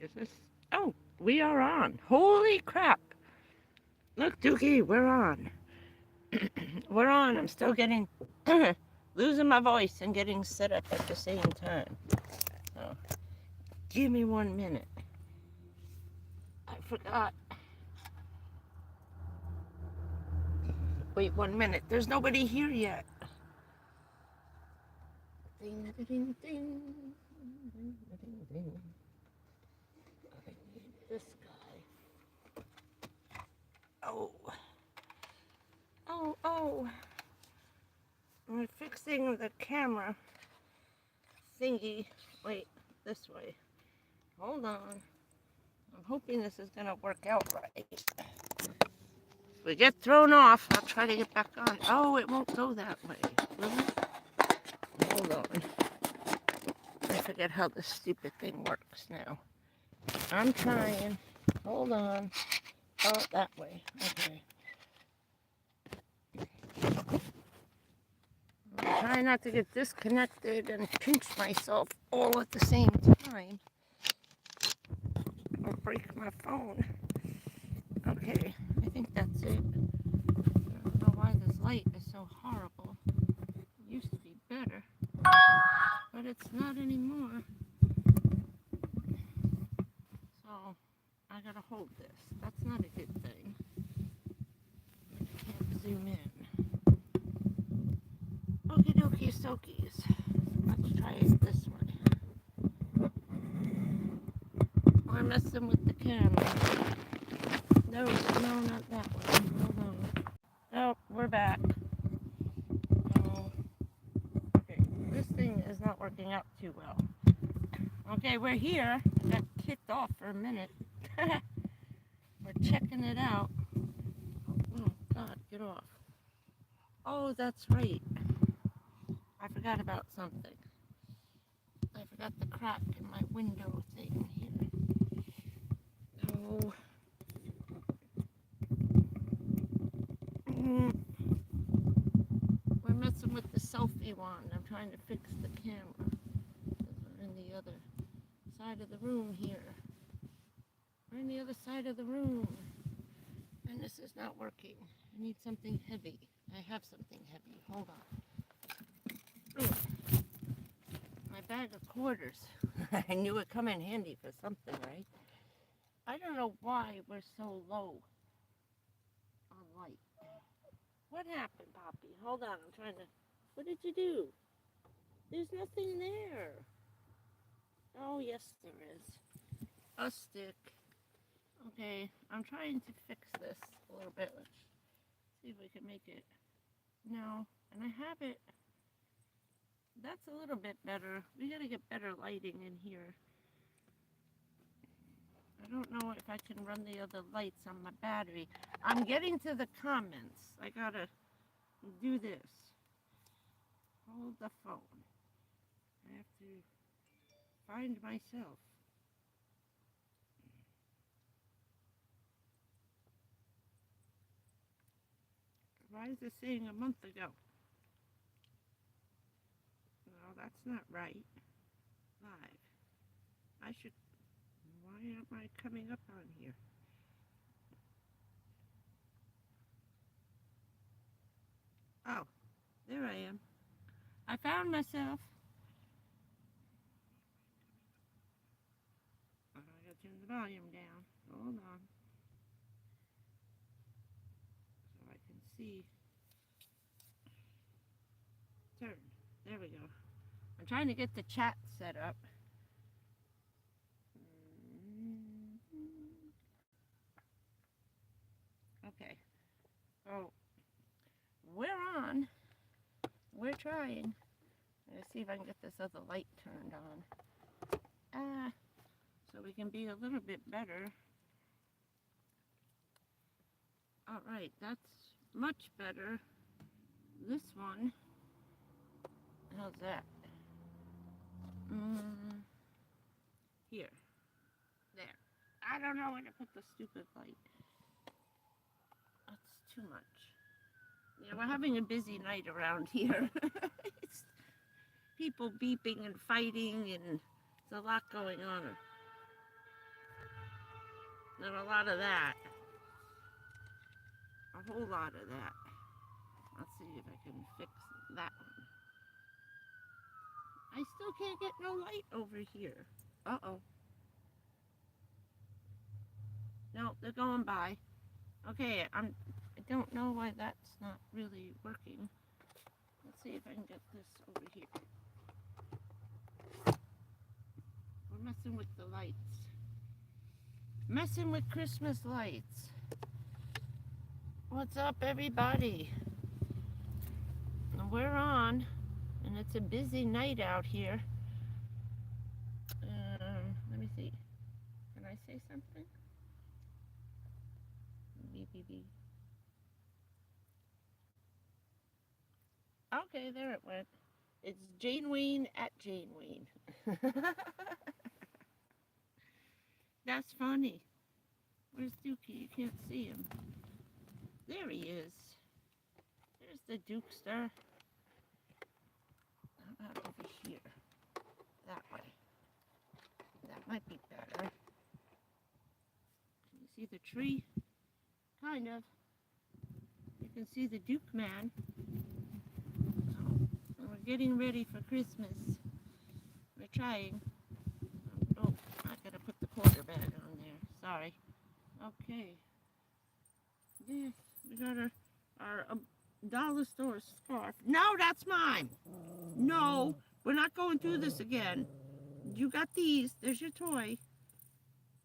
Is this? Oh, we are on. Holy crap. Look, Dookie, we're on. We're on. I'm still getting, losing my voice and getting set up at the same time. So, give me 1 minute. I forgot. Wait 1 minute. There's nobody here yet. Ding, ding, ding, ding, ding, ding, ding. I need this guy. Oh. Oh. I'm fixing the camera thingy. Wait, this way. Hold on. I'm hoping this is going to work out right. If we get thrown off, I'll try to get back on. Oh, it won't go that way. Will it? Hold on. I forget how this stupid thing works now. I'm trying. Hold on. Oh, that way. Okay. I'm trying not to get disconnected and pinch myself all at the same time. Or break my phone. Okay, I think that's it. I don't know why this light is so horrible. It used to be better, but it's not anymore. So, I gotta hold this. That's not a good thing. I can't zoom in. Okie dokie sokies. Let's try it this way. We're messing with the camera. No, not that way. Hold on. Oh, we're back. Oh, okay, this thing is not working out too well. Okay, we're here. I got kicked off for a minute. We're checking it out. Oh, God, get off. Oh, that's right. I forgot about something. I forgot the crack in my window thing here. Oh. We're messing with the selfie wand. I'm trying to fix the camera. We're in the other side of the room here. We're in the other side of the room. And this is not working. I need something heavy. I have something heavy. Hold on. Ugh. My bag of quarters. I knew it'd come in handy for something, right? I don't know why we're so low on light. What happened, Poppy? Hold on, I'm trying to... What did you do? There's nothing there. Oh, yes, there is. A stick. Okay, I'm trying to fix this a little bit. Let's see if we can make it. No, and I have it. That's a little bit better. We gotta get better lighting in here. I don't know if I can run the other lights on my battery. I'm getting to the comments. I gotta do this. Hold the phone. I have to find myself. Why is it saying a month ago? No, that's not right. Live. I should... Why am I coming up on here? Oh, there I am. I found myself. I gotta turn the volume down. Hold on. So I can see. Turn. There we go. I'm trying to get the chat set up. Okay. Oh, we're on. We're trying. Let's see if I can get this other light turned on. So we can be a little bit better. All right, that's much better. This one, how's that? Here, there. I don't know where to put the stupid light. That's too much. Yeah, we're having a busy night around here. It's people beeping and fighting, and there's a lot going on. And a lot of that. A whole lot of that. Let's see if I can fix that one. I still can't get no light over here. Uh-oh. No, they're going by. Okay, I don't know why that's not really working. Let's see if I can get this over here. We're messing with the lights. Messing with Christmas lights. What's up, everybody? We're on, and it's a busy night out here. Let me see. Can I say something? BBB. Okay, there it went. It's JayneWayne at JayneWayne. That's funny. Where's Dookie? You can't see him. There he is. There's the Dukester. How about over here? That way. That might be better. Can you see the tree? Kind of. You can see the Duke man. So, we're getting ready for Christmas. We're trying. Oh, I gotta put the quarter bag on there. Sorry. Okay. Yes, we got our dollar store scarf. No, that's mine. No, we're not going through this again. You got these. There's your toy.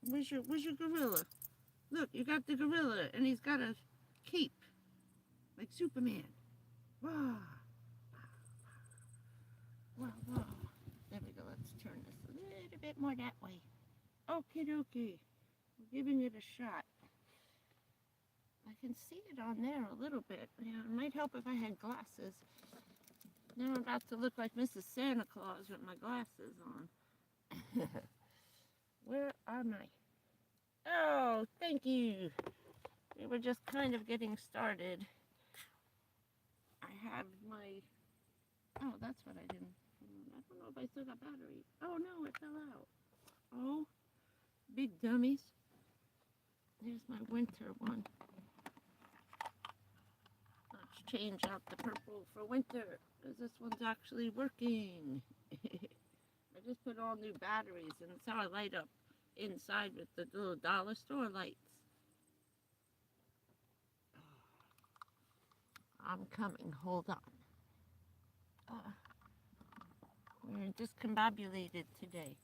Where's your gorilla? Look, you got the gorilla, and he's got a cape like Superman. Wow. Wow, wow. There we go. Let's turn this a little bit more that way. Okie dokie. We're giving it a shot. I can see it on there a little bit. Yeah, it might help if I had glasses. Now I'm about to look like Mrs. Santa Claus with my glasses on. Where am I? Oh, thank you. We were just kind of getting started. I have my... Oh, that's what I didn't... I don't know if I still got battery. Oh, no, it fell out. Oh, big dummies. There's my winter one. Let's change out the purple for winter, because this one's actually working. I just put all new batteries, and that's how I light up inside with the little dollar store lights. I'm coming, hold on. We're discombobulated today.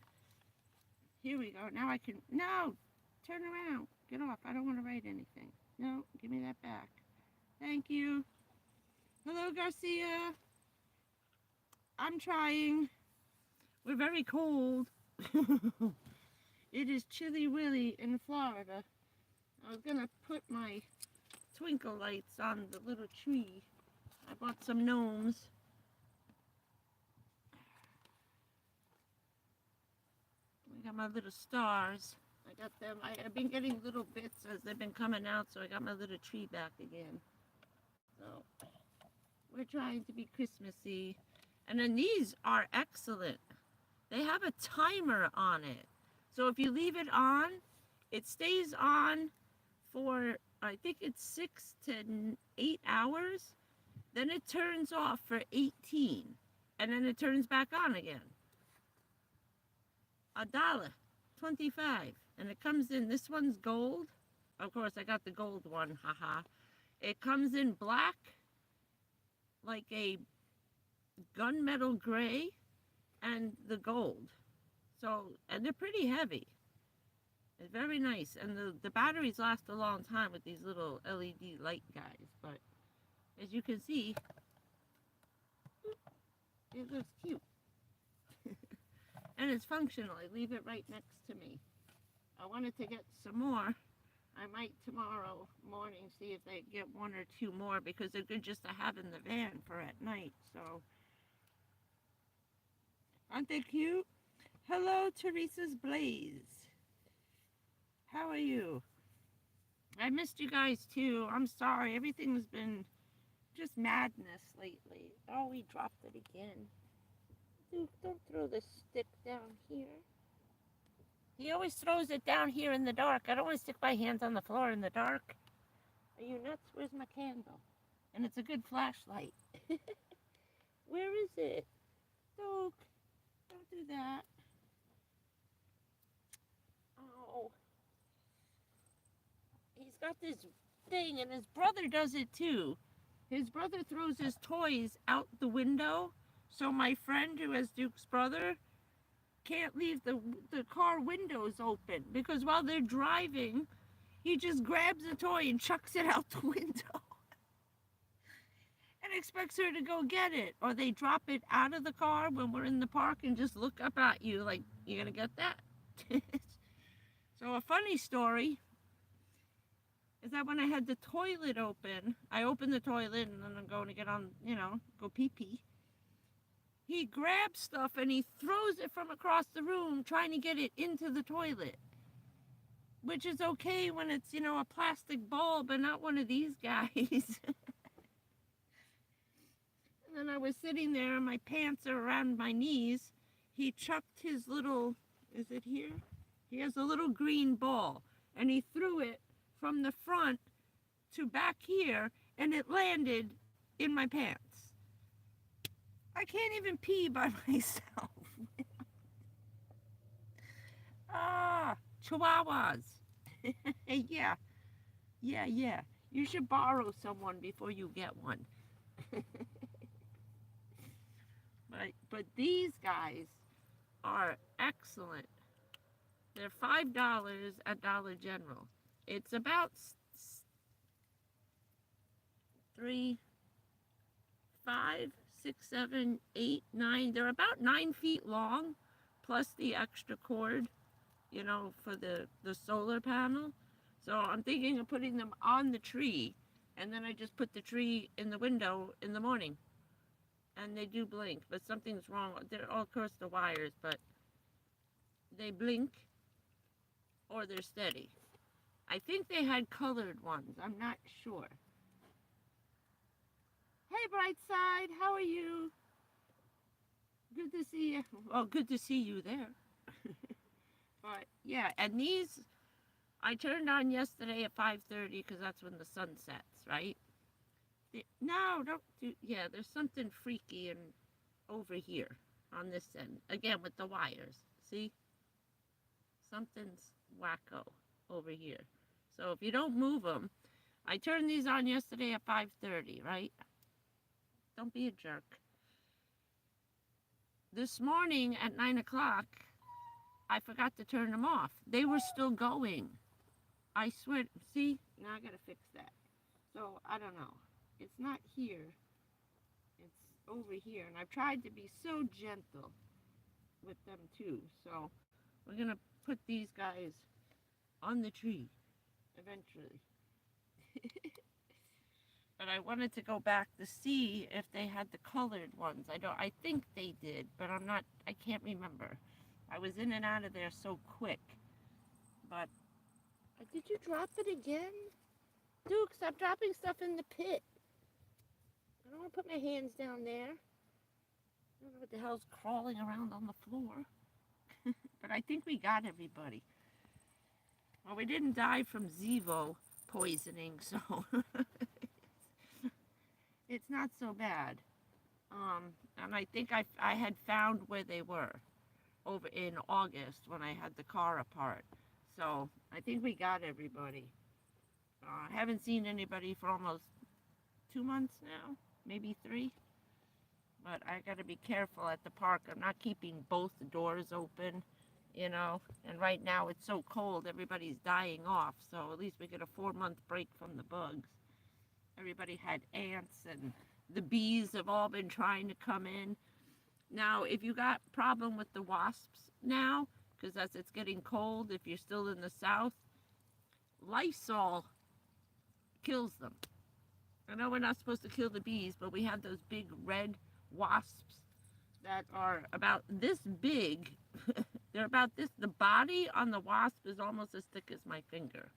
Here we go, now I can, no, turn around, get off, I don't want to write anything. No, give me that back. Thank you. Hello, Garcia. I'm trying. We're very cold. It is chilly willy in Florida. I was gonna put my twinkle lights on the little tree. I bought some gnomes. I got my little stars. I got them. I've been getting little bits as they've been coming out, so I got my little tree back again. So we're trying to be Christmassy. And then these are excellent. They have a timer on it. So if you leave it on, it stays on for, I think it's 6 to 8 hours. Then it turns off for 18. And then it turns back on again. $1.25. And it comes in, this one's gold. Of course, I got the gold one, haha. It comes in black, like a gunmetal gray, and the gold. So, and they're pretty heavy. It's very nice. And the batteries last a long time with these little LED light guys. But as you can see, it looks cute. And it's functional. I leave it right next to me. I wanted to get some more. I might tomorrow morning see if they get 1 or 2 more, because they're good just to have in the van for at night. So, aren't they cute? Hello, Teresa's Blaze. How are you? I missed you guys too. I'm sorry. Everything's been just madness lately. Oh, we dropped it again. Dude, don't throw the stick down here. He always throws it down here in the dark. I don't want to stick my hands on the floor in the dark. Are you nuts? Where's my candle? And it's a good flashlight. Where is it? Doke, don't do that. Oh, he's got this thing, and his brother does it too. His brother throws his toys out the window, so my friend who has Duke's brother can't leave the car windows open, because while they're driving, he just grabs a toy and chucks it out the window and expects her to go get it. Or they drop it out of the car when we're in the park and just look up at you like, you gonna get that? So a funny story is that when I had the toilet open, I opened the toilet and then I'm going to get on, go pee-pee. He grabs stuff and he throws it from across the room trying to get it into the toilet. Which is okay when it's, a plastic ball, but not one of these guys. And then I was sitting there and my pants are around my knees. He chucked his little, is it here? He has a little green ball and he threw it from the front to back here and it landed in my pants. I can't even pee by myself. Chihuahuas. Yeah. You should borrow someone before you get one. But these guys are excellent. They're $5 at Dollar General. It's about 3, 5, 6, 7, 8, 9. They're about 9 feet long, plus the extra cord, for the solar panel. So I'm thinking of putting them on the tree, and then I just put the tree in the window in the morning. And they do blink, but something's wrong. They're all across the wires, but they blink or they're steady. I think they had colored ones. I'm not sure. Hey, Brightside, how are you? Good to see you. Well, good to see you there. But yeah, and these I turned on yesterday at 5:30 because that's when the sun sets, right? No, don't do. Yeah, there's something freaky and over here on this end again with the wires. See, something's wacko over here. So if you don't move them, I turned these on yesterday at 5:30, right? Don't be a jerk. This morning at 9 o'clock, I forgot to turn them off. They were still going. I swear. See, now I gotta fix that. So I don't know. It's not here. It's over here. And I've tried to be so gentle with them too. So we're going to put these guys on the tree eventually. But I wanted to go back to see if they had the colored ones. I think they did, but I can't remember. I was in and out of there so quick. But did you drop it again? Duke, stop dropping stuff in the pit. I don't want to put my hands down there. I don't know what the hell's crawling around on the floor. But I think we got everybody. Well, we didn't die from Zevo poisoning, so it's not so bad. And I think I had found where they were over in August when I had the car apart. So I think we got everybody. I haven't seen anybody for almost 2 months now, maybe 3. But I got to be careful at the park. I'm not keeping both doors open, And right now it's so cold, everybody's dying off. So at least we get a 4-month break from the bugs. Everybody had ants and the bees have all been trying to come in. Now, if you got problem with the wasps now, because as it's getting cold, if you're still in the south, Lysol kills them. I know we're not supposed to kill the bees, but we have those big red wasps that are about this big. They're about this. The body on the wasp is almost as thick as my finger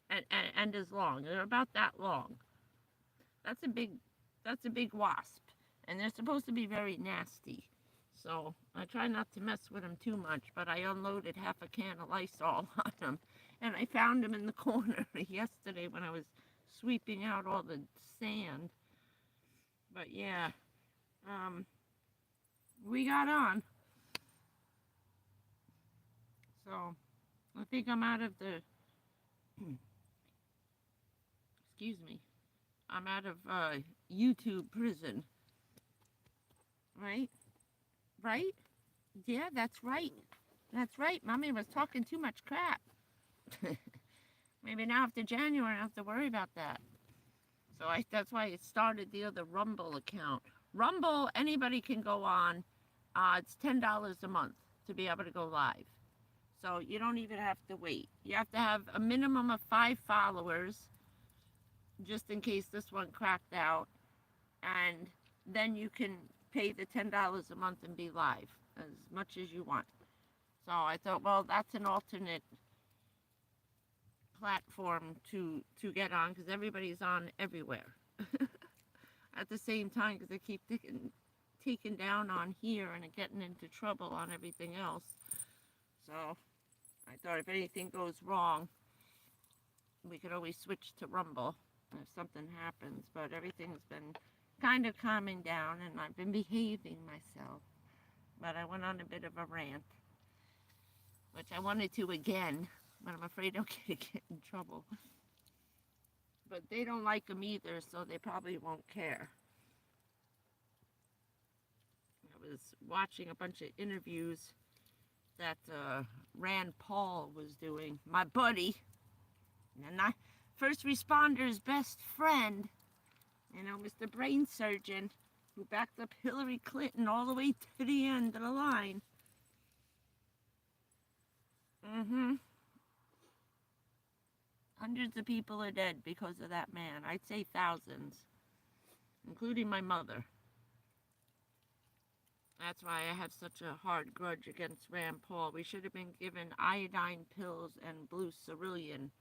and as long. They're about that long. That's a big wasp. And they're supposed to be very nasty. So I try not to mess with them too much, but I unloaded half a can of Lysol on them. And I found them in the corner yesterday when I was sweeping out all the sand. But yeah, we got on. So I think I'm out of the, excuse me, I'm out of YouTube prison. Right? Right? Yeah, that's right. That's right. Mommy was talking too much crap. Maybe now after January, I don't have to worry about that. So that's why I started the other Rumble account. Rumble, anybody can go on. It's $10 a month to be able to go live. So you don't even have to wait. You have to have a minimum of 5 followers, just in case this one cracked out. And then you can pay the $10 a month and be live as much as you want. So I thought, well, that's an alternate platform to get on, because everybody's on everywhere at the same time, because they keep taking down on here and getting into trouble on everything else. So I thought if anything goes wrong, we could always switch to Rumble if something happens. But everything's been kind of calming down, and I've been behaving myself. But I went on a bit of a rant, which I wanted to again, but I'm afraid I'll get in trouble. But they don't like them either, so they probably won't care. I was watching a bunch of interviews that Rand Paul was doing, my buddy, and first responder's best friend, Mr. Brain Surgeon, who backed up Hillary Clinton all the way to the end of the line. Hundreds of people are dead because of that man. I'd say thousands, including my mother. That's why I have such a hard grudge against Rand Paul. We should have been given iodine pills and blue cerulean,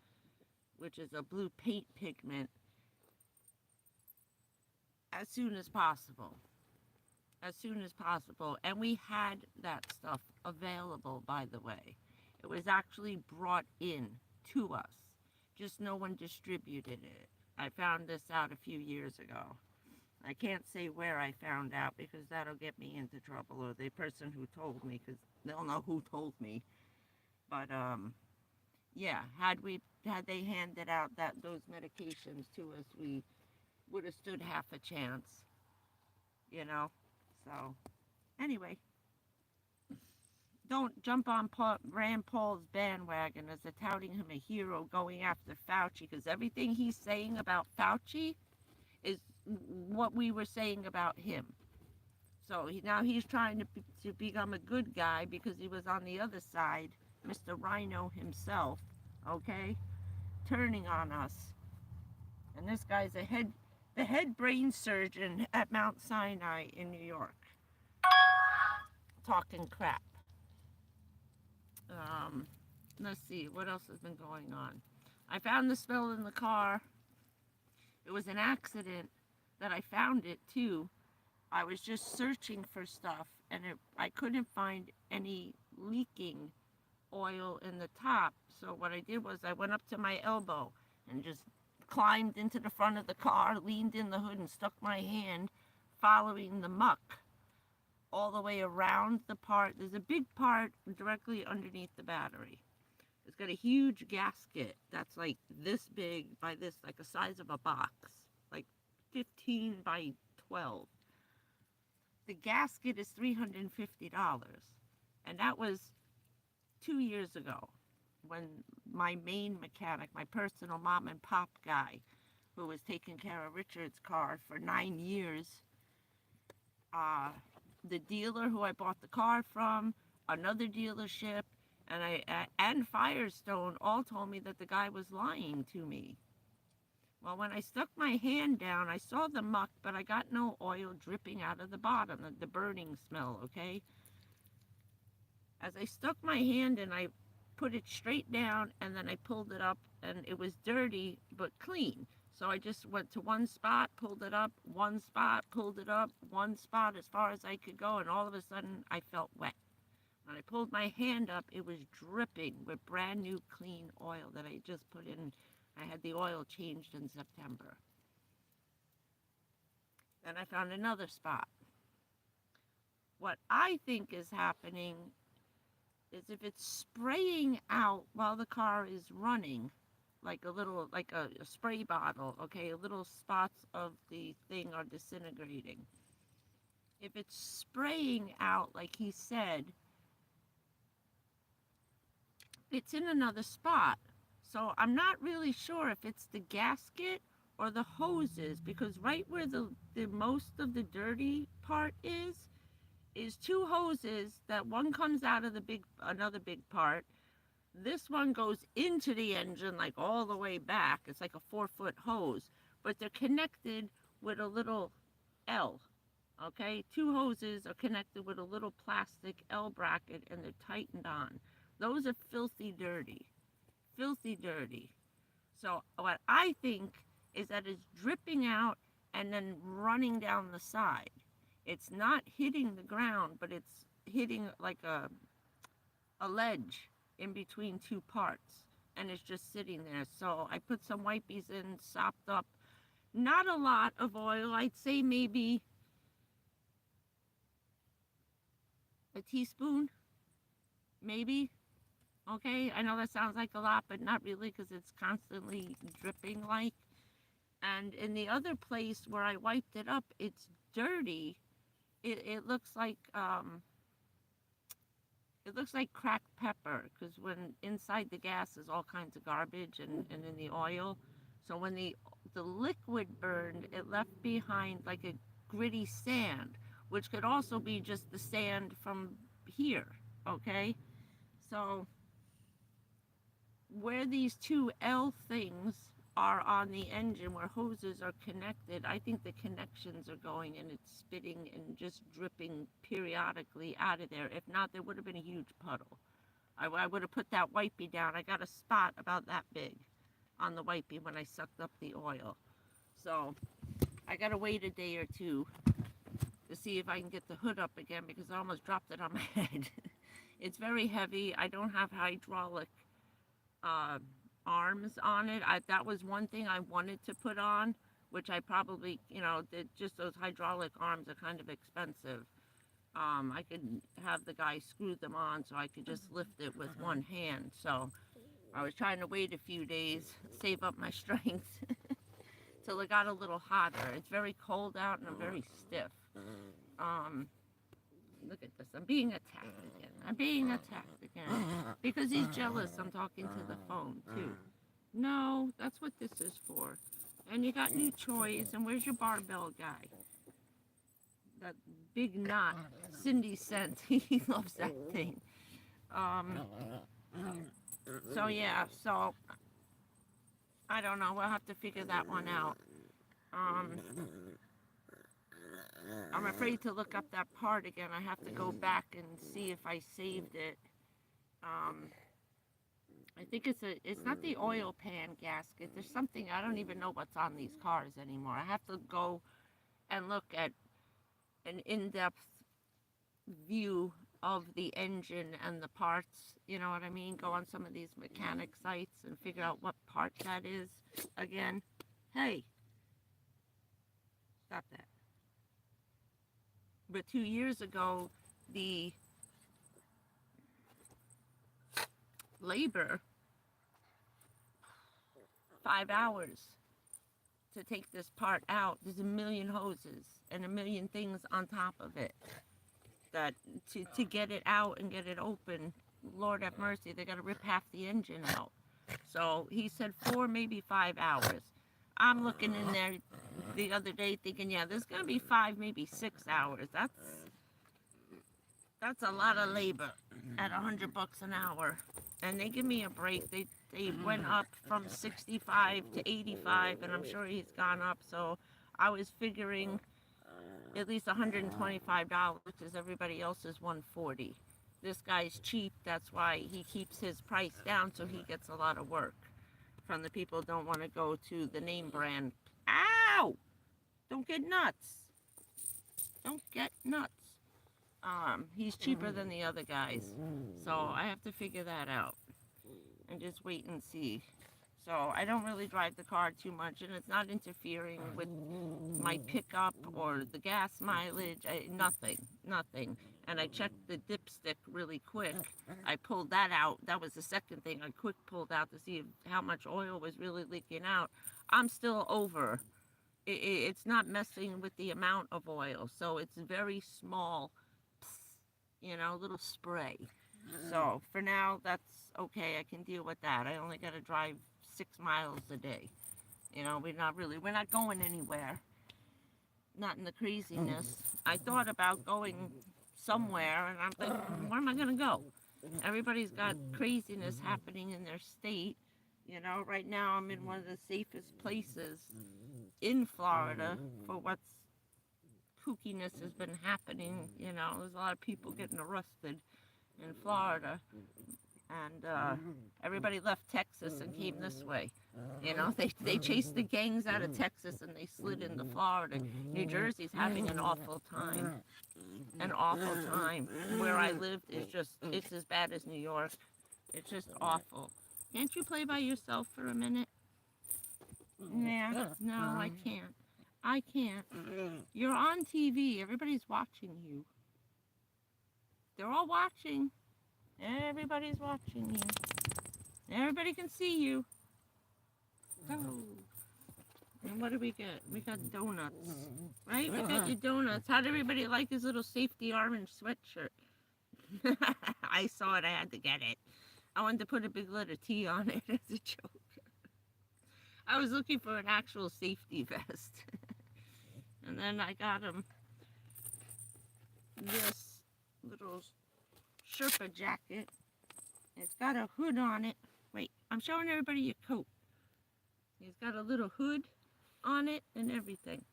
which is a blue paint pigment, as soon as possible. As soon as possible. And we had that stuff available, by the way. It was actually brought in to us. Just no one distributed it. I found this out a few years ago. I can't say where I found out, because that'll get me into trouble, or the person who told me, because they'll know who told me. But yeah, had they handed out those medications to us, we would have stood half a chance, So anyway, don't jump on Rand Paul's bandwagon as touting him a hero, going after Fauci, because everything he's saying about Fauci is what we were saying about him. So now he's trying to become a good guy because he was on the other side, Mr. Rhino himself, okay, turning on us. And this guy's the head brain surgeon at Mount Sinai in New York, talking crap. Let's see, what else has been going on? I found the smell in the car. It was an accident that I found it too. I was just searching for stuff, and I couldn't find any leaking oil in the top. So what I did was I went up to my elbow and just climbed into the front of the car, leaned in the hood, and stuck my hand following the muck all the way around the part. There's a big part directly underneath the battery. It's got a huge gasket that's like this big by this, like the size of a box, like 15 by 12. The gasket is $350, and that was 2 years ago, when my main mechanic, my personal mom and pop guy, who was taking care of Richard's car for 9 years, the dealer who I bought the car from, another dealership, and Firestone all told me that the guy was lying to me. Well, when I stuck my hand down, I saw the muck, but I got no oil dripping out of the bottom, the burning smell, okay? As I stuck my hand and I put it straight down, and then I pulled it up, and it was dirty but clean. So I just went to one spot, pulled it up, one spot, pulled it up, one spot as far as I could go, and all of a sudden I felt wet. When I pulled my hand up, it was dripping with brand new clean oil that I just put in. I had the oil changed in September. Then I found another spot. What I think is happening is if it's spraying out while the car is running, like a spray bottle, okay, little spots of the thing are disintegrating. If it's spraying out, like he said, it's in another spot. So I'm not really sure if it's the gasket or the hoses, because right where the most of the dirty part is two hoses that one comes out of another big part. This one goes into the engine like all the way back. It's like a 4-foot hose, but they're connected with a little L. Okay, two hoses are connected with a little plastic L bracket and they're tightened on. Those are filthy dirty. Filthy dirty. So what I think is that it's dripping out and then running down the side. It's not hitting the ground, but it's hitting like a ledge in between two parts, and it's just sitting there. So I put some wipies in, sopped up, not a lot of oil. I'd say maybe a teaspoon, maybe. Okay, I know that sounds like a lot, but not really, because it's constantly dripping like. And in the other place where I wiped it up, it's dirty. It looks like cracked pepper, because when inside the gas is all kinds of garbage and in the oil. So when the liquid burned, it left behind like a gritty sand, which could also be just the sand from here, okay? So where these two L things are on the engine, where hoses are connected, I think the connections are going and it's spitting and just dripping periodically out of there. If not, there would have been a huge puddle. I would have put that wipey down. I got a spot about that big on the wipey when I sucked up the oil. So I gotta wait a day or two to see if I can get the hood up again, because I almost dropped it on my head. It's very heavy. I don't have hydraulic arms on it. That was one thing I wanted to put on, which I probably, just those hydraulic arms are kind of expensive. I could have the guy screw them on so I could just lift it with one hand. So I was trying to wait a few days, save up my strength till it got a little hotter. It's very cold out and I'm very stiff. Look at this. I'm being attacked again. I'm being attacked again. Because he's jealous I'm talking to the phone, too. No, that's what this is for. And you got new toys. And where's your barbell guy? That big knot. Cindy sent. He loves that thing. So, yeah. So, I don't know. We'll have to figure that one out. I'm afraid to look up that part again. I have to go back and see if I saved it. I think it's not the oil pan gasket. There's something, I don't even know what's on these cars anymore. I have to go and look at an in-depth view of the engine and the parts, you know what I mean? Go on some of these mechanic sites and figure out what part that is again. Hey, stop that. But 2 years ago, the labor, 5 hours to take this part out. There's a million hoses and a million things on top of it. That to get it out and get it open, Lord have mercy, they got to rip half the engine out. So he said 4, maybe 5 hours. I'm looking in there the other day thinking, yeah, there's going to be 5, maybe 6 hours. That's a lot of labor at $100 an hour. And they give me a break. They went up from 65 to 85, and I'm sure he's gone up. So I was figuring at least $125, because everybody else is $140. This guy's cheap. That's why he keeps his price down, so he gets a lot of work from the people who don't want to go to the name brand. Ow! Don't get nuts. Don't get nuts. He's cheaper than the other guys. So I have to figure that out and just wait and see. So I don't really drive the car too much, and it's not interfering with my pickup or the gas mileage. Nothing. And I checked the dipstick really quick. I pulled that out. That was the second thing I quick pulled out to see how much oil was really leaking out. I'm still over. It's not messing with the amount of oil, so it's very small, you know, little spray. So for now, that's okay. I can deal with that. I only got to drive 6 miles a day. You know, we're not going anywhere. Not in the craziness. I thought about going somewhere, and I'm thinking, where am I going to go? Everybody's got craziness happening in their state. You know, right now I'm in one of the safest places in Florida for what's kookiness has been happening. You know, there's a lot of people getting arrested in Florida, and everybody left Texas and came this way. You know, they chased the gangs out of Texas and they slid into Florida. New Jersey's having an awful time. An awful time. Where I lived is just, it's as bad as New York. It's just awful. Can't you play by yourself for a minute? Yeah, no, I can't. I can't. You're on TV. Everybody's watching you. They're all watching. Everybody's watching you. Everybody can see you. Oh. And what do we get? We got donuts. Right? We got your donuts. How'd everybody like his little safety orange sweatshirt? I saw it. I had to get it. I wanted to put a big letter T on it as a joke. I was looking for an actual safety vest. And then I got him this little Sherpa jacket. It's got a hood on it. Wait, I'm showing everybody your coat. It's got a little hood on it and everything.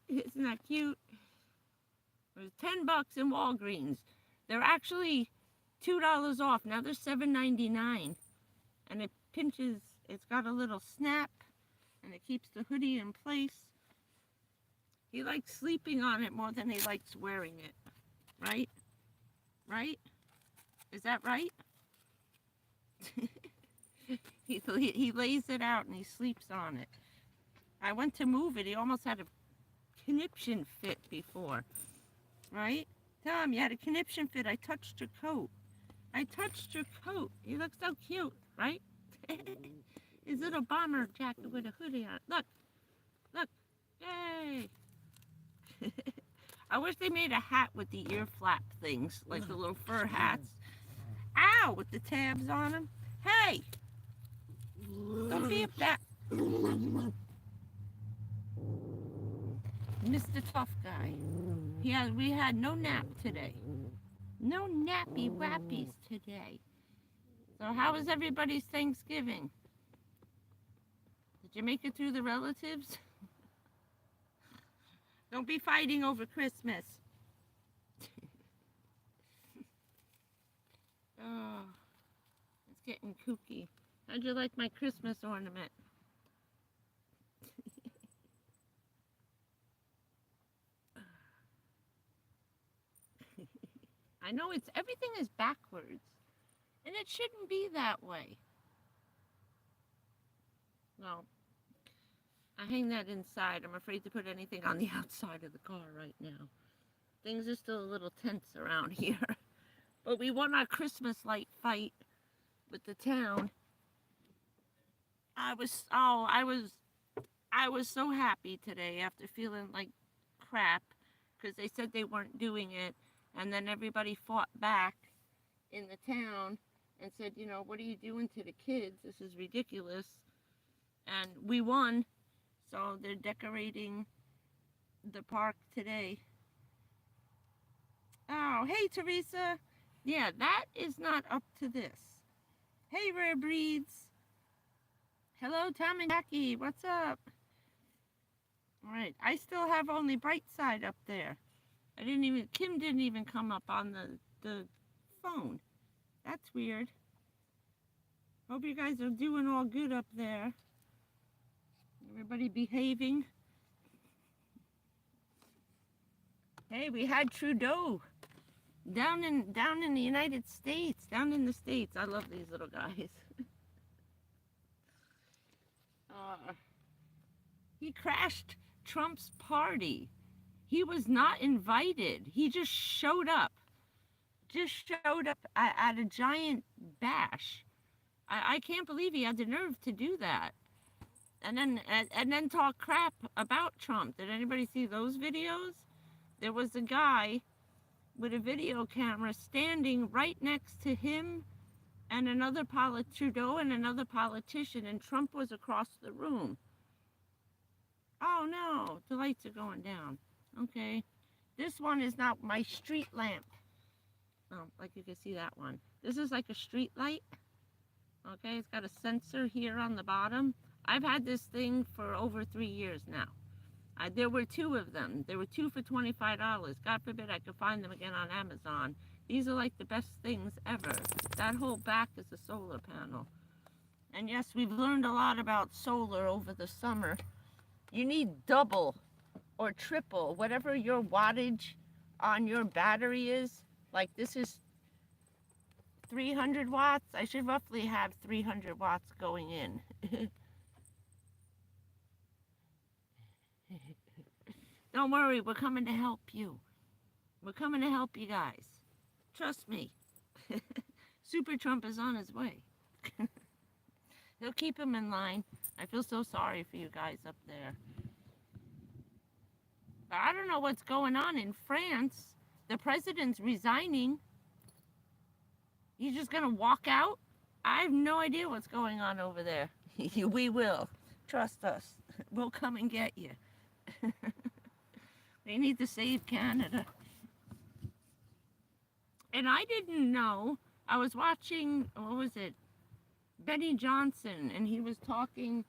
Isn't that cute? It was $10 in Walgreens. They're actually $2 off. Now they're $7.99. And it pinches, it's got a little snap, and it keeps the hoodie in place. He likes sleeping on it more than he likes wearing it. Right? Right? Is that right? He lays it out and he sleeps on it. I went to move it. He almost had a conniption fit before. Right? Tom, you had a conniption fit. I touched your coat. I touched your coat. You look so cute, right? His little bomber jacket with a hoodie on it. Look. Look. Yay. I wish they made a hat with the ear flap things, like the little fur hats. Ow, with the tabs on them. Hey! Don't be a bat. Mr. Tough Guy. We had no nap today. No nappy wappies today. So how was everybody's Thanksgiving? Did you make it through the relatives? Don't be fighting over Christmas. Oh, it's getting kooky. How'd you like my Christmas ornament? I know everything is backwards, and it shouldn't be that way. No. I hang that inside. I'm afraid to put anything on the outside of the car right now. Things are still a little tense around here. But we won our Christmas light fight with the town. I was so happy today after feeling like crap because they said they weren't doing it, and then everybody fought back in the town and said, you know, what are you doing to the kids? This is ridiculous. And we won. So they're decorating the park today. Oh, hey, Teresa. Yeah, that is not up to this. Hey, Rare Breeds. Hello, Tom and Jackie. What's up? All right. I still have only Brightside up there. Kim didn't even come up on the phone. That's weird. Hope you guys are doing all good up there. Everybody behaving. Hey, we had Trudeau down in the United States, down in the States. I love these little guys. He crashed Trump's party. He was not invited. He just showed up. At a giant bash. I can't believe he had the nerve to do that. And then talk crap about Trump. Did anybody see those videos? There was a guy with a video camera standing right next to him and Trudeau and another politician, and Trump was across the room. Oh no, the lights are going down. Okay. This one is not my street lamp. Oh, like you can see that one. This is like a street light. Okay, it's got a sensor here on the bottom. I've had this thing for over 3 years now. There were 2 of them. There were 2 for $25. God forbid I could find them again on Amazon. These are like the best things ever. That whole back is a solar panel. And yes, we've learned a lot about solar over the summer. You need double or triple, whatever your wattage on your battery is. Like this is 300 watts. I should roughly have 300 watts going in. Don't worry, we're coming to help you. We're coming to help you guys. Trust me. Super Trump is on his way. He'll keep him in line. I feel so sorry for you guys up there. But I don't know what's going on in France. The president's resigning. He's just going to walk out? I have no idea what's going on over there. We will. Trust us. We'll come and get you. They need to save Canada. And I didn't know. I was watching, what was it? Benny Johnson, and he was talking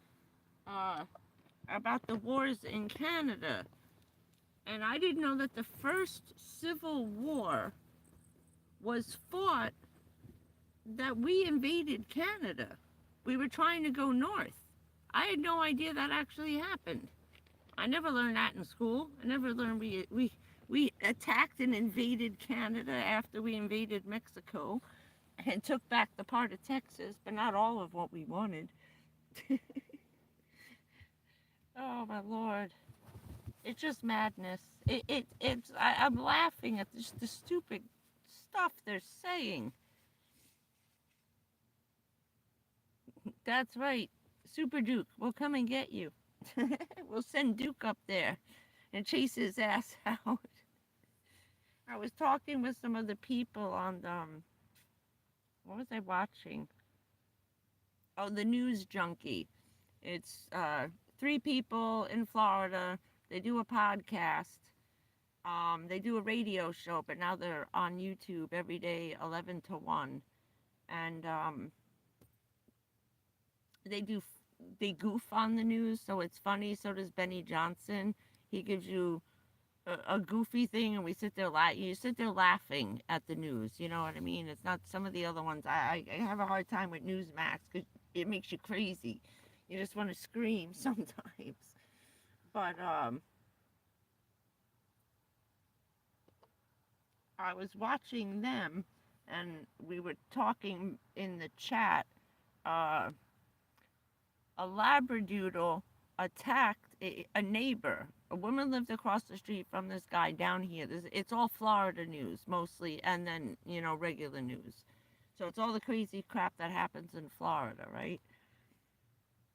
about the wars in Canada. And I didn't know that the first civil war was fought that we invaded Canada. We were trying to go north. I had no idea that actually happened. I never learned that in school. I never learned we attacked and invaded Canada after we invaded Mexico and took back the part of Texas, but not all of what we wanted. Oh my Lord. It's just madness. I'm laughing at the stupid stuff they're saying. That's right. Super Duke, we'll come and get you. We'll send Duke up there and chase his ass out. I was talking with some other people on what was I watching? Oh, the News Junkie. It's 3 people in Florida. They do a podcast. They do a radio show, but now they're on YouTube every day, 11 to 1. And they goof on the news, so it's funny. So does Benny Johnson. He gives you a goofy thing, and you sit there laughing at the news. You know what I mean? It's not some of the other ones. I have a hard time with Newsmax because it makes you crazy. You just want to scream sometimes. But I was watching them, and we were talking in the chat. A Labradoodle attacked a neighbor. A woman lived across the street from this guy down here. It's all Florida news mostly, and then, regular news. So it's all the crazy crap that happens in Florida, right?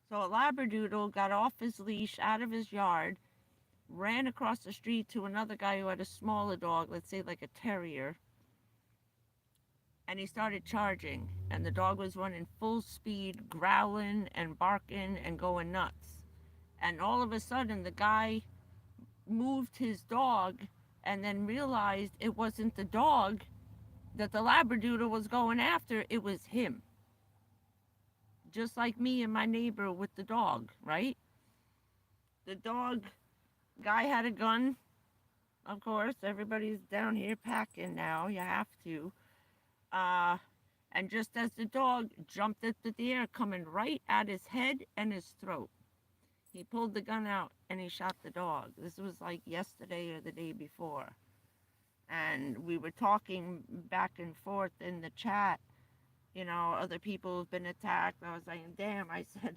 So a Labradoodle got off his leash out of his yard, ran across the street to another guy who had a smaller dog, let's say like a terrier, and he started charging, and the dog was running full speed, growling and barking and going nuts. And all of a sudden the guy moved his dog and then realized it wasn't the dog that the Labradoodle was going after, it was him. Just like me and my neighbor with the dog, right? The dog guy had a gun. Of course, everybody's down here packing now. You have to. And just as the dog jumped into the air, coming right at his head and his throat, he pulled the gun out and he shot the dog. This was like yesterday or the day before. And we were talking back and forth in the chat, you know, other people have been attacked. I was saying, damn, I said,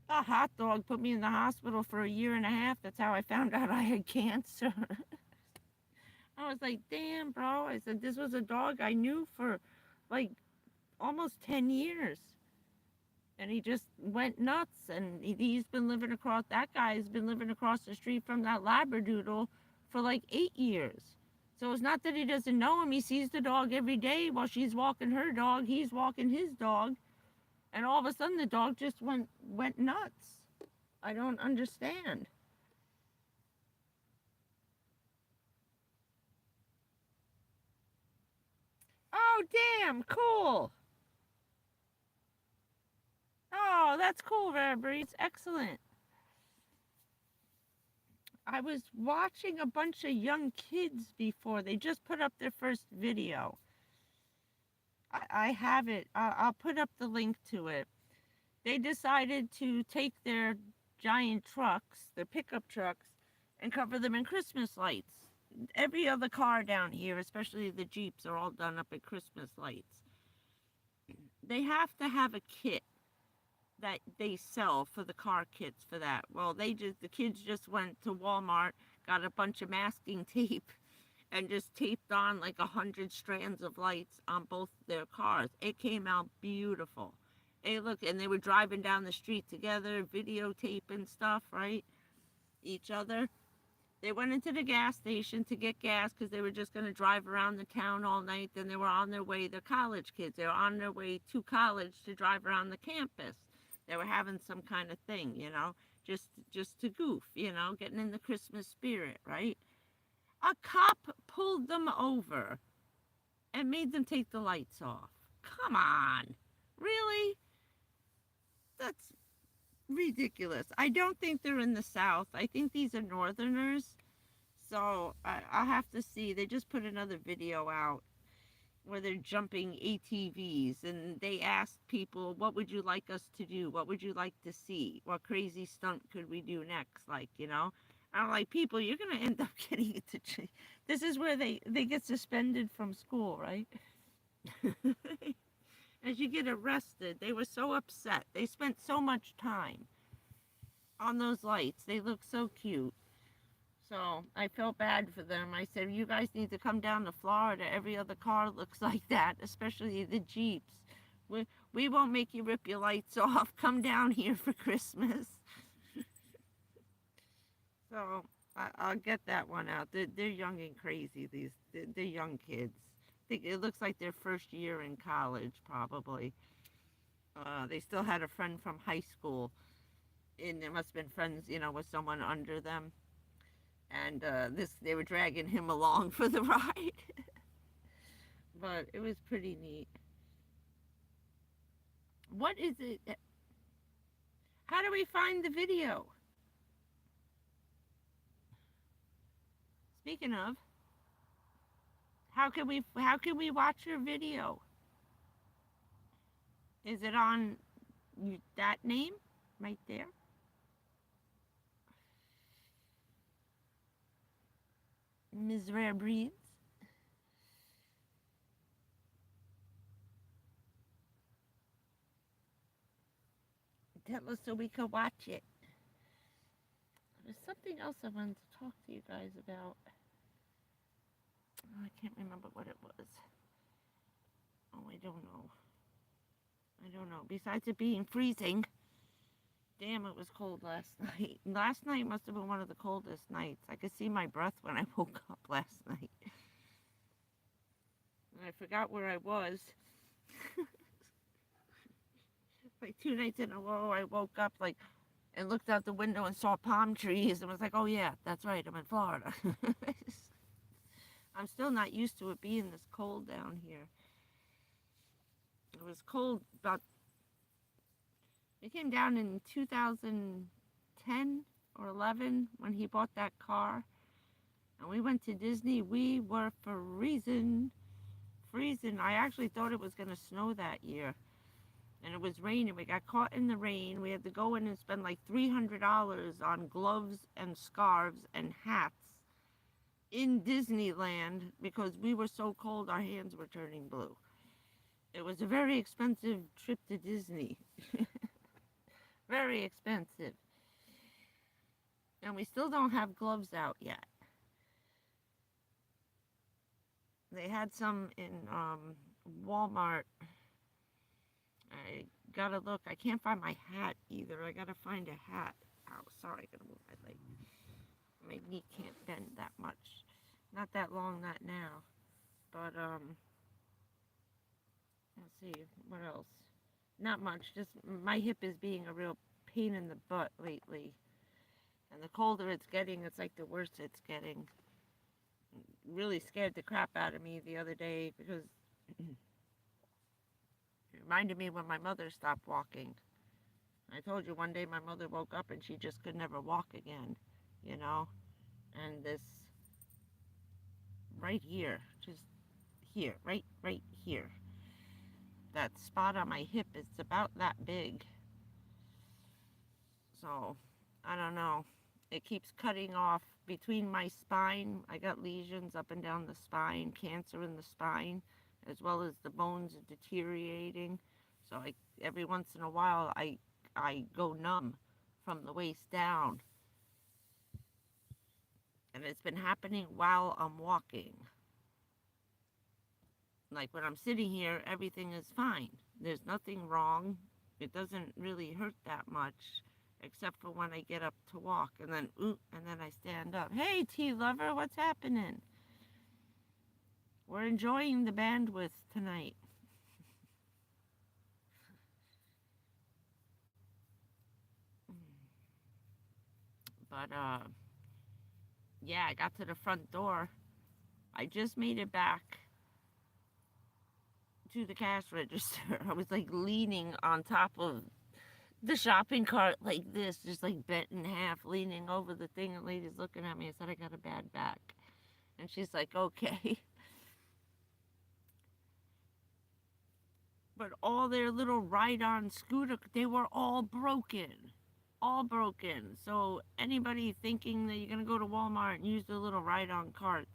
a hot dog put me in the hospital for a year and a half. That's how I found out I had cancer. I was like, damn, bro. I said, this was a dog I knew for like almost 10 years. And he just went nuts. And he's been living across, that guy's been living across the street from that Labradoodle for like 8 years. So it's not that he doesn't know him. He sees the dog every day while she's walking her dog. He's walking his dog. And all of a sudden the dog just went nuts. I don't understand. Oh, damn, cool. Oh, that's cool, Rare Breeds. Excellent. I was watching a bunch of young kids before. They just put up their first video. I have it. I'll put up the link to it. They decided to take their giant trucks, their pickup trucks, and cover them in Christmas lights. Every other car down here, especially the Jeeps, are all done up in Christmas lights. They have to have a kit that they sell for the car kits for that. Well, the kids just went to Walmart, got a bunch of masking tape, and just taped on like 100 strands of lights on both their cars. It came out beautiful. And they were driving down the street together, videotaping stuff, right? Each other. They went into the gas station to get gas because they were just going to drive around the town all night. Then they were on their way, they're college kids. They were on their way to college to drive around the campus. They were having some kind of thing, you know, just to goof, you know, getting in the Christmas spirit, right? A cop pulled them over and made them take the lights off. Come on. Really? That's ridiculous. I don't think they're in the South. I think these are Northerners. So I'll have to see. They just put another video out where they're jumping ATVs, and they asked people, what would you like us to do? What would you like to see? What crazy stunt could we do next? Like, you know, I'm like, people, you're going to end up getting into this is where they get suspended from school, right? As you get arrested. They were so upset. They spent so much time on those lights. They look so cute. So I felt bad for them. I said, you guys need to come down to Florida. Every other car looks like that, especially the Jeeps. We won't make you rip your lights off. Come down here for Christmas. So I'll get that one out. They're young and crazy. They're young kids. I think it looks like their first year in college, probably. They still had a friend from high school, and they must have been friends, you know, with someone under them. And they were dragging him along for the ride. But it was pretty neat. What is it? How do we find the video? Speaking of, how can we watch your video? Is it on that name right there? Ms. Rare Breeds. Tell us so we could watch it. There's something else I wanted to talk to you guys about. Oh, I can't remember what it was. Oh, I don't know. Besides it being freezing. Damn, it was cold last night. Last night must have been one of the coldest nights. I could see my breath when I woke up last night. And I forgot where I was. Like 2 nights in a row, I woke up like and looked out the window and saw palm trees and was like, oh yeah, that's right, I'm in Florida. I'm still not used to it being this cold down here. It was cold about, it came down in 2010 or 11 when he bought that car. And we went to Disney. We were freezing freezing. I actually thought it was going to snow that year. And it was raining. We got caught in the rain. We had to go in and spend like $300 on gloves and scarves and hats in Disneyland because we were so cold our hands were turning blue. It was a very expensive trip to Disney. Very expensive. And we still don't have gloves out yet. They had some in Walmart. I gotta look. I can't find my hat either. I gotta find a hat. Oh, sorry, I gotta move my leg. My knee can't bend that much. Not that long, not now. But, let's see, what else? Not much. Just my hip is being a real pain in the butt lately. And the colder it's getting, it's like the worse it's getting. Really scared the crap out of me the other day because it reminded me when my mother stopped walking. I told you one day my mother woke up and she just could never walk again, you know? And this right here, just here, right here. That spot on my hip is about that big. So, I don't know. It keeps cutting off between my spine. I got lesions up and down the spine, cancer in the spine, as well as the bones are deteriorating. So every once in a while, I go numb from the waist down. And it's been happening while I'm walking. Like when I'm sitting here, everything is fine. There's nothing wrong. It doesn't really hurt that much, except for when I get up to walk, and then I stand up. Hey, tea lover, what's happening? We're enjoying the bandwidth tonight. But, yeah, I got to the front door. I just made it back to the cash register. I was like leaning on top of the shopping cart like this, just like bent in half, leaning over the thing, and lady's looking at me. I said, I got a bad back. And she's like, okay. But all their little ride-on scooter, they were all broken. All broken. So anybody thinking that you're going to go to Walmart and use the little ride-on carts,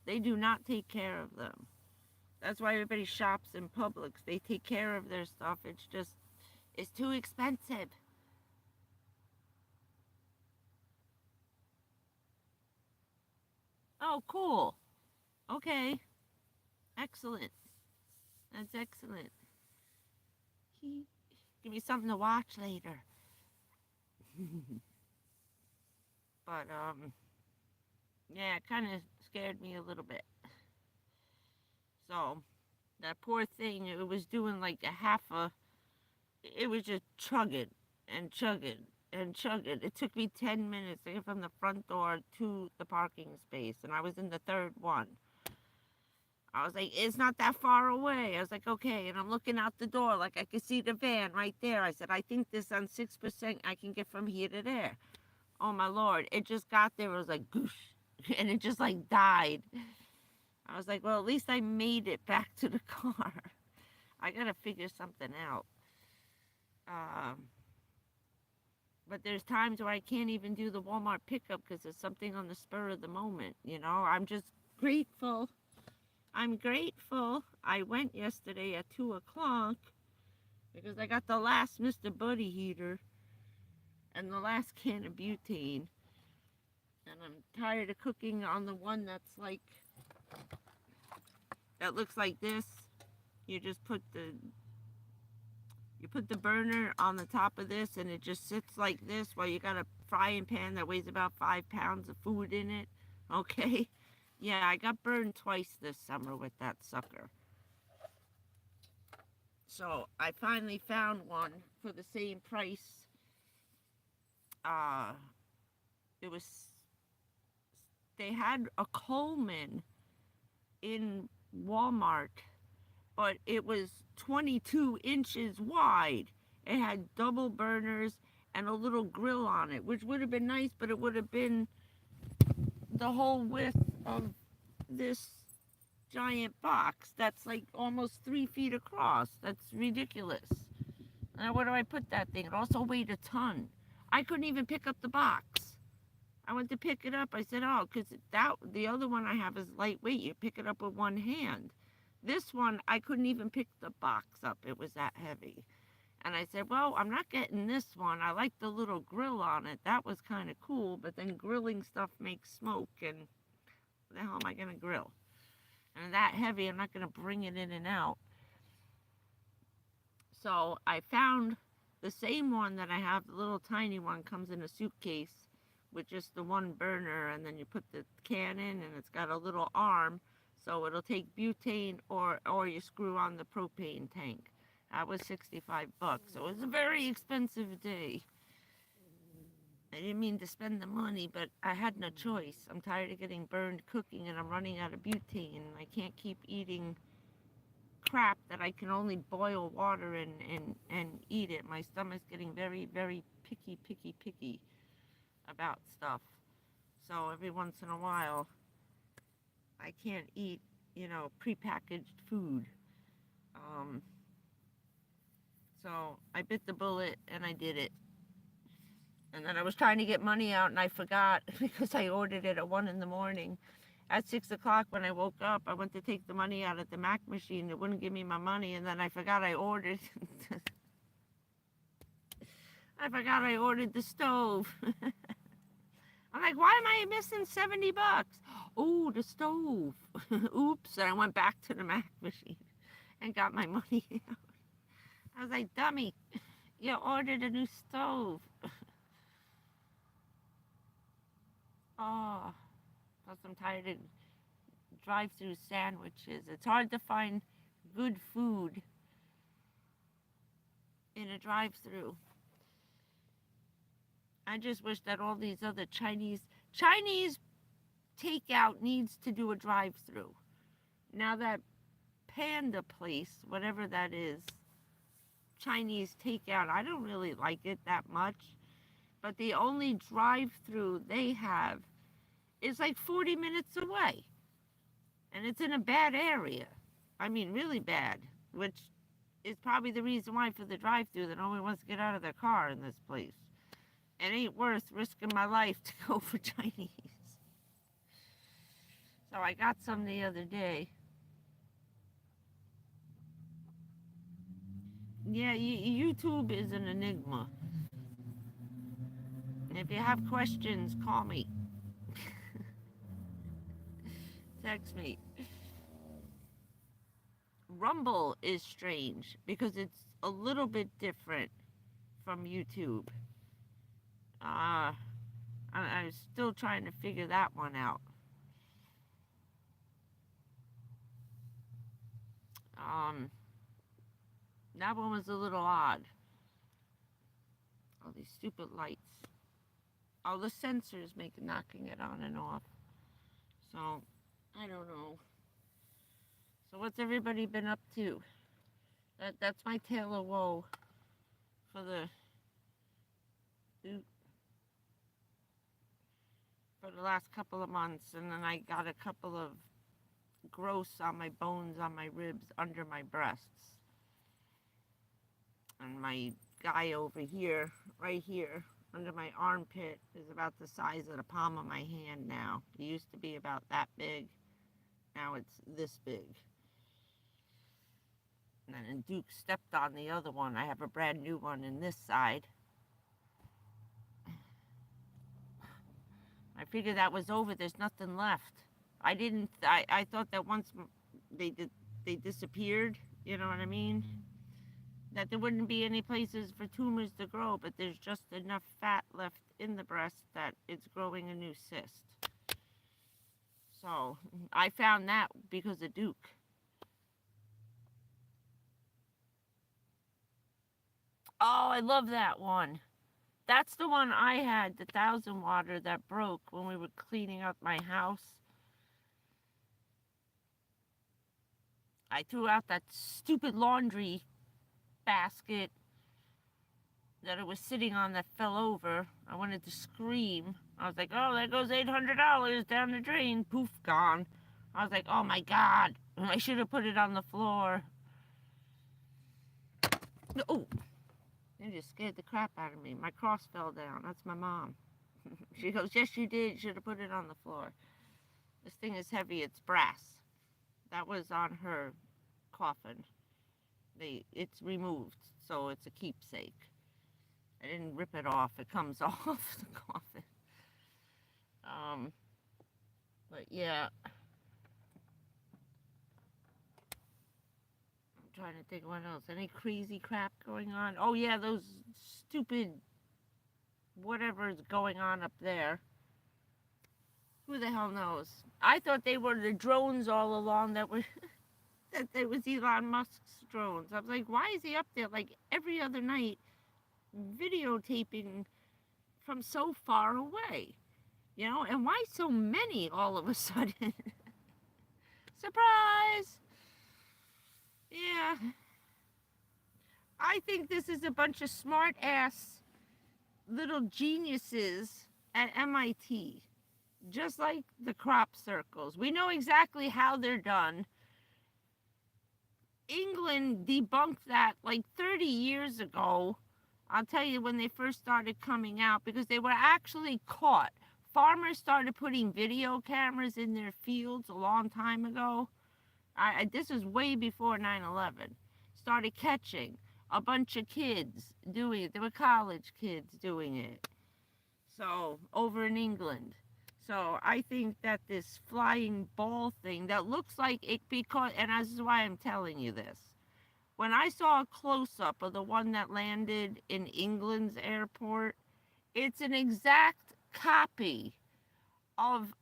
they do not take care of them. That's why everybody shops in Publix. They take care of their stuff. It's just, it's too expensive. Oh, cool. Okay. Excellent. That's excellent. Give me something to watch later. But, yeah, it kind of scared me a little bit. So, that poor thing, it was doing like it was just chugging and chugging and chugging. It took me 10 minutes to get from the front door to the parking space, and I was in the third one. I was like, it's not that far away. I was like, okay, and I'm looking out the door like I could see the van right there. I said, I think this on 6% I can get from here to there. Oh my Lord, it just got there. It was like, goosh, and it just like died. I was like, well, at least I made it back to the car. I gotta figure something out. But there's times where I can't even do the Walmart pickup because there's something on the spur of the moment, you know? I'm just grateful. I'm grateful. I went yesterday at 2 o'clock because I got the last Mr. Buddy heater and the last can of butane. And I'm tired of cooking on the one that's like, that looks like this. You just put the burner on the top of this and it just sits like this while you got a frying pan that weighs about 5 pounds of food in it. Okay? Yeah, I got burned twice this summer with that sucker. So I finally found one for the same price. They had a Coleman in Walmart, but it was 22 inches wide. It had double burners and a little grill on it, which would have been nice, but it would have been the whole width of this giant box that's like almost 3 feet across. That's ridiculous. Now, where do I put that thing? It also weighed a ton. I couldn't even pick up the box. I went to pick it up. I said, oh, because the other one I have is lightweight. You pick it up with one hand. This one, I couldn't even pick the box up. It was that heavy. And I said, well, I'm not getting this one. I like the little grill on it. That was kind of cool. But then grilling stuff makes smoke. And what the hell am I going to grill? And that heavy, I'm not going to bring it in and out. So I found the same one that I have. The little tiny one comes in a suitcase with just the one burner. And then you put the can in and it's got a little arm. So it'll take butane or you screw on the propane tank. That was $65. So it was a very expensive day. I didn't mean to spend the money, but I had no choice. I'm tired of getting burned cooking and I'm running out of butane. I can't keep eating crap that I can only boil water in and eat it. My stomach's getting very, very picky about stuff. So every once in a while, I can't eat, prepackaged food. So I bit the bullet and I did it. And then I was trying to get money out and I forgot because I ordered it at 1 in the morning. At 6 o'clock when I woke up, I went to take the money out at the Mac machine. It wouldn't give me my money, and then I forgot I ordered. I forgot I ordered the stove. I'm like, why am I missing $70? Oh, the stove. Oops. And I went back to the Mac machine and got my money out. I was like, dummy, you ordered a new stove. Oh, plus I'm tired of drive-through sandwiches. It's hard to find good food in a drive-through. I just wish that all these other Chinese takeout needs to do a drive-through. Now that Panda place, whatever that is, Chinese takeout, I don't really like it that much. But the only drive-through they have is like 40 minutes away. And it's in a bad area. I mean, really bad. Which is probably the reason why for the drive-through that nobody wants to get out of their car in this place. It ain't worth risking my life to go for Chinese. So I got some the other day. Yeah, YouTube is an enigma. If you have questions, call me. Text me. Rumble is strange because it's a little bit different from YouTube. I'm still trying to figure that one out. That one was a little odd. All these stupid lights. All the sensors make knocking it on and off. So, I don't know. So what's everybody been up to? That's my tale of woe for the last couple of months. And then I got a couple of growths on my bones, on my ribs, under my breasts. And my guy over here, right here, under my armpit is about the size of the palm of my hand now. It used to be about that big. Now it's this big. And then Duke stepped on the other one. I have a brand new one in this side. I figured that was over. There's nothing left. I thought that once they disappeared, you know what I mean? That there wouldn't be any places for tumors to grow, but there's just enough fat left in the breast that it's growing a new cyst. So I found that because of Duke. Oh, I love that one. That's the one I had, the 1,000 water that broke when we were cleaning up my house. I threw out that stupid laundry basket that it was sitting on that fell over. I wanted to scream. I was like, oh, there goes $800 down the drain. Poof, gone. I was like, oh my God, I should have put it on the floor. Oh, you just scared the crap out of me. My cross fell down. That's my mom. She goes, yes, you did. You should have put it on the floor. This thing is heavy. It's brass. That was on her coffin. It's removed, so it's a keepsake. I didn't rip it off. It comes off the coffin. But yeah. I'm trying to think what else. Any crazy crap going on? Oh yeah, those stupid whatever's going on up there. Who the hell knows? I thought they were the drones all along that were that there was Elon Musk's drones. I was like, why is he up there like every other night videotaping from so far away? You know, and why so many all of a sudden? Surprise! Yeah. I think this is a bunch of smart ass little geniuses at MIT. Just like the crop circles. We know exactly how they're done. England debunked that like 30 years ago. I'll tell you when they first started coming out, because they were actually caught. Farmers started putting video cameras in their fields a long time ago. This was way before 9/11. Started catching a bunch of kids doing it. There were college kids doing it. So, over in England. So, I think that this flying ball thing that looks like it, because, and this is why I'm telling you this. When I saw a close up of the one that landed in England's airport, it's an exact copy of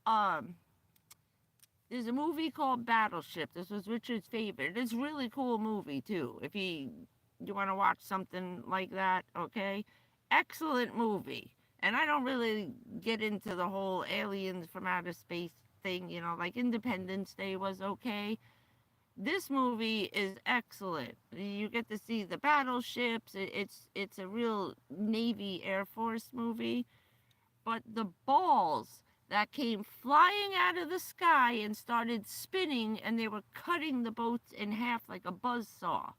there's a movie called Battleship. This was Richard's favorite. It's a really cool movie too. If you want to watch something like that, okay? Excellent movie. And I don't really get into the whole aliens from outer space thing, you know, like Independence Day was okay. This movie is excellent. You get to see the battleships. It's a real Navy Air Force movie. But the balls that came flying out of the sky and started spinning, and they were cutting the boats in half like a buzzsaw.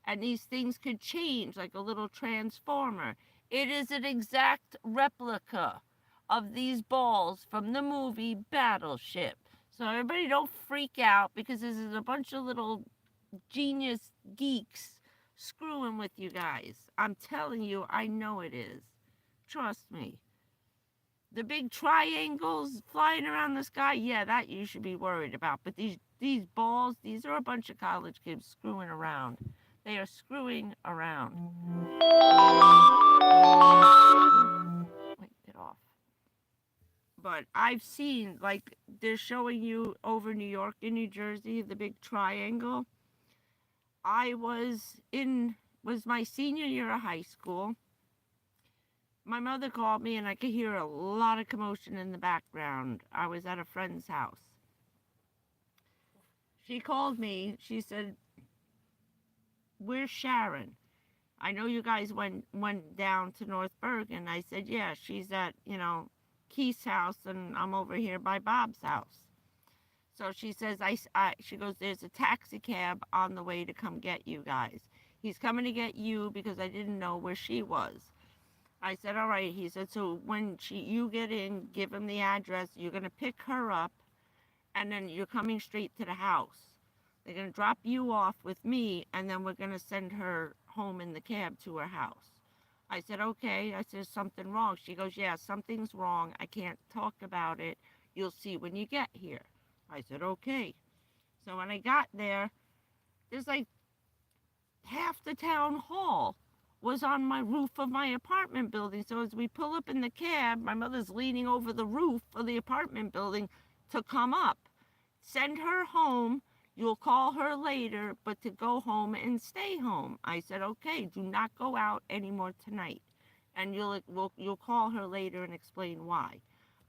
And these things could change like a little transformer. It is an exact replica of these balls from the movie Battleship. So everybody don't freak out, because this is a bunch of little genius geeks screwing with you guys. I'm telling you, I know it is. Trust me. The big triangles flying around the sky, yeah, that you should be worried about. But these balls, these are a bunch of college kids screwing around. They are screwing around. Wait, get off. But I've seen, like, they're showing you over New York and New Jersey, the big triangle. I was my senior year of high school. My mother called me and I could hear a lot of commotion in the background. I was at a friend's house. She called me. She said, where's Sharon? I know you guys went down to North Bergen. I said, yeah, she's at, Keith's house, and I'm over here by Bob's house. So she says, she goes, there's a taxi cab on the way to come get you guys. He's coming to get you because I didn't know where she was. I said, all right. He said, so when you get in, give him the address. You're going to pick her up, and then you're coming straight to the house. They're going to drop you off with me, and then we're going to send her home in the cab to her house. I said, okay. I said, something wrong? She goes, yeah, something's wrong. I can't talk about it. You'll see when you get here. I said, okay. So when I got there, there's like half the town hall was on my roof of my apartment building. So as we pull up in the cab, my mother's leaning over the roof of the apartment building to come up. Send her home. You'll call her later, but to go home and stay home. I said, okay, do not go out anymore tonight. And you'll call her later and explain why.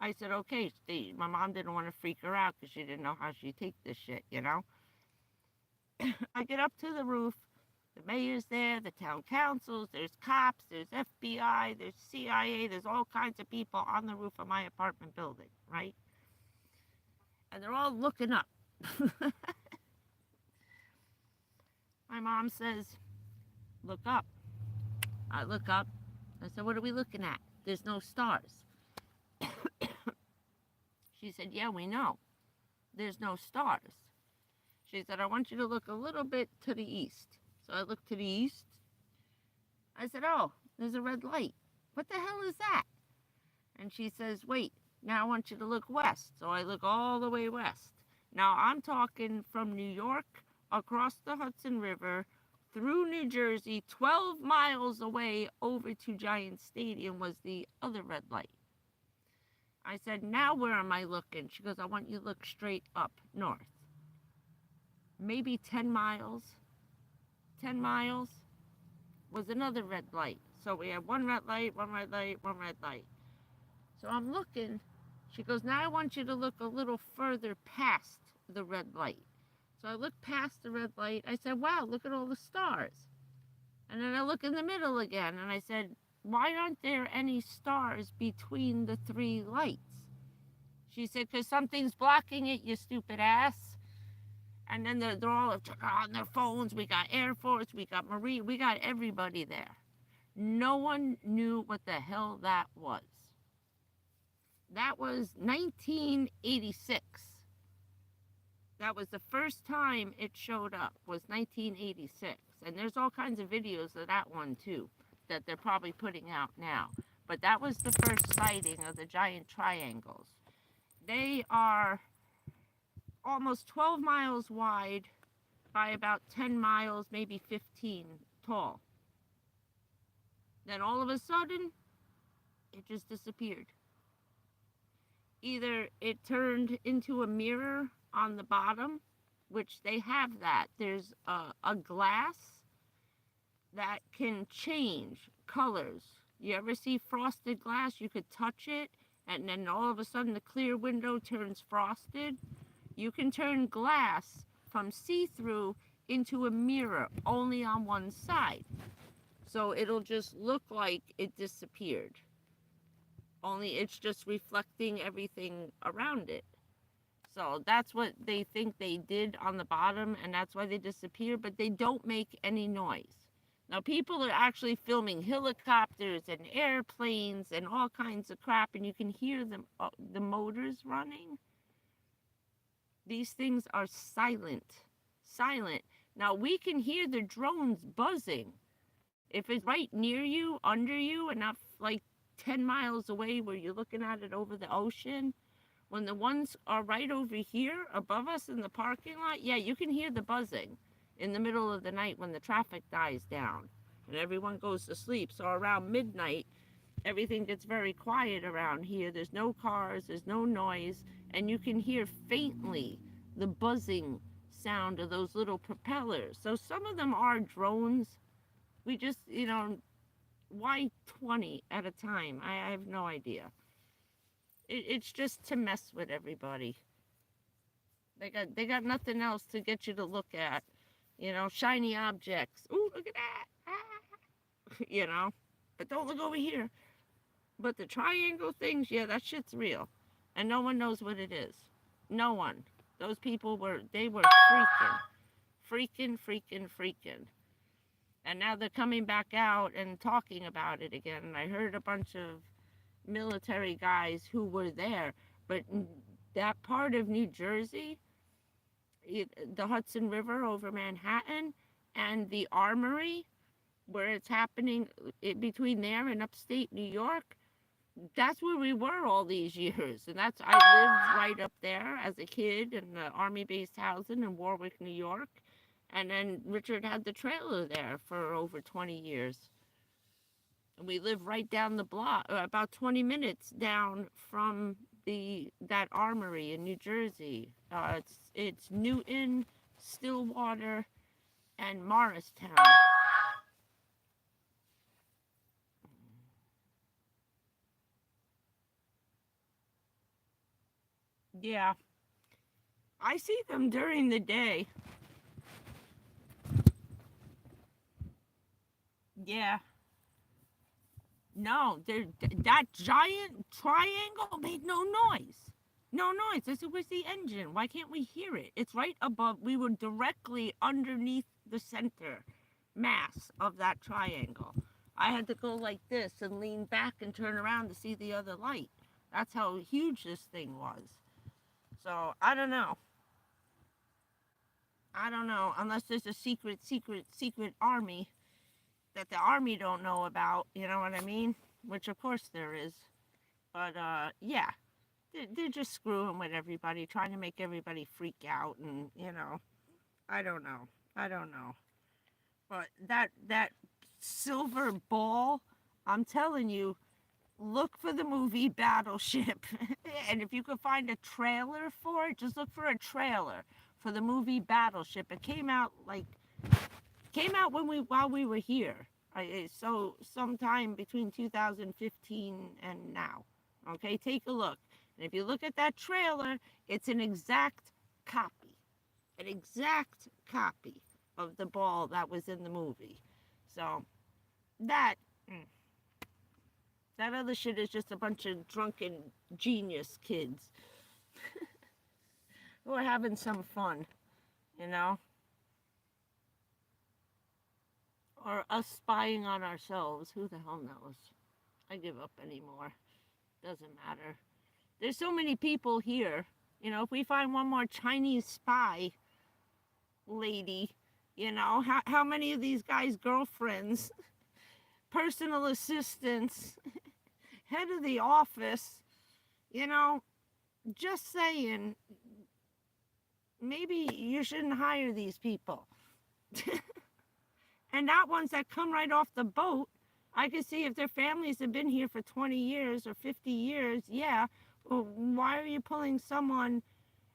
I said, okay. My mom didn't want to freak her out because she didn't know how she'd take this shit, I get up to the roof. The mayor's there, the town councils, there's cops, there's FBI, there's CIA, there's all kinds of people on the roof of my apartment building, right? And they're all looking up. My mom says, look up. I look up. I said, what are we looking at? There's no stars. She said, yeah, we know. There's no stars. She said, I want you to look a little bit to the east. So I looked to the east. I said, oh, there's a red light. What the hell is that? And she says, wait, now I want you to look west. So I look all the way west. Now I'm talking from New York, across the Hudson River, through New Jersey, 12 miles away over to Giant Stadium was the other red light. I said, now where am I looking? She goes, I want you to look straight up north. Maybe 10 miles. 10 miles was another red light. So we had one red light, one red light, one red light. So I'm looking. She goes, now I want you to look a little further past the red light. So I look past the red light. I said, wow, look at all the stars. And then I look in the middle again, and I said, why aren't there any stars between the three lights? She said, because something's blocking it, you stupid ass. And then they're all on their phones. We got Air Force, we got Marine, we got everybody there. No one knew what the hell that was. That was 1986. That was the first time it showed up, was 1986. And there's all kinds of videos of that one too, that they're probably putting out now. But that was the first sighting of the giant triangles. They are almost 12 miles wide by about 10 miles, maybe 15 tall. Then all of a sudden, it just disappeared. Either it turned into a mirror on the bottom, which they have that. There's a glass that can change colors. You ever see frosted glass? You could touch it, and then all of a sudden the clear window turns frosted. You can turn glass from see-through into a mirror only on one side. So it'll just look like it disappeared. Only it's just reflecting everything around it. So that's what they think they did on the bottom, and that's why they disappear, but they don't make any noise. Now, people are actually filming helicopters and airplanes and all kinds of crap, and you can hear them, the motors running. These things are silent. Silent. Now, we can hear the drones buzzing. If it's right near you, under you, and not like 10 miles away where you're looking at it over the ocean, when the ones are right over here above us in the parking lot, yeah, you can hear the buzzing in the middle of the night when the traffic dies down and everyone goes to sleep. So around midnight, everything gets very quiet around here. There's no cars, there's no noise, and you can hear faintly the buzzing sound of those little propellers. So some of them are drones. We just, why 20 at a time? I have no idea. It's just to mess with everybody. They got nothing else to get you to look at. Shiny objects. Ooh, look at that. Ah. But don't look over here. But the triangle things, yeah, that shit's real. And no one knows what it is. No one. Those people were freaking. And now they're coming back out and talking about it again. And I heard a bunch of military guys who were there. But that part of New Jersey, the Hudson River over Manhattan, and the Armory, where it's happening between there and upstate New York, that's where we were all these years. And I lived right up there as a kid in the Army-based housing in Warwick, New York. And then Richard had the trailer there for over 20 years. And we live right down the block, about 20 minutes down from that Armory in New Jersey. It's Newton, Stillwater, and Morristown. Yeah. I see them during the day. Yeah. No, that giant triangle made no noise. No noise. I said, where's the engine? Why can't we hear it? It's right above. We were directly underneath the center mass of that triangle. I had to go like this and lean back and turn around to see the other light. That's how huge this thing was. So I don't know. I don't know, unless there's a secret army that the army don't know about, you know what I mean? Which of course there is. But yeah, they're just screwing with everybody, trying to make everybody freak out, and I don't know. I don't know. But that silver ball, I'm telling you, look for the movie Battleship. And if you could find a trailer for it, just look for a trailer for the movie Battleship. It came out while we were here. So sometime between 2015 and now. Okay, take a look. And if you look at that trailer, it's an exact copy. An exact copy of the ball that was in the movie. So that other shit is just a bunch of drunken genius kids who are having some fun, you know? Or us spying on ourselves. Who the hell knows? I give up anymore. Doesn't matter. There's so many people here. If we find one more Chinese spy lady, how many of these guys' girlfriends, personal assistants, head of the office, just saying, maybe you shouldn't hire these people. And not ones that come right off the boat. I could see if their families have been here for 20 years or 50 years, yeah, well, why are you pulling someone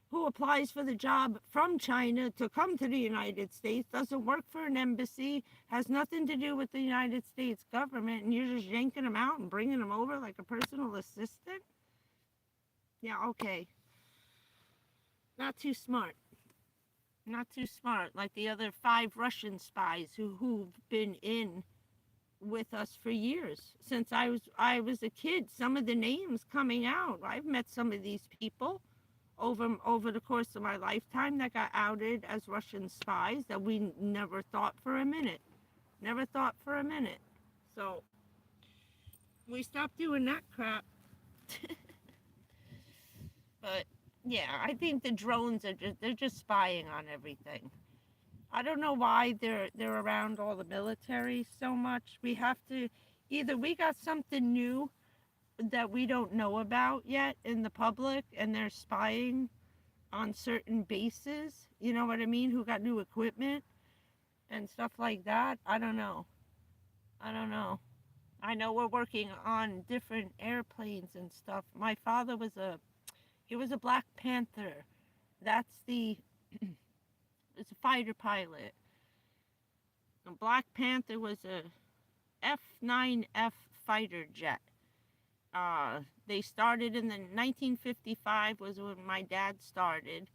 who applies for the job from China to come to the United States, doesn't work for an embassy, has nothing to do with the United States government, and you're just yanking them out and bringing them over like a personal assistant? Yeah, okay. Not too smart. Not too smart, like the other 5 Russian spies who've been in with us for years. Since I was a kid, some of the names coming out, I've met some of these people over the course of my lifetime that got outed as Russian spies that we never thought for a minute. Never thought for a minute. So we stopped doing that crap. But yeah, I think the drones they're just spying on everything. I don't know why they're around all the military so much. We have to, either we got something new that we don't know about yet in the public, and they're spying on certain bases, you know what I mean, who got new equipment and stuff like that. I don't know. I know we're working on different airplanes and stuff. My father was a Black Panther. That's it's a fighter pilot. A Black Panther was a F-9F fighter jet. They started in the 1955 was when my dad started,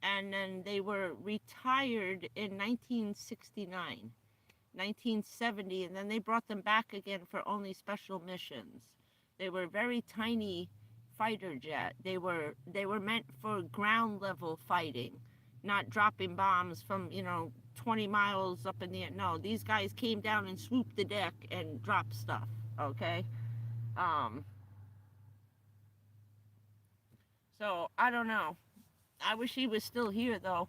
and then they were retired in 1969, 1970, and then they brought them back again for only special missions. They were very tiny fighter jet. They were meant for ground level fighting, not dropping bombs from 20 miles up in the air. No, these guys came down and swooped the deck and dropped stuff. Okay. So I don't know. I wish he was still here though,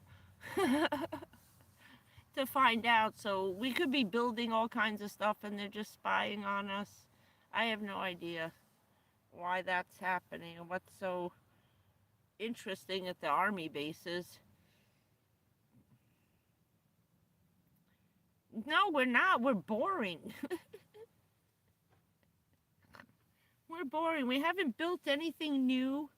to find out. So we could be building all kinds of stuff and they're just spying on us. I have no idea why that's happening and what's so interesting at the army bases. No, we're not. We're boring. We're boring. We haven't built anything new.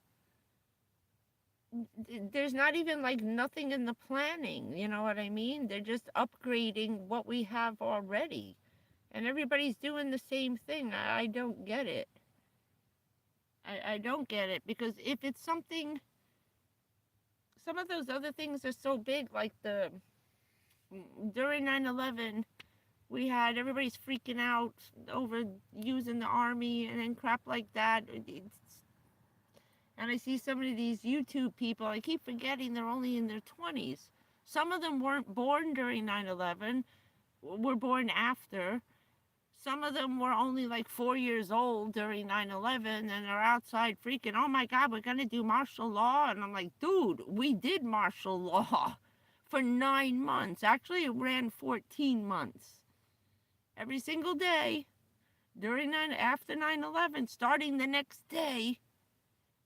There's not even like nothing in the planning, you know what I mean? They're just upgrading what we have already. And everybody's doing the same thing. I don't get it. I don't get it, because if it's something, some of those other things are so big, like during 9/11, we had everybody's freaking out over using the army and crap like that. And I see some of these YouTube people, I keep forgetting they're only in their 20s. Some of them weren't born during 9/11, were born after. Some of them were only like 4 years old during 9/11 and are outside freaking, oh my God, we're going to do martial law. And I'm like, dude, we did martial law for 9 months. Actually, it ran 14 months. Every single day after 9/11, starting the next day,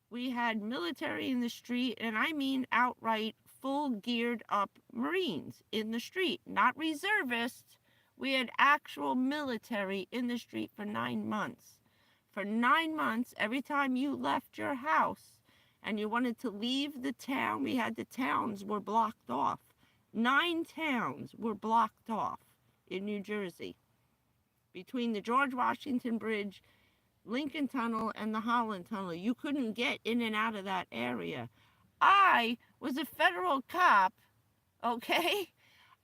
we had military in the street, and I mean outright full geared up Marines in the street, not reservists. We had actual military in the street for 9 months. For 9 months, every time you left your house and you wanted to leave the town, the towns were blocked off. 9 towns were blocked off in New Jersey. Between the George Washington Bridge, Lincoln Tunnel, and the Holland Tunnel, you couldn't get in and out of that area. I was a federal cop, okay?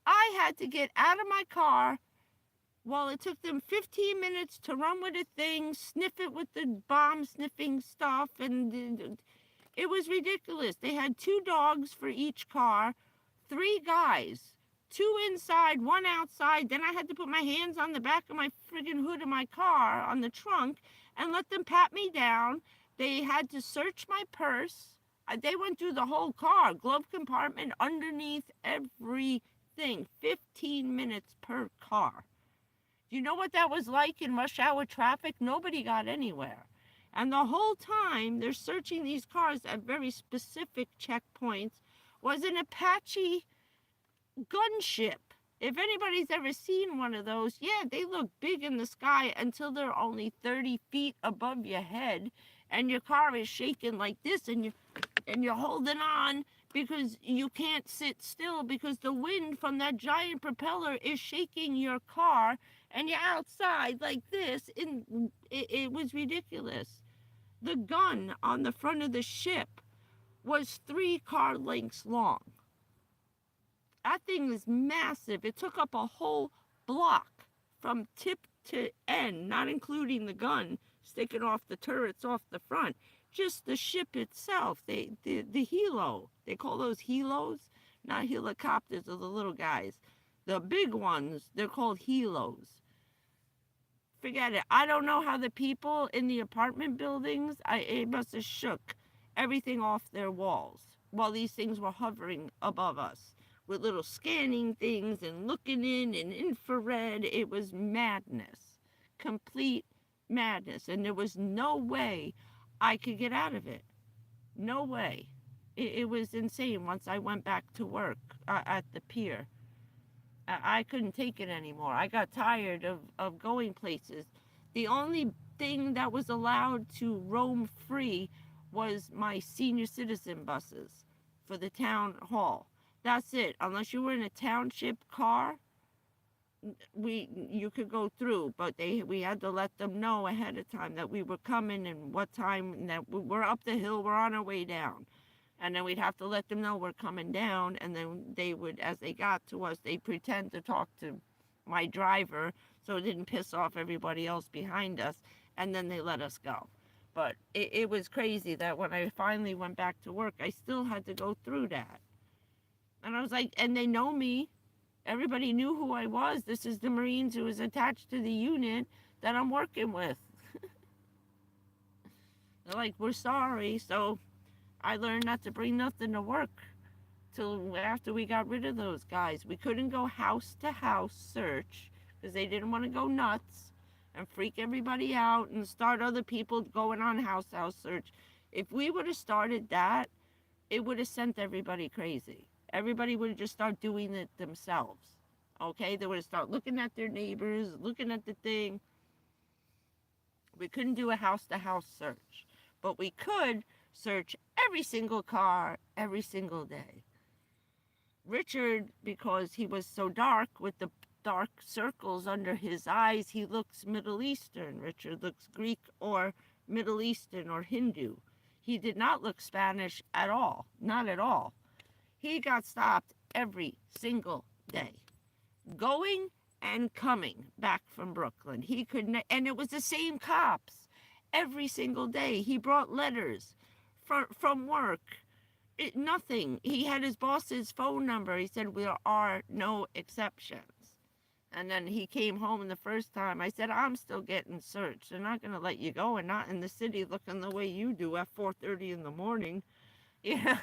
I had to get out of my car while it took them 15 minutes to run with a thing, sniff it with the bomb sniffing stuff, and it was ridiculous. They had 2 dogs for each car, 3 guys, 2 inside, 1 outside. Then I had to put my hands on the back of my friggin' hood of my car, on the trunk, and let them pat me down. They had to search my purse. They went through the whole car, glove compartment, underneath, everything. 15 minutes per car. Do you know what that was like in rush hour traffic? Nobody got anywhere. And the whole time they're searching these cars at very specific checkpoints was an Apache gunship. If anybody's ever seen one of those, yeah, they look big in the sky until they're only 30 feet above your head, and your car is shaking like this, and you're holding on because you can't sit still because the wind from that giant propeller is shaking your car, and you're outside like this. It was ridiculous. The gun on the front of the ship was 3 car lengths long. That thing is massive. It took up a whole block from tip to end, not including the gun sticking off the turrets off the front. Just the ship itself, the helo. They call those helos, not helicopters, are the little guys. The big ones, they're called helos. Forget it. I don't know how the people in the apartment buildings, it must have shook everything off their walls while these things were hovering above us with little scanning things and looking in and infrared. It was madness, complete madness. And there was no way I could get out of it. No way. It was insane once I went back to work at the pier. I couldn't take it anymore. I got tired of going places. The only thing that was allowed to roam free was my senior citizen buses for the town hall. That's it. Unless you were in a township car, you could go through, but we had to let them know ahead of time that we were coming and what time, and that we're up the hill, we're on our way down. And then we'd have to let them know we're coming down, and then they would, as they got to us, they'd pretend to talk to my driver so it didn't piss off everybody else behind us, and then they let us go. But it was crazy that when I finally went back to work, I still had to go through that. And I was like, and they know me. Everybody knew who I was. This is the Marines who was attached to the unit that I'm working with. They're like, we're sorry. So I learned not to bring nothing to work till after we got rid of those guys. We couldn't go house to house search because they didn't want to go nuts and freak everybody out and start other people going on house to house search. If we would have started that, it would have sent everybody crazy. Everybody would just start doing it themselves. Okay? They would start looking at their neighbors, looking at the thing. We couldn't do a house-to-house search. But we could search every single car, every single day. Richard, because he was so dark with the dark circles under his eyes, he looks Middle Eastern. Richard looks Greek or Middle Eastern or Hindu. He did not look Spanish at all. Not at all. He got stopped every single day, going and coming back from Brooklyn. He couldn't, and it was the same cops every single day. He brought letters from work. Nothing. He had his boss's phone number. He said, there are no exceptions. And then he came home, and the first time I said, I'm still getting searched. They're not going to let you go, and not in the city looking the way you do at 4:30 in the morning. Yeah.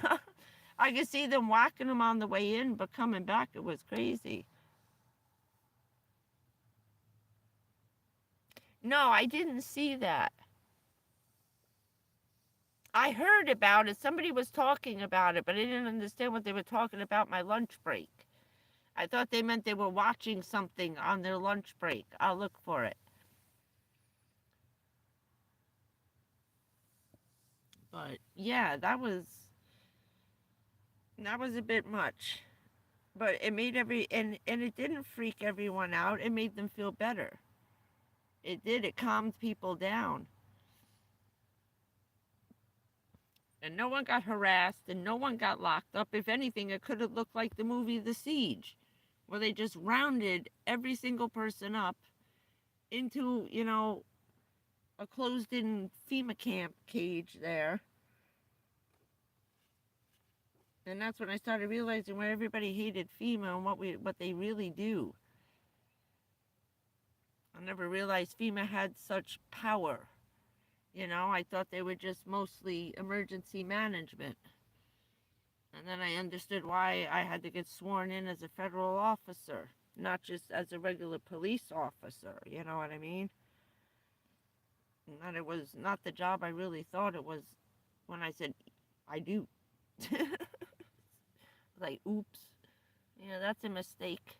I could see them whacking him on the way in, but coming back, it was crazy. No, I didn't see that. I heard about it. Somebody was talking about it, but I didn't understand what they were talking about my lunch break. I thought they meant they were watching something on their lunch break. I'll look for it. But yeah, that was a bit much. But it made and it didn't freak everyone out. It made them feel better. It did. It calmed people down. And no one got harassed and no one got locked up. If anything, it could have looked like the movie The Siege, where they just rounded every single person up into, a closed-in FEMA camp cage there. And that's when I started realizing why everybody hated FEMA and what they really do. I never realized FEMA had such power. I thought they were just mostly emergency management. And then I understood why I had to get sworn in as a federal officer, not just as a regular police officer. You know what I mean? And that it was not the job I really thought it was when I said, I do. Like, oops. That's a mistake.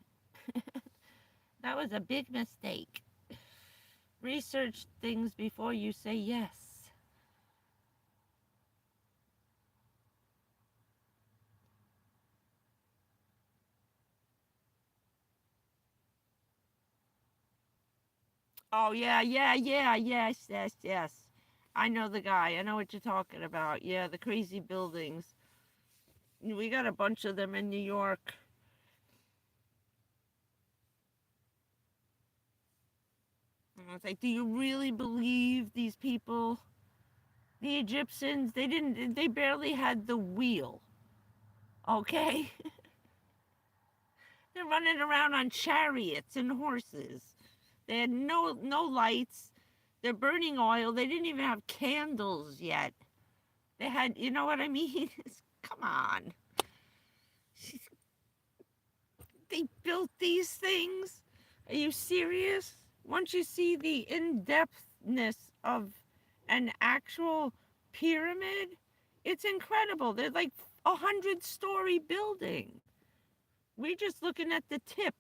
That was a big mistake. Research things before you say yes. Oh, yeah, yes. I know the guy. I know what you're talking about. Yeah, the crazy buildings. We got a bunch of them in New York. And it's like, do you really believe these people? The Egyptians, they barely had the wheel. Okay? They're running around on chariots and horses. They had no lights. They're burning oil. They didn't even have candles yet. They had, you know what I mean? Come on. They built these things? Are you serious? Once you see the in-depthness of an actual pyramid, it's incredible. They're like 100-story building. We're just looking at the tip.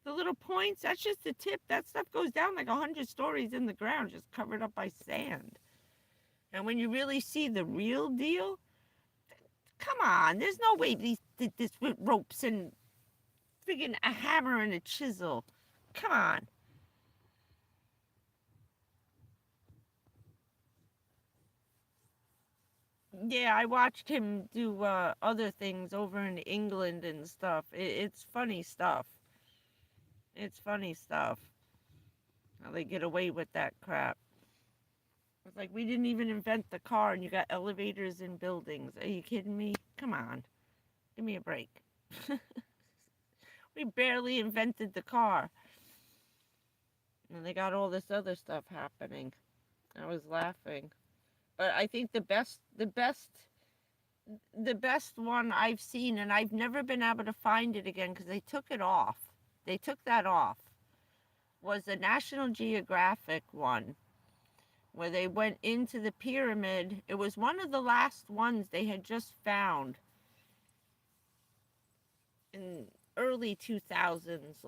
The little points, that's just the tip. That stuff goes down like 100 stories in the ground, just covered up by sand. And when you really see the real deal, come on, there's no way this with ropes and friggin' a hammer and a chisel. Come on. Yeah, I watched him do other things over in England and stuff. It's funny stuff. It's funny stuff. How they get away with that crap. It's like we didn't even invent the car and you got elevators in buildings. Are you kidding me? Come on. Give me a break. We barely invented the car. And they got all this other stuff happening. I was laughing. But I think the best one I've seen, and I've never been able to find it again because they took it off. They took that off. Was a National Geographic one where they went into the pyramid. It was one of the last ones they had just found in early 2000s,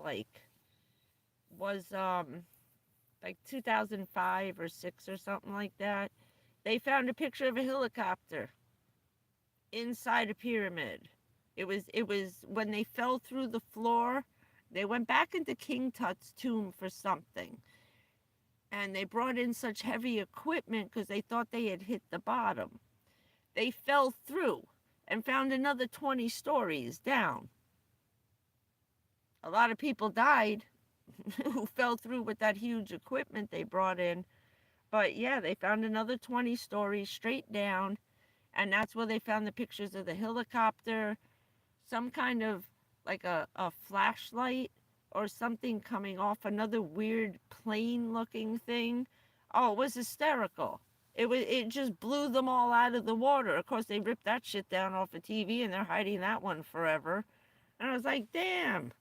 was like 2005 or 6 or something like that. They found a picture of a helicopter inside a pyramid. It was when they fell through the floor, they went back into King Tut's tomb for something. And they brought in such heavy equipment because they thought they had hit the bottom. They fell through and found another 20 stories down. A lot of people died who fell through with that huge equipment they brought in. But yeah, they found another 20 stories straight down And that's where they found the pictures of the helicopter, some kind of like a flashlight or something coming off another weird plane looking thing. Oh, it was hysterical. It just blew them all out of the water. Of course, they ripped that shit down off of TV and they're hiding that one forever. And I was like, damn.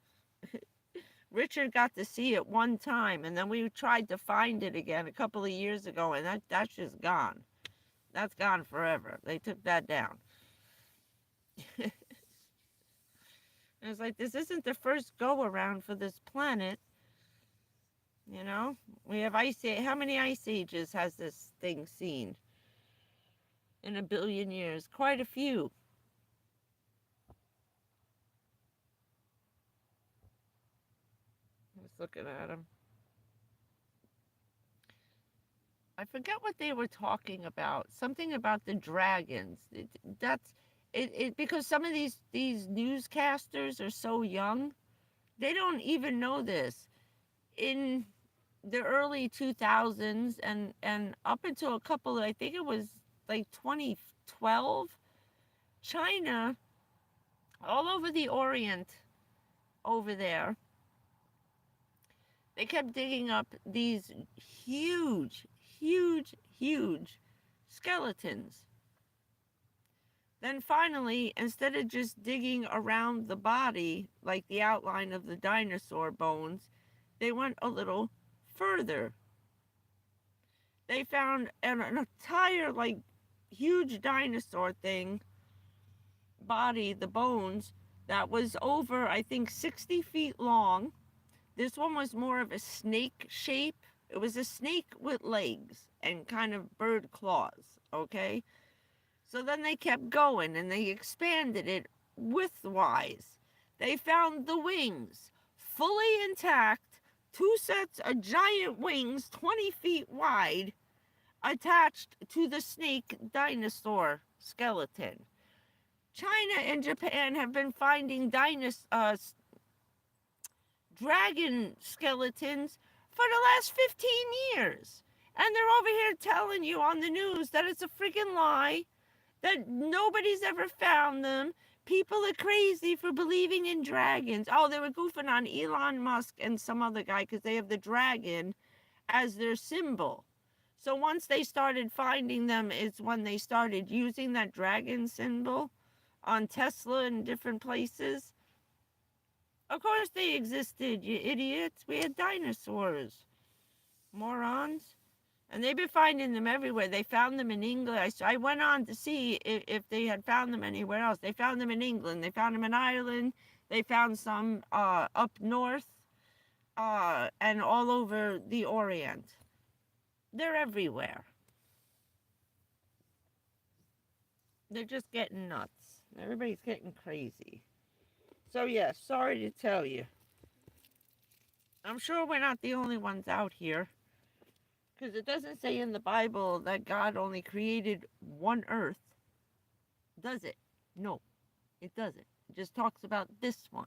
Richard got to see it one time, and then we tried to find it again a couple of years ago, and that's just gone. That's gone forever. They took that down. And it's like, this isn't the first go around for this planet. You know, we have ice age. How many ice ages has this thing seen in a billion years? Quite a few. Just looking at them. I forget what they were talking about. Something about the dragons. That's it because some of these newscasters are so young. They don't even know this. In the early 2000s and up until a couple of, I think it was like 2012, China, all over the Orient over there, they kept digging up these huge, huge, huge skeletons. Then finally, instead of just digging around the body like the outline of the dinosaur bones, they went a little further. They found an entire, like, huge dinosaur thing, body, the bones, that was over, I think, 60 feet long. This one was more of a snake shape. It was a snake with legs and kind of bird claws, okay? So then they kept going and they expanded it widthwise. They found the wings fully intact, two sets of giant wings 20 feet wide attached to the snake dinosaur skeleton. China and Japan have been finding dragon skeletons for the last 15 years. And they're over here telling you on the news that it's a freaking lie, that nobody's ever found them. People are crazy for believing in dragons. Oh, they were goofing on Elon Musk and some other guy because they have the dragon as their symbol. So once they started finding them, it's when they started using that dragon symbol on Tesla and different places. Of course they existed, you idiots. We had dinosaurs. Morons. And they've been finding them everywhere. They found them in England. I went on to see if they had found them anywhere else. They found them in England. They found them in Ireland. They found some up north and all over the Orient. They're everywhere. They're just getting nuts. Everybody's getting crazy. So yeah, sorry to tell you. I'm sure we're not the only ones out here. Because it doesn't say in the Bible that God only created one earth. Does it? No, it doesn't. It just talks about this one.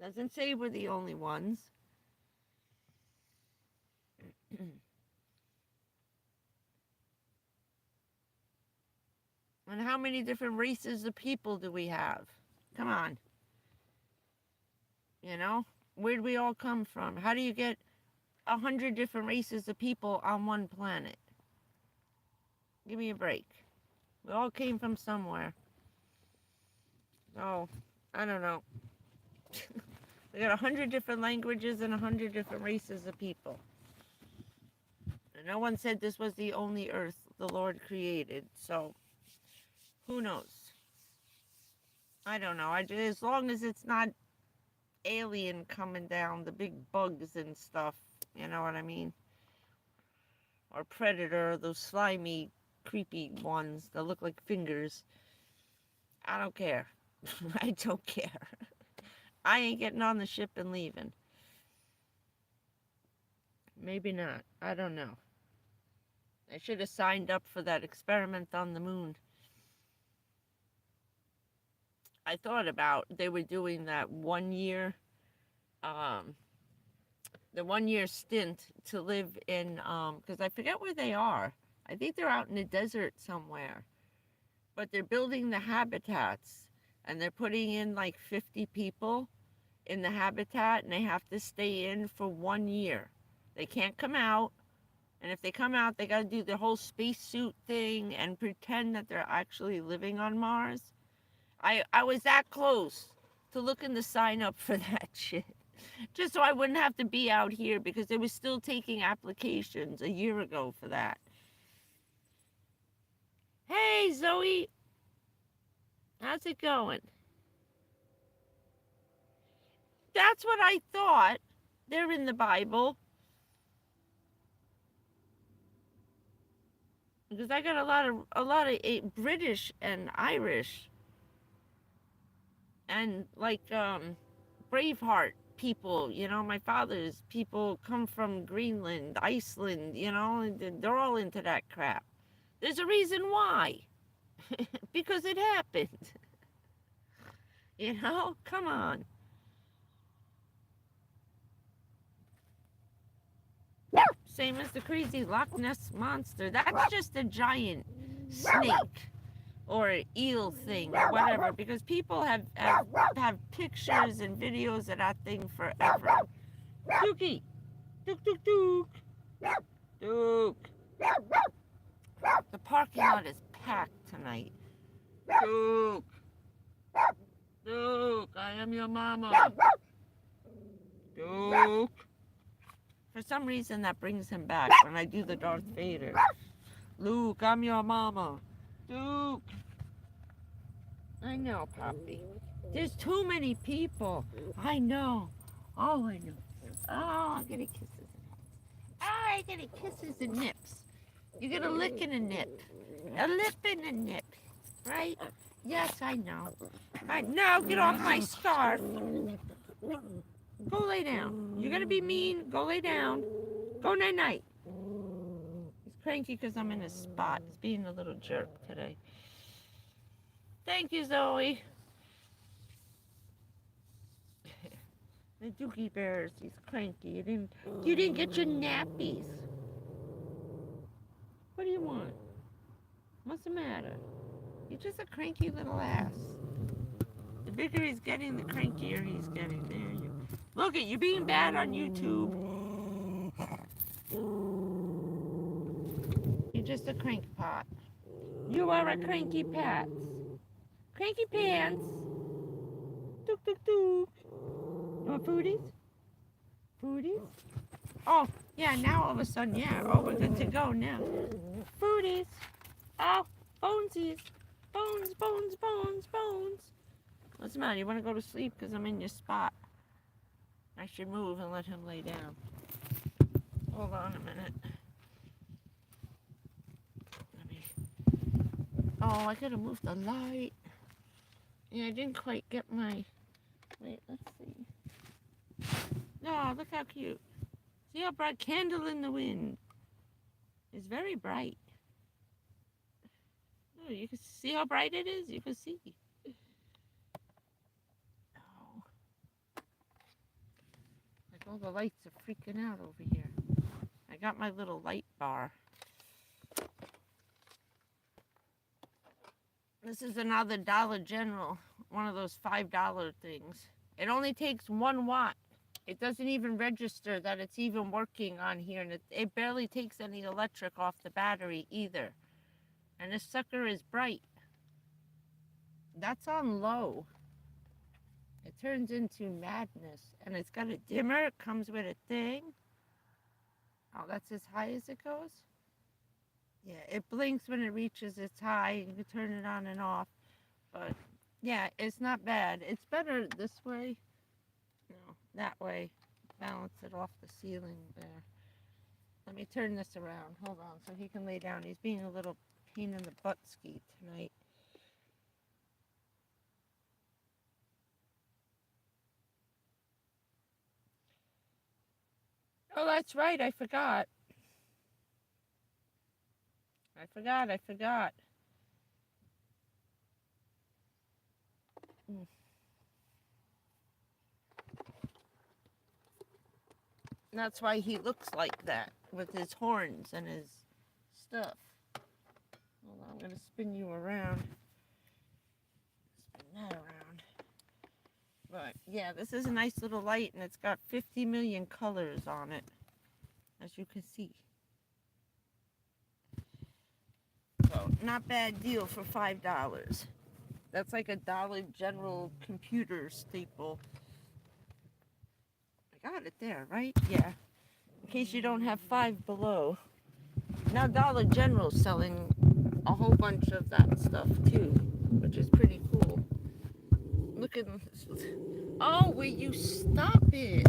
Doesn't say we're the only ones. And how many different races of people do we have? Come on. You know, where do we all come from? How do you get 100 different races of people on one planet? Give me a break. We all came from somewhere. Oh, I don't know. We got 100 different languages and 100 different races of people. And no one said this was the only earth the Lord created. So, who knows? I don't know. As long as it's not alien coming down, the big bugs and stuff. You know what I mean? Or predator, those slimy, creepy ones that look like fingers. I don't care. I don't care. I ain't getting on the ship and leaving. Maybe not. I don't know. I should have signed up for that experiment on the moon. I thought about, they were doing that 1 year, the 1 year stint to live in, because I forget where they are. I think they're out in the desert somewhere. but they're building the habitats, and they're putting in like 50 people in the habitat, and they have to stay in for 1 year. They can't come out, and if they come out, they got to do the whole spacesuit thing and pretend that they're actually living on Mars. I was that close to looking to sign up for that shit, just so I wouldn't have to be out here, because they were still taking applications a year ago for that. Hey, Zoe, how's it going? That's what I thought. They're in the Bible. Because I got a lot of British and Irish and like Braveheart people. You know, my father's people come from Greenland, Iceland. You know, and they're all into that crap. There's a reason why. Because it happened. You know, come on. Same as the crazy Loch Ness monster. That's just a giant snake or eel thing or whatever, because people have pictures and videos of that thing forever. Dookie! Dook, dook, dook! Dook! The parking lot is packed tonight. Dook! Dook! I am your mama. Dook! For some reason, that brings him back when I do the Darth Vader. Luke, I'm your mama. Duke. I know, Poppy. There's too many people. I know. Oh, I know. Oh, I get a kisses. Oh, I get a kisses and nips. You get a lick and a nip. A lip and a nip. Right? Yes, I know. Right, now get off my scarf. Go lay down. You're going to be mean. Go lay down. Go night-night. He's cranky because I'm in his spot. He's being a little jerk today. Thank you, Zoe. The Dookie Bears. He's cranky. You didn't get your nappies. What do you want? What's the matter? You're just a cranky little ass. The bigger he's getting, the crankier he's getting. There you go. Look at you being bad on YouTube. You're just a crank pot. You are a cranky pats. Cranky pants. Dook, dook, dook. You want foodies? Foodies? Oh, yeah, now all of a sudden, yeah. Oh, we're good to go now. Foodies. Oh, bonesies. Bones, bones, bones, bones. What's the matter? You want to go to sleep because I'm in your spot? I should move and let him lay down. Hold on a minute. Oh, I gotta move the light. Yeah, I didn't quite get my... Wait, let's see. Oh, look how cute. See how bright? Candle in the wind. It's very bright. Oh, you can see how bright it is? You can see. Oh. Like all the lights are freaking out over here. I got my little light bar. This is another Dollar General, one of those $5 things. It only takes 1 watt. It doesn't even register that it's even working on here, and it barely takes any electric off the battery either. And this sucker is bright. That's on low. It turns into madness, and it's got a dimmer. It comes with a thing. Oh, that's as high as it goes? Yeah, it blinks when it reaches its high. You can turn it on and off. But, yeah, it's not bad. It's better this way. No, that way. Balance it off the ceiling there. Let me turn this around. Hold on, so he can lay down. He's being a little pain in the butt ski tonight. Oh, that's right. I forgot. I forgot. That's why he looks like that, with his horns and his stuff. Hold on, I'm going to spin you around. But yeah, this is a nice little light, and it's got 50 million colors on it, as you can see. So not bad deal for $5. That's like a Dollar General computer staple. I got it there, right? Yeah. In case you don't have Five Below. Now Dollar General's selling a whole bunch of that stuff too, which is pretty cool. Look at this. Oh, will you stop it?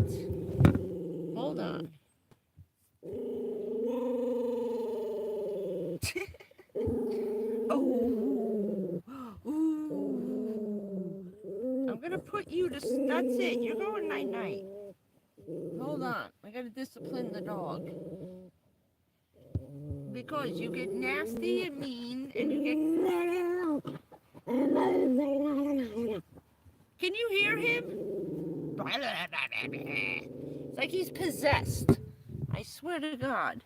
Hold on. Oh. Ooh. I'm gonna put you to. That's it. You're going night night. Hold on. I gotta discipline the dog. Because you get nasty and mean, and you get. Can you hear him? It's like he's possessed. I swear to God.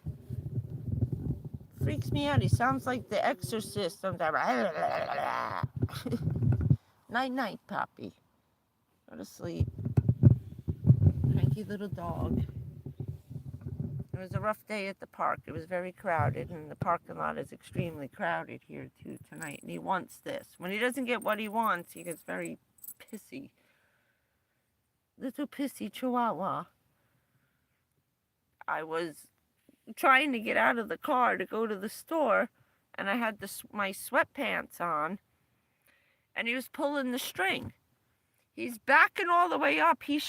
Freaks me out. He sounds like the Exorcist sometimes. Night night, Poppy. Go to sleep. Cranky little dog. It was a rough day at the park. It was very crowded, and the parking lot is extremely crowded here too tonight. And he wants this. When he doesn't get what he wants, he gets very pissy. Little pissy chihuahua. I was trying to get out of the car to go to the store, and I had my sweatpants on, and he was pulling the string. He's backing all the way up. He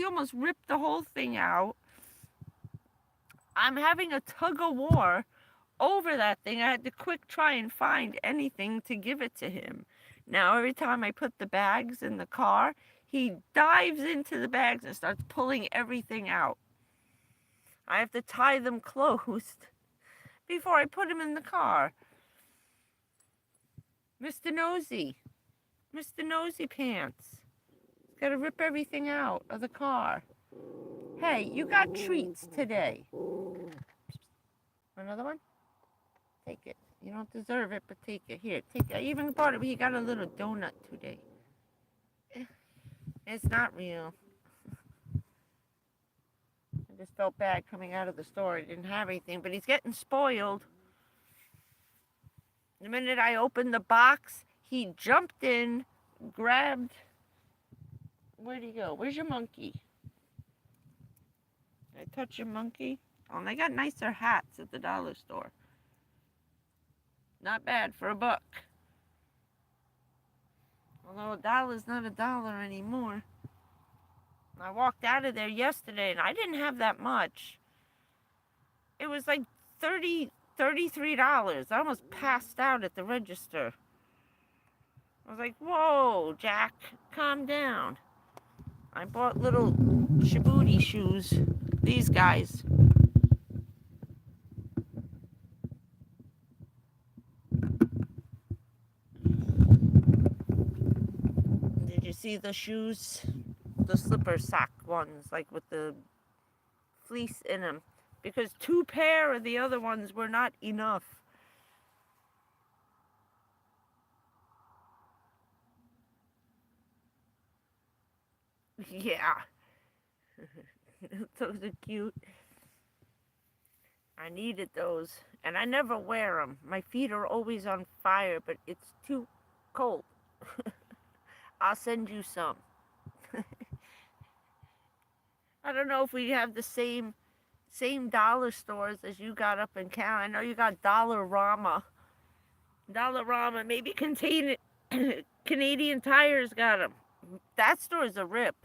almost ripped the whole thing out. I'm having a tug of war over that thing. I had to quick try and find anything to give it to him. Now, every time I put the bags in the car, he dives into the bags and starts pulling everything out. I have to tie them closed before I put him in the car. Mr. Nosy. Mr. Nosy Pants. He's got to rip everything out of the car. Hey, you got treats today. Another one? Take it. You don't deserve it, but take it. Here, take it. I even bought it. He got a little donut today. It's not real. I just felt bad coming out of the store. I didn't have anything, but he's getting spoiled. The minute I opened the box, he jumped in, grabbed. Where'd he go? Where's your monkey? Did I touch your monkey? Oh, and they got nicer hats at the dollar store. Not bad for $1. Although $1's not $1 anymore. I walked out of there yesterday and I didn't have that much. It was like $33. I almost passed out at the register. I was like, whoa, Jack, calm down. I bought little Shibuti shoes. These guys. Did you see the shoes? The slipper sock ones, like with the fleece in them. Because 2 pair of the other ones were not enough. Yeah. Those are cute. I needed those. And I never wear them. My feet are always on fire, but it's too cold. I'll send you some. I don't know if we have the same dollar stores as you got up in Cal. I know you got Dollarama. Dollarama, maybe Canadian Tire's got them. That store's a rip.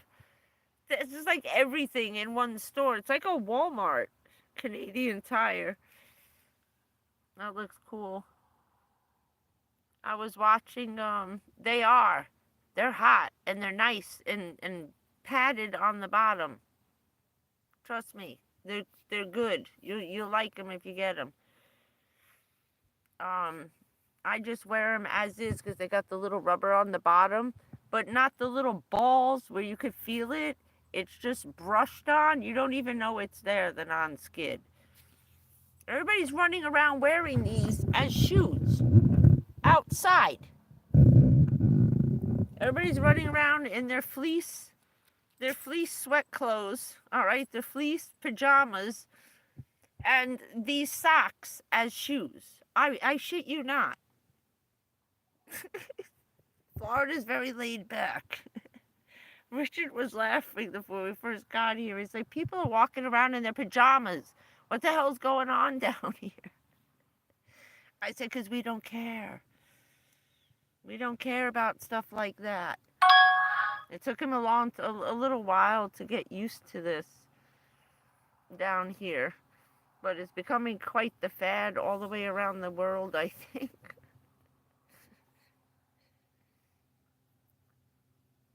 It's just like everything in one store. It's like a Walmart. Canadian Tire. That looks cool. I was watching, they're hot and they're nice and padded on the bottom. Trust me, they're good. You'll like them if you get them. I just wear them as is because they got the little rubber on the bottom, but not the little balls where you could feel it. It's just brushed on. You don't even know it's there, the non-skid. Everybody's running around wearing these as shoes outside. Everybody's running around in their fleece sweat clothes, all right, their fleece pajamas, and these socks as shoes. I shit you not. Florida's very laid back. Richard was laughing before we first got here. He's like, people are walking around in their pajamas. What the hell's going on down here? I said, because we don't care. We don't care about stuff like that. It took him a little while to get used to this down here. But it's becoming quite the fad all the way around the world, I think.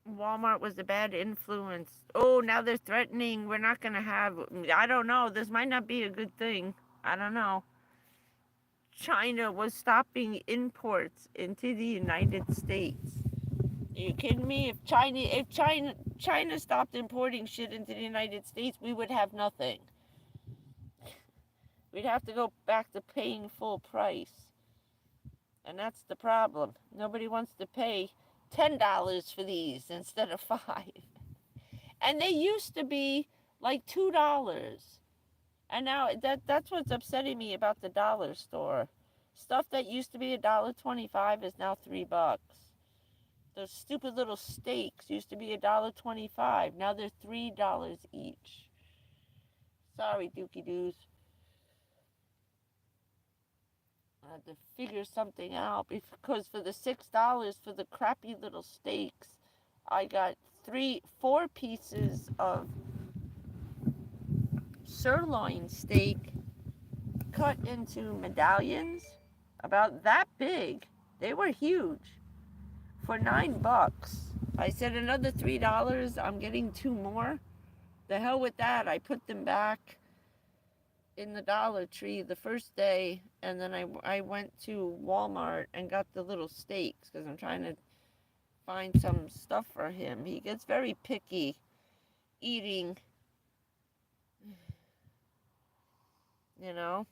Walmart was a bad influence. Oh, now they're threatening we're not going to have, I don't know, this might not be a good thing. I don't know. China was stopping imports into the United States. Are you kidding me? If China stopped importing shit into the United States, we would have nothing. We'd have to go back to paying full price. And that's the problem. Nobody wants to pay $10 for these instead of $5. And they used to be like $2. And now that's what's upsetting me about the dollar store. Stuff that used to be $1.25 is now $3. Those stupid little steaks used to be $1.25. Now they're $3 each. Sorry, Dookie Doos. I had to figure something out because for the $6 for the crappy little steaks, I got 4 pieces of sirloin steak cut into medallions about that big. They were huge for $9. I said another $3. I'm getting 2 more. The hell with that. I put them back in the Dollar Tree the first day, and then I went to Walmart and got the little steaks because I'm trying to find some stuff for him. He gets very picky eating, you know.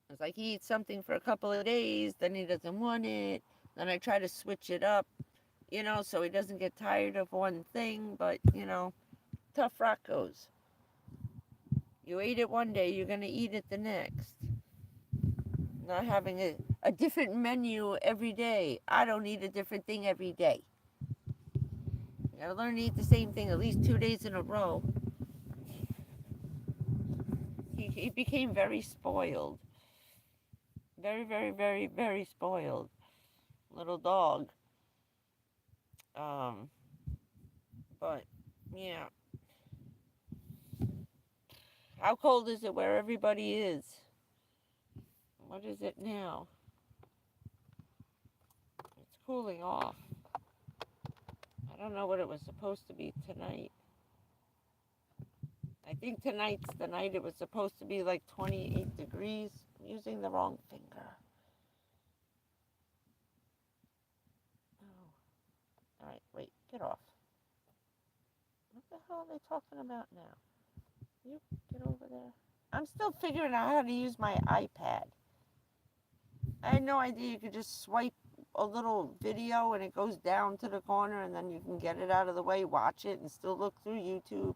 It's like he eats something for a couple of days, then he doesn't want it. Then I try to switch it up, you know, so he doesn't get tired of one thing, but, you know, tough Roccos. You ate it one day, you're going to eat it the next. Not having a different menu every day. I don't eat a different thing every day. You gotta learn to eat the same thing at least 2 days in a row. He became very spoiled. Very, very, very, very spoiled. Little dog. But, yeah. How cold is it where everybody is? What is it now? It's cooling off. I don't know what it was supposed to be tonight. I think tonight's the night it was supposed to be like 28 degrees. I'm using the wrong finger. Oh. All right, wait, get off. What the hell are they talking about now? You get over there. I'm still figuring out how to use my iPad. I had no idea you could just swipe a little video and it goes down to the corner and then you can get it out of the way, watch it, and still look through YouTube.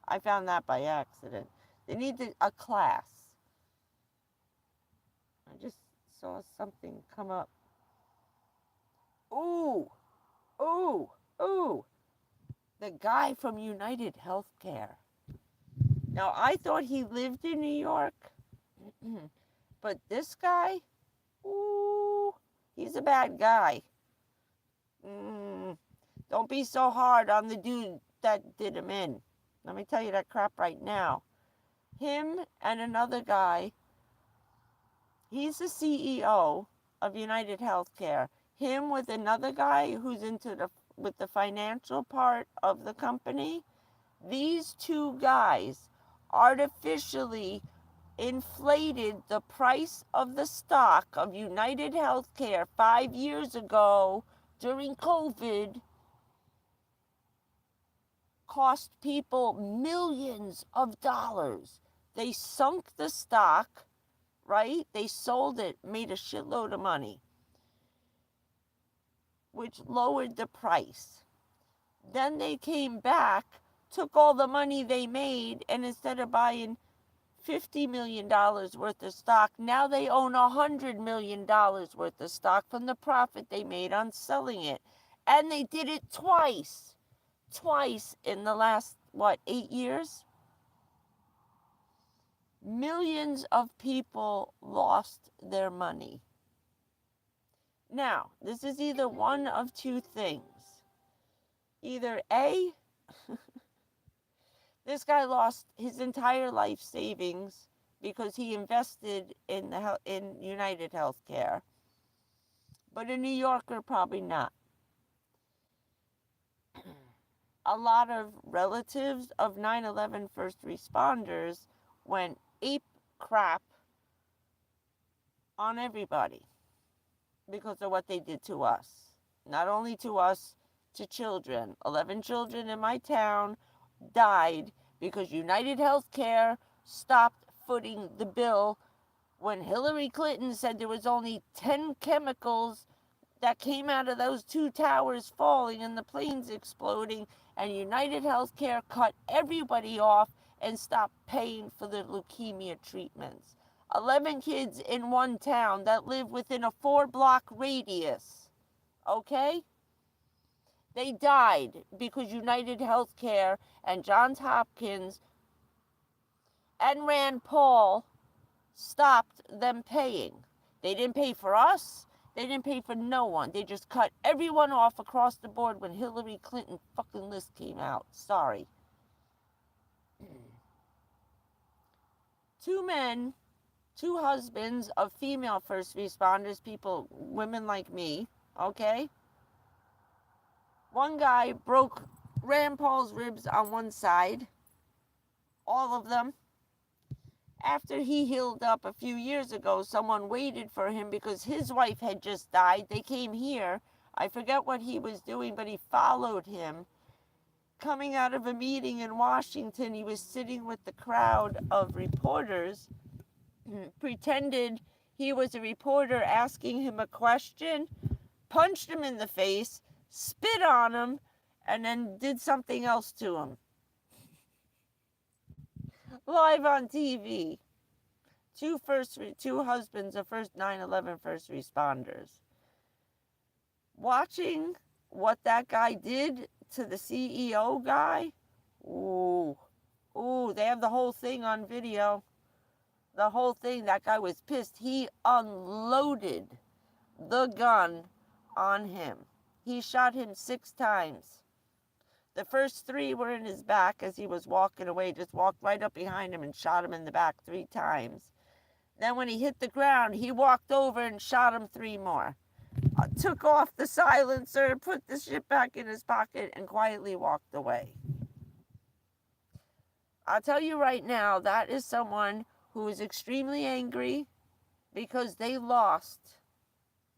I found that by accident. They need a class. I just saw something come up. Ooh, ooh, ooh. The guy from United Healthcare. Now, I thought he lived in New York, but this guy, ooh, he's a bad guy. Don't be so hard on the dude that did him in. Let me tell you that crap right now. Him and another guy, he's the CEO of United Healthcare. Him with another guy who's with the financial part of the company. These 2 guys artificially inflated the price of the stock of United Healthcare 5 years ago during COVID. Cost people millions of dollars. They sunk the stock, right? They sold it, made a shitload of money. which lowered the price. Then they came back, took all the money they made, and instead of buying $50 million worth of stock, now they own $100 million worth of stock from the profit they made on selling it. And they did it twice in the last, 8 years? Millions of people lost their money. Now, this is either one of two things. Either A, this guy lost his entire life savings because he invested in United Healthcare. But a New Yorker, probably not. A lot of relatives of 9/11 first responders went ape crap on everybody because of what they did to us. Not only to us, to children. 11 children in my town died because United Healthcare stopped footing the bill when Hillary Clinton said there was only 10 chemicals that came out of those two towers falling and the planes exploding, and United Healthcare cut everybody off and stopped paying for the leukemia treatments. 11 kids in one town that live within a 4-block radius, okay? They died because United Healthcare and Johns Hopkins and Rand Paul stopped them paying. They didn't pay for us. They didn't pay for no one. They just cut everyone off across the board when Hillary Clinton fucking list came out. Sorry. 2 men, 2 husbands of female first responders, people, women like me, okay? One guy broke Rand Paul's ribs on one side, all of them. After he healed up a few years ago, someone waited for him because his wife had just died. They came here. I forget what he was doing, but he followed him. Coming out of a meeting in Washington, he was sitting with the crowd of reporters, pretended he was a reporter asking him a question, punched him in the face, spit on him, and then did something else to him. Live on TV. 2 husbands of 9/11 first responders. Watching what that guy did to the CEO guy, ooh, they have the whole thing on video. The whole thing, that guy was pissed. He unloaded the gun on him. He shot him 6 times. The first 3 were in his back as he was walking away. Just walked right up behind him and shot him in the back 3 times. Then when he hit the ground, he walked over and shot him 3 more. Took off the silencer, put the shit back in his pocket, and quietly walked away. I'll tell you right now, that is someone who is extremely angry because they lost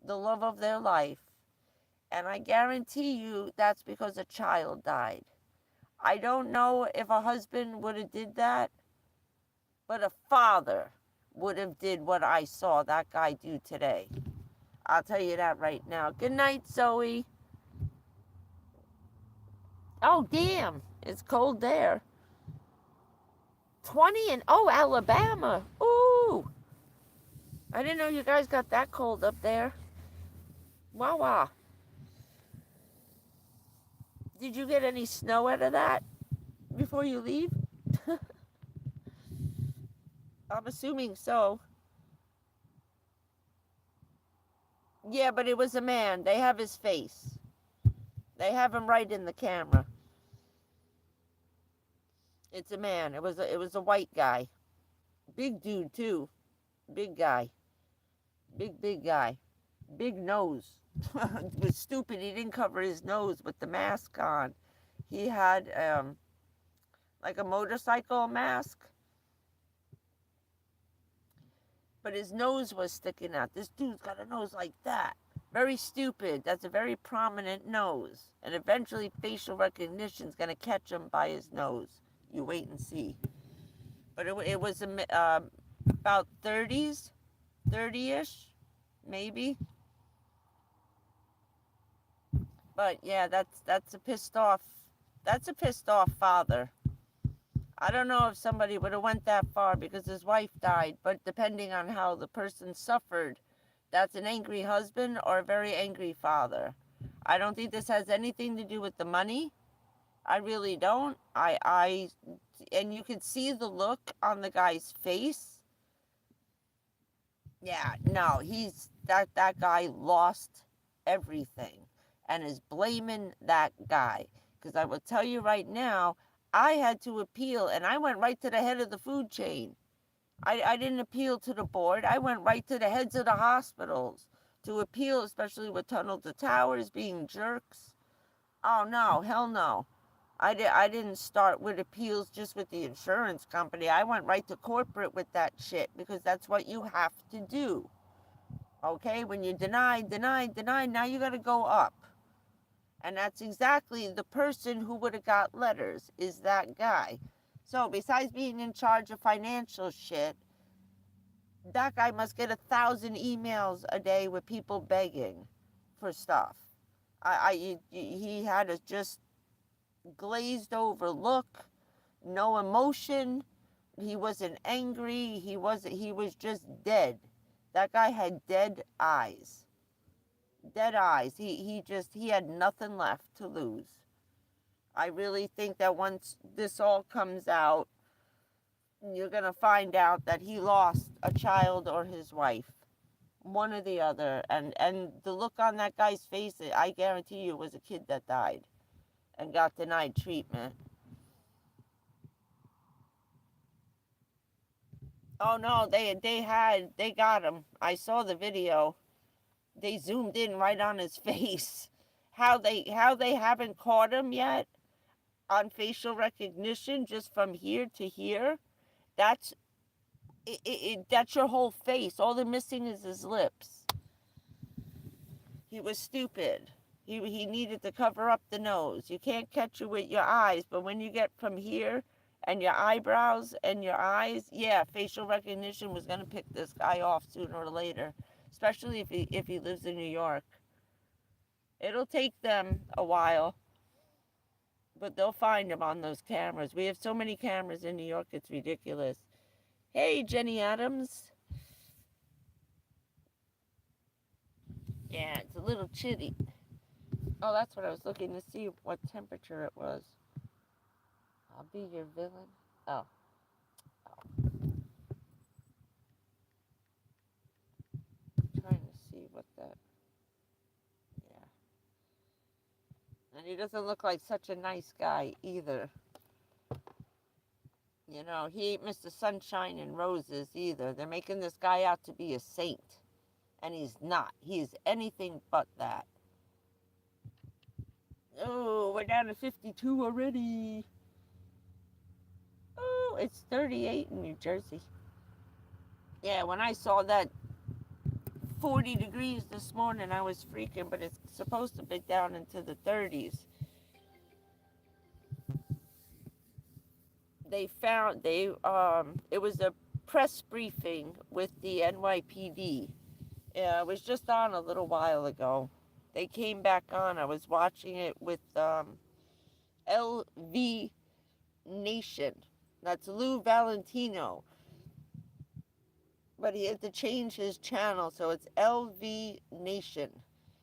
the love of their life. And I guarantee you that's because a child died. I don't know if a husband would have did that, but a father would have did what I saw that guy do today. I'll tell you that right now. Good night, Zoe. Oh, damn. It's cold there. 20 and, Alabama. Ooh. I didn't know you guys got that cold up there. Wow. Did you get any snow out of that before you leave? I'm assuming so. Yeah, but it was a man. They have his face. They have him right in the camera. It's a man. It was a white guy. Big dude too. Big guy. Big guy. Big nose. It was stupid. He didn't cover his nose with the mask on. He had like a motorcycle mask. But his nose was sticking out. This dude's got a nose like that. Very stupid. That's a very prominent nose. And eventually facial recognition's going to catch him by his nose. You wait and see. But it was about 30-ish, maybe. But yeah, that's a pissed off. That's a pissed off father. I don't know if somebody would have went that far because his wife died, but depending on how the person suffered, that's an angry husband or a very angry father. I don't think this has anything to do with the money. I really don't. And you could see the look on the guy's face. Yeah, no, that guy lost everything and is blaming that guy. Because I will tell you right now, I had to appeal and I went right to the head of the food chain. I didn't appeal to the board. I went right to the heads of the hospitals to appeal, especially with Tunnel to Towers being jerks. Oh no, hell no. I didn't start with appeals just with the insurance company. I went right to corporate with that shit because that's what you have to do. Okay, when you deny, now you got to go up. And that's exactly the person who would have got letters is that guy. So besides being in charge of financial shit, that guy must get 1,000 emails a day with people begging for stuff. He had a just glazed over look, no emotion. He wasn't angry. He was just dead. That guy had dead eyes. Dead eyes. He had nothing left to lose. I really think that once this all comes out, you're going to find out that he lost a child or his wife. One or the other. And the look on that guy's face, I guarantee you, it was a kid that died and got denied treatment. Oh no, they got him. I saw the video. They zoomed in right on his face. How they haven't caught him yet on facial recognition just from here to here. That's that's your whole face. All they're missing is his lips. He was stupid. He needed to cover up the nose. You can't catch it with your eyes, but when you get from here and your eyebrows and your eyes, yeah, facial recognition was gonna pick this guy off sooner or later, especially if he lives in New York. It'll take them a while, but they'll find him on those cameras. We have so many cameras in New York, it's ridiculous. Hey, Jenny Adams. Yeah, it's a little chilly. Oh, that's what I was looking to see what temperature it was. I'll be your villain. Oh. Trying to see what that. Yeah. And he doesn't look like such a nice guy either. You know, he ain't Mr. Sunshine and Roses either. They're making this guy out to be a saint. And he's not. He is anything but that. Oh, we're down to 52 already. Oh, it's 38 in New Jersey. Yeah, when I saw that 40 degrees this morning, I was freaking, but it's supposed to be down into the 30s. It was a press briefing with the NYPD. Yeah, it was just on a little while ago. They came back on. I was watching it with LV Nation. That's Lou Valentino. But he had to change his channel, so it's LV Nation.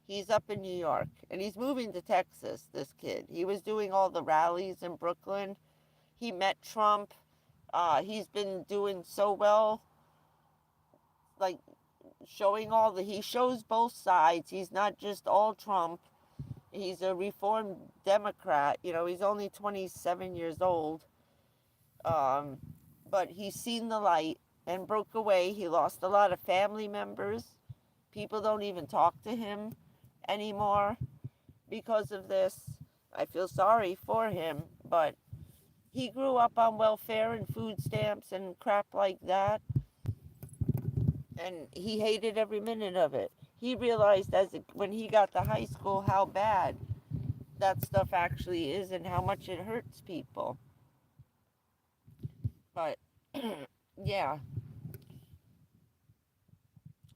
He's up in New York, and he's moving to Texas, this kid. He was doing all the rallies in Brooklyn. He met Trump. He's been doing so well, like he shows both sides. He's not just all Trump. He's a reformed Democrat. You know, he's only 27 years old. But he's seen the light and broke away. He lost a lot of family members. People don't even talk to him anymore because of this. I feel sorry for him, but he grew up on welfare and food stamps and crap like that, and he hated every minute of it. He realized when he got to high school how bad that stuff actually is and how much it hurts people. But yeah,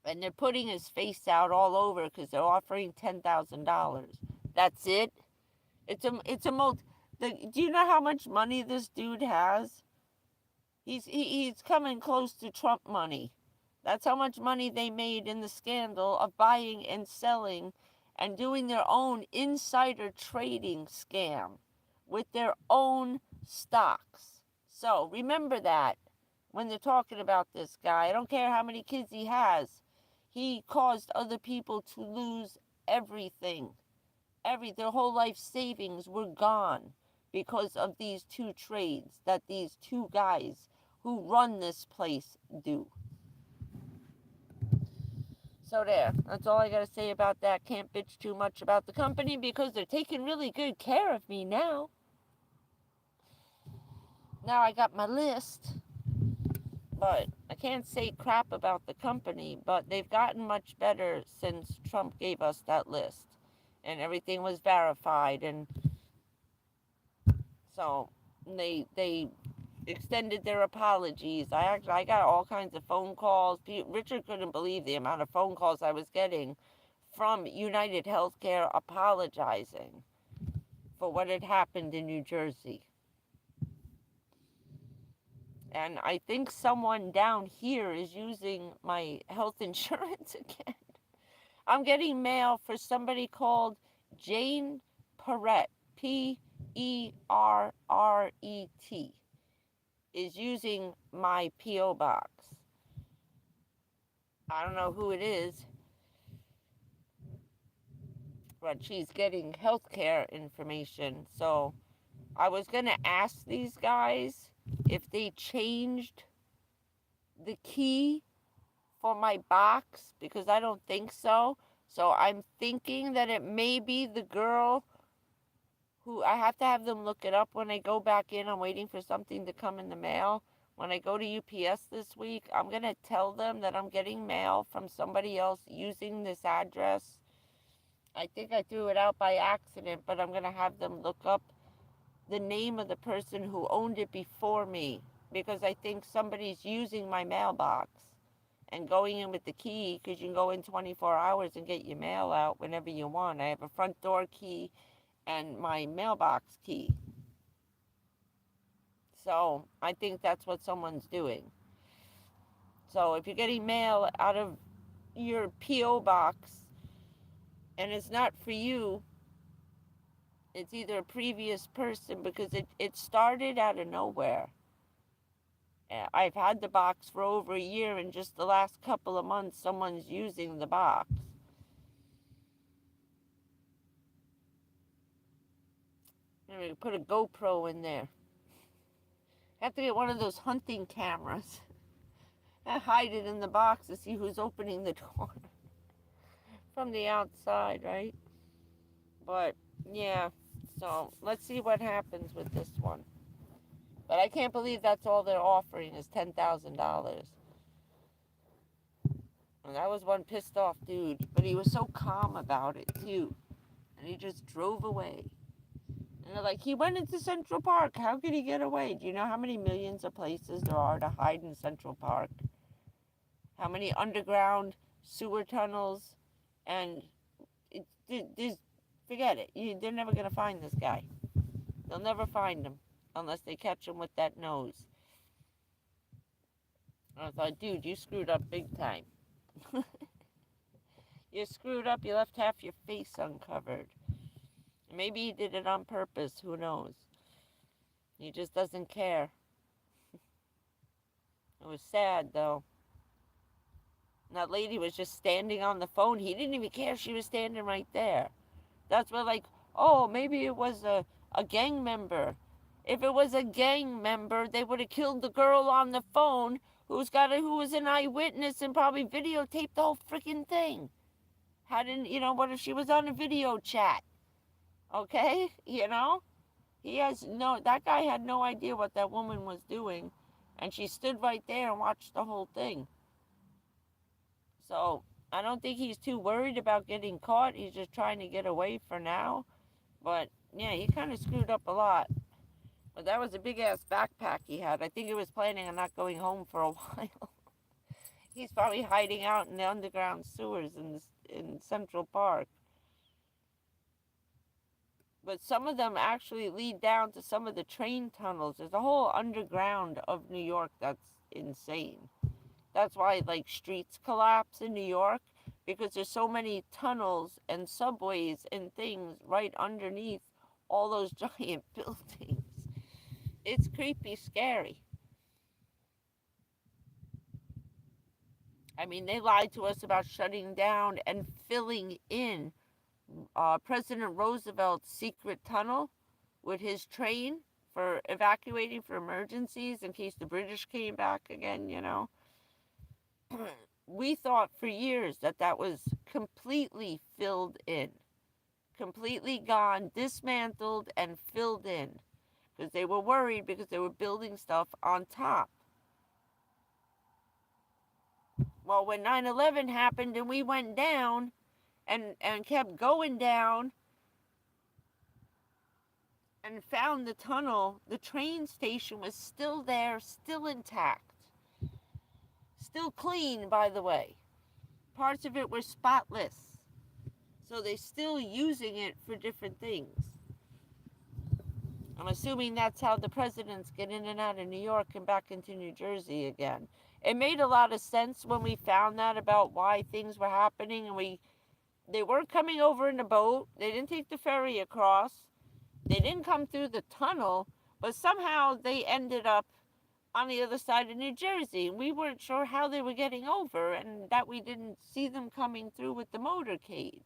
and they're putting his face out all over because they're offering $10,000 That's it. Do you know how much money this dude has? He's coming close to Trump money. That's how much money they made in the scandal of buying and selling and doing their own insider trading scam with their own stocks. So remember that when they're talking about this guy. I don't care how many kids he has. He caused other people to lose everything. Their whole life savings were gone because of these two trades that these two guys who run this place do. So there, that's all I gotta say about that. Can't bitch too much about the company because they're taking really good care of me now. Now I got my list, but I can't say crap about the company, but they've gotten much better since Trump gave us that list. And everything was verified, and so they extended their apologies. I got all kinds of phone calls. Richard couldn't believe the amount of phone calls I was getting from United Healthcare apologizing for what had happened in New Jersey. And I think someone down here is using my health insurance again. I'm getting mail for somebody called Jayne Perrett, Perret, is using my P.O. box. I don't know who it is, but she's getting healthcare information. So I was going to ask these guys if they changed the key for my box, because I don't think so. So I'm thinking that it may be the girl who, I have to have them look it up when I go back in. I'm waiting for something to come in the mail. When I go to UPS this week, I'm going to tell them that I'm getting mail from somebody else using this address. I think I threw it out by accident, but I'm going to have them look up the name of the person who owned it before me, because I think somebody's using my mailbox and going in with the key, because you can go in 24 hours and get your mail out whenever you want. I have a front door key and my mailbox key. So I think that's what someone's doing. So if you're getting mail out of your P.O. box and it's not for you, it's either a previous person, because it started out of nowhere. I've had the box for over a year, and just the last couple of months, someone's using the box. I'm going to put a GoPro in there. I have to get one of those hunting cameras and hide it in the box to see who's opening the door from the outside, right? But, yeah, so let's see what happens with this one. But I can't believe that's all they're offering is $10,000. And that was one pissed off dude, but he was so calm about it too. And he just drove away. And they're like, he went into Central Park. How could he get away? Do you know how many millions of places there are to hide in Central Park? How many underground sewer tunnels? And forget it. They're never going to find this guy. They'll never find him unless they catch him with that nose. And I thought, dude, you screwed up big time. You screwed up. You left half your face uncovered. Maybe he did it on purpose. Who knows? He just doesn't care. It was sad, though. And that lady was just standing on the phone. He didn't even care. She was standing right there. That's where, like, oh, maybe it was a gang member. If it was a gang member, they would have killed the girl on the phone who was an eyewitness and probably videotaped the whole freaking thing. What if she was on a video chat? Okay, that guy had no idea what that woman was doing, and she stood right there and watched the whole thing. So I don't think he's too worried about getting caught. He's just trying to get away for now. But yeah, he kind of screwed up a lot. But that was a big ass backpack he had. I think he was planning on not going home for a while. He's probably hiding out in the underground sewers in Central Park. But some of them actually lead down to some of the train tunnels. There's a whole underground of New York that's insane. That's why like streets collapse in New York, because there's so many tunnels and subways and things right underneath all those giant buildings. It's creepy, scary. I mean, they lied to us about shutting down and filling in President Roosevelt's secret tunnel with his train for evacuating for emergencies in case the British came back again, you know. We thought for years that that was completely filled in, completely gone, dismantled, and filled in, because they were worried because they were building stuff on top. Well, when 9/11 happened and we went down and kept going down and found the tunnel, the train station was still there, still intact. Still clean, by the way. Parts of it were spotless. So they're still using it for different things. I'm assuming that's how the presidents get in and out of New York and back into New Jersey again. It made a lot of sense when we found that about why things were happening, and they weren't coming over in a boat. They didn't take the ferry across. They didn't come through the tunnel, but somehow they ended up on the other side of New Jersey. We weren't sure how they were getting over, and that we didn't see them coming through with the motorcade.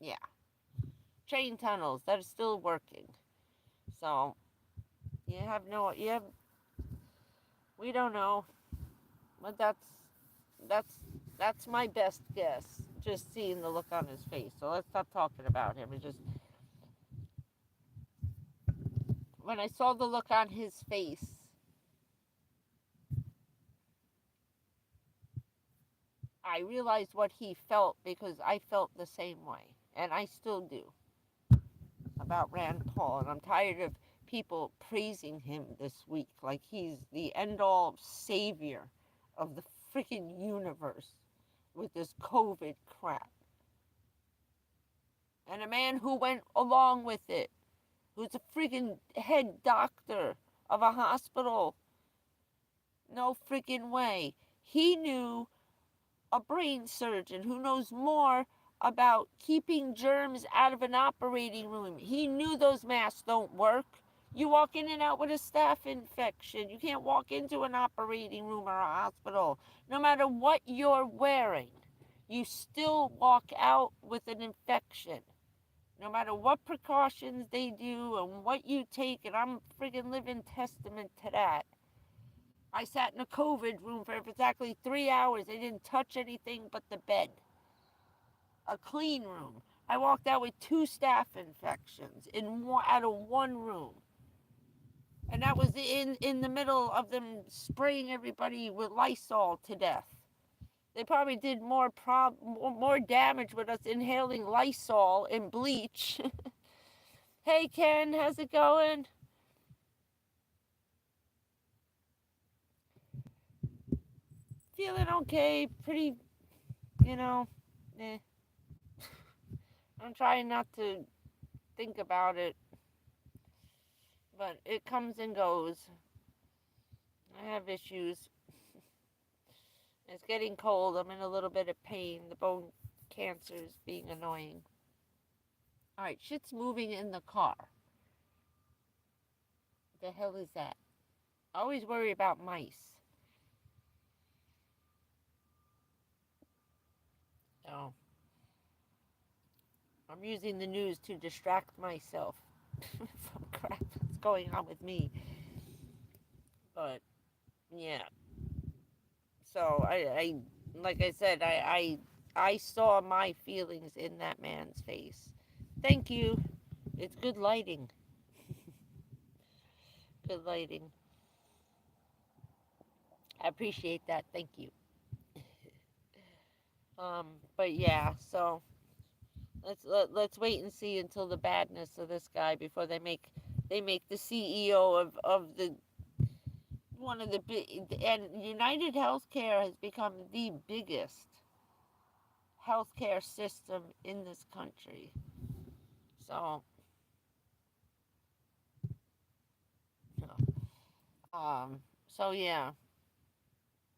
Yeah. Train tunnels that are still working. So, we don't know. But that's my best guess, just seeing the look on his face. So let's stop talking about him. It just, when I saw the look on his face, I realized what he felt, because I felt the same way, and I still do, about Rand Paul. And I'm tired of people praising him this week like he's the end-all savior of the freaking universe with this COVID crap. And a man who went along with it, who's a freaking head doctor of a hospital. No freaking way. He knew a brain surgeon who knows more about keeping germs out of an operating room. He knew those masks don't work. You walk in and out with a staph infection. You can't walk into an operating room or a hospital. No matter what you're wearing, you still walk out with an infection. No matter what precautions they do and what you take, and I'm friggin' living testament to that. I sat in a COVID room for exactly 3 hours. They didn't touch anything but the bed. A clean room. I walked out with 2 staph infections out of one room. And that was in the middle of them spraying everybody with Lysol to death. They probably did more damage with us inhaling Lysol and bleach. Hey Ken, how's it going? Feeling okay, pretty, eh. I'm trying not to think about it, but it comes and goes. I have issues. It's getting cold. I'm in a little bit of pain. The bone cancer is being annoying. All right, shit's moving in the car. The hell is that? I always worry about mice. Oh. I'm using the news to distract myself from crap that's going on with me. But, yeah. So, I like I said, I saw my feelings in that man's face. Thank you. It's good lighting. Good lighting. I appreciate that. Thank you. But yeah, so let's wait and see until the badness of this guy before they make the CEO of the one of the big, and United Healthcare has become the biggest healthcare system in this country. So, so yeah.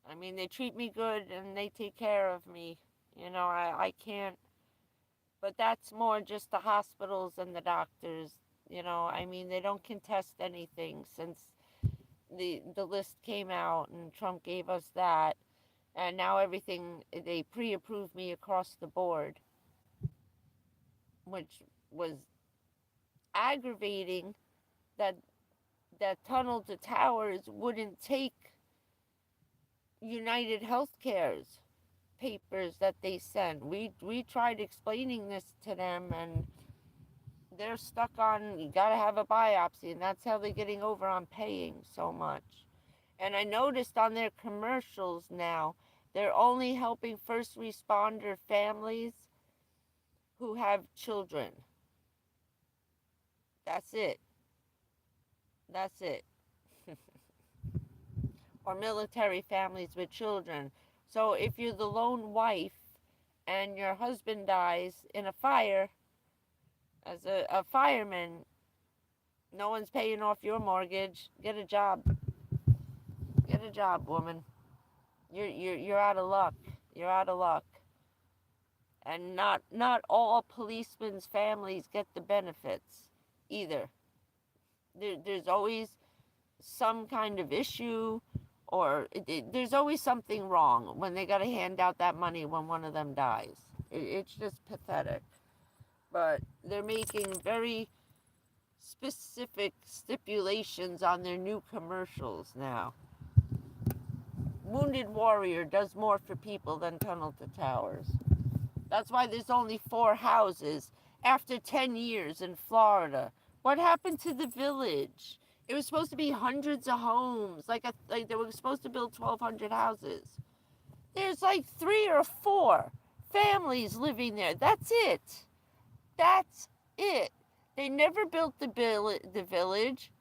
I mean, they treat me good and they take care of me. I can't, but that's more just the hospitals and the doctors. I mean, they don't contest anything since the list came out and Trump gave us that. And now everything, they pre-approved me across the board, which was aggravating that Tunnel to Towers wouldn't take United Healthcare's papers that they sent. We tried explaining this to them, and they're stuck on you got to have a biopsy, and that's how they're getting over on paying so much. And I noticed on their commercials now, they're only helping first responder families who have children. That's it. That's it. Or military families with children. So if you're the lone wife and your husband dies in a fire as a fireman, no one's paying off your mortgage. Get a job. Get a job, woman. You're out of luck. You're out of luck. And not all policemen's families get the benefits either. There's always some kind of issue, or there's always something wrong when they got to hand out that money when one of them dies. It's just pathetic. But they're making very specific stipulations on their new commercials now. Wounded Warrior does more for people than Tunnel to Towers. That's why there's only 4 houses after 10 years in Florida. What happened to the village? It was supposed to be hundreds of homes. Like they were supposed to build 1,200 houses. There's like 3 or 4 families living there. That's it. That's it. They never built the village.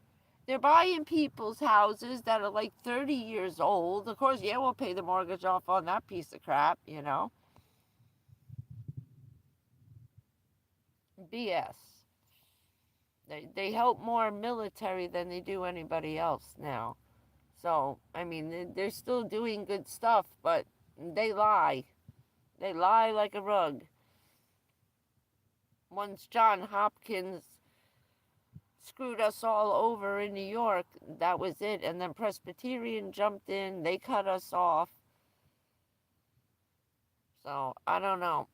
They're buying people's houses that are like 30 years old. Of course, yeah, we'll pay the mortgage off on that piece of crap, BS. They help more military than they do anybody else now. So, I mean, they're still doing good stuff, but they lie. They lie like a rug. Once John Hopkins screwed us all over in New York, that was it. And then Presbyterian jumped in. They cut us off. So, I don't know.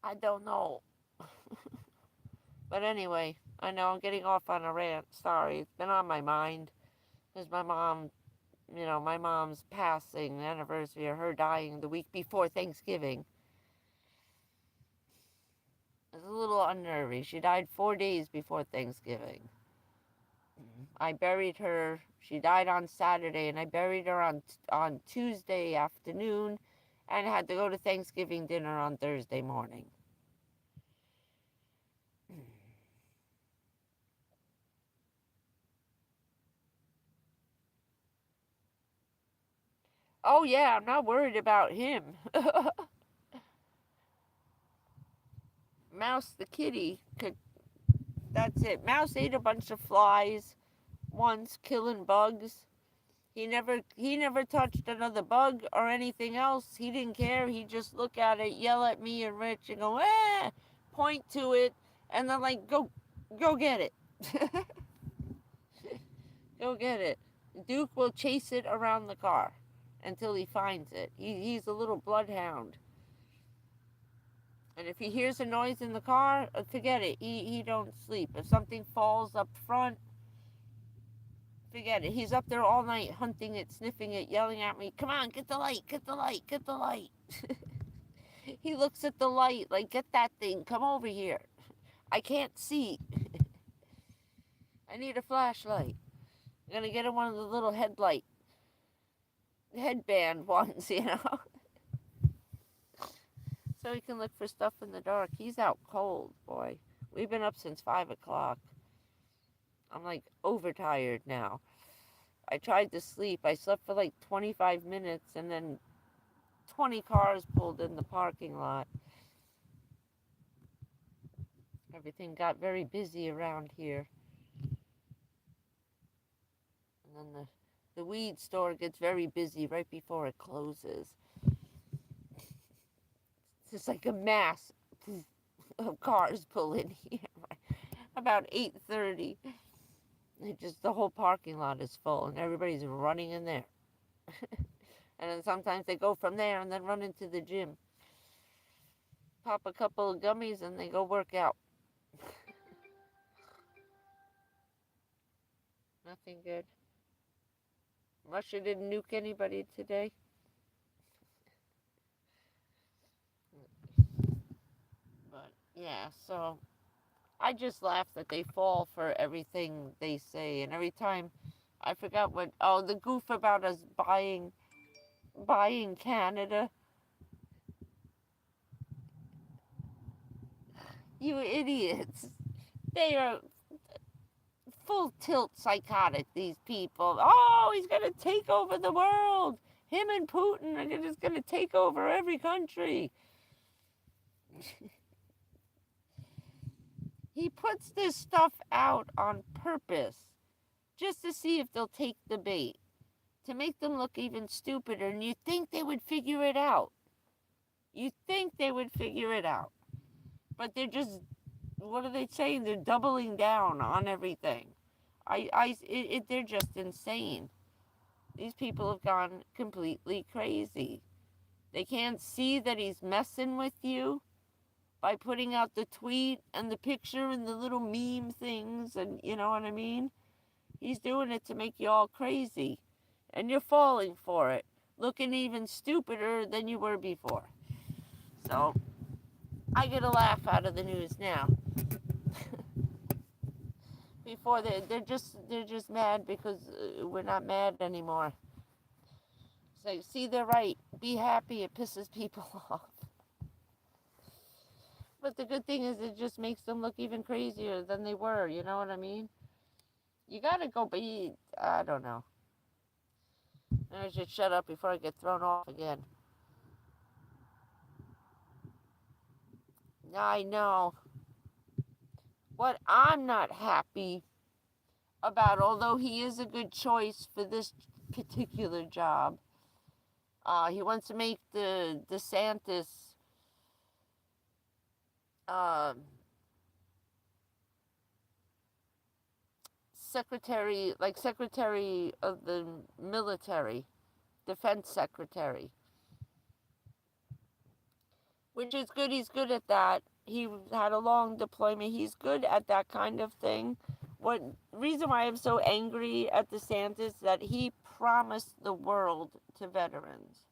I don't know. But anyway, I know I'm getting off on a rant. Sorry. It's been on my mind. Because my mom's passing, the anniversary of her dying the week before Thanksgiving. It's a little unnerving. She died 4 days before Thanksgiving. I buried her. She died on Saturday, and I buried her on Tuesday afternoon, and had to go to Thanksgiving dinner on Thursday morning. Oh yeah, I'm not worried about him. Mouse the kitty that's it. Mouse ate a bunch of flies once, killing bugs. He never touched another bug or anything else. He didn't care. He'd just look at it, yell at me and Rich, and go, point to it, and then like, go get it. Go get it. Duke will chase it around the car until he finds it. He's a little bloodhound. And if he hears a noise in the car, forget it. He don't sleep. If something falls up front, forget it. He's up there all night hunting it, sniffing it, yelling at me, come on, get the light, get the light, get the light. He looks at the light like, get that thing, come over here. I can't see. I need a flashlight. I'm going to get him one of the little headband ones, So he can look for stuff in the dark. He's out cold, boy. We've been up since 5 o'clock. I'm like overtired now. I tried to sleep. I slept for like 25 minutes, and then 20 cars pulled in the parking lot. Everything got very busy around here. And then the weed store gets very busy right before it closes. It's just like a mass of cars pull in here about 8:30. The whole parking lot is full and everybody's running in there. And then sometimes they go from there and then run into the gym. Pop a couple of gummies and they go work out. Nothing good. Russia didn't nuke anybody today. But yeah, so I just laugh that they fall for everything they say. And every time, I forgot what, oh, the goof about us buying Canada. You idiots. They are full tilt psychotic, these people. Oh, he's going to take over the world. Him and Putin are just going to take over every country. He puts this stuff out on purpose just to see if they'll take the bait, to make them look even stupider, and you think they would figure it out. You think they would figure it out. But they're just, what are they saying? They're doubling down on everything. They're just insane. These people have gone completely crazy. They can't see that he's messing with you by putting out the tweet and the picture and the little meme things, and you know what I mean? He's doing it to make you all crazy. And you're falling for it, looking even stupider than you were before. So, I get a laugh out of the news now. Before they're just mad because we're not mad anymore. It's like, see, they're right. Be happy. It pisses people off. But the good thing is it just makes them look even crazier than they were. You know what I mean? You gotta go be, I don't know. I should shut up before I get thrown off again. I know. What I'm not happy about, although he is a good choice for this particular job, he wants to make the DeSantis secretary of the military, defense secretary, which is good. He's good at that. He had a long deployment. He's good at that kind of thing. What reason why I'm so angry at DeSantis that he promised the world to veterans,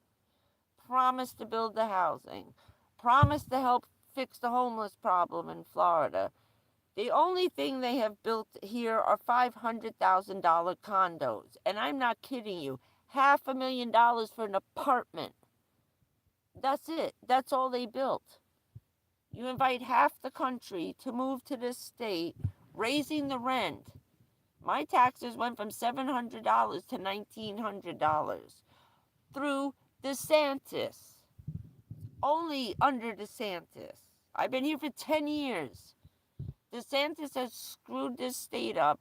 promised to build the housing, promised to help fix the homeless problem in Florida. The only thing they have built here are $500,000 condos. And I'm not kidding you. $500,000 for an apartment. That's it. That's all they built. You invite half the country to move to this state, raising the rent. My taxes went from $700 to $1,900 through DeSantis. Only under DeSantis. I've been here for 10 years. DeSantis has screwed this state up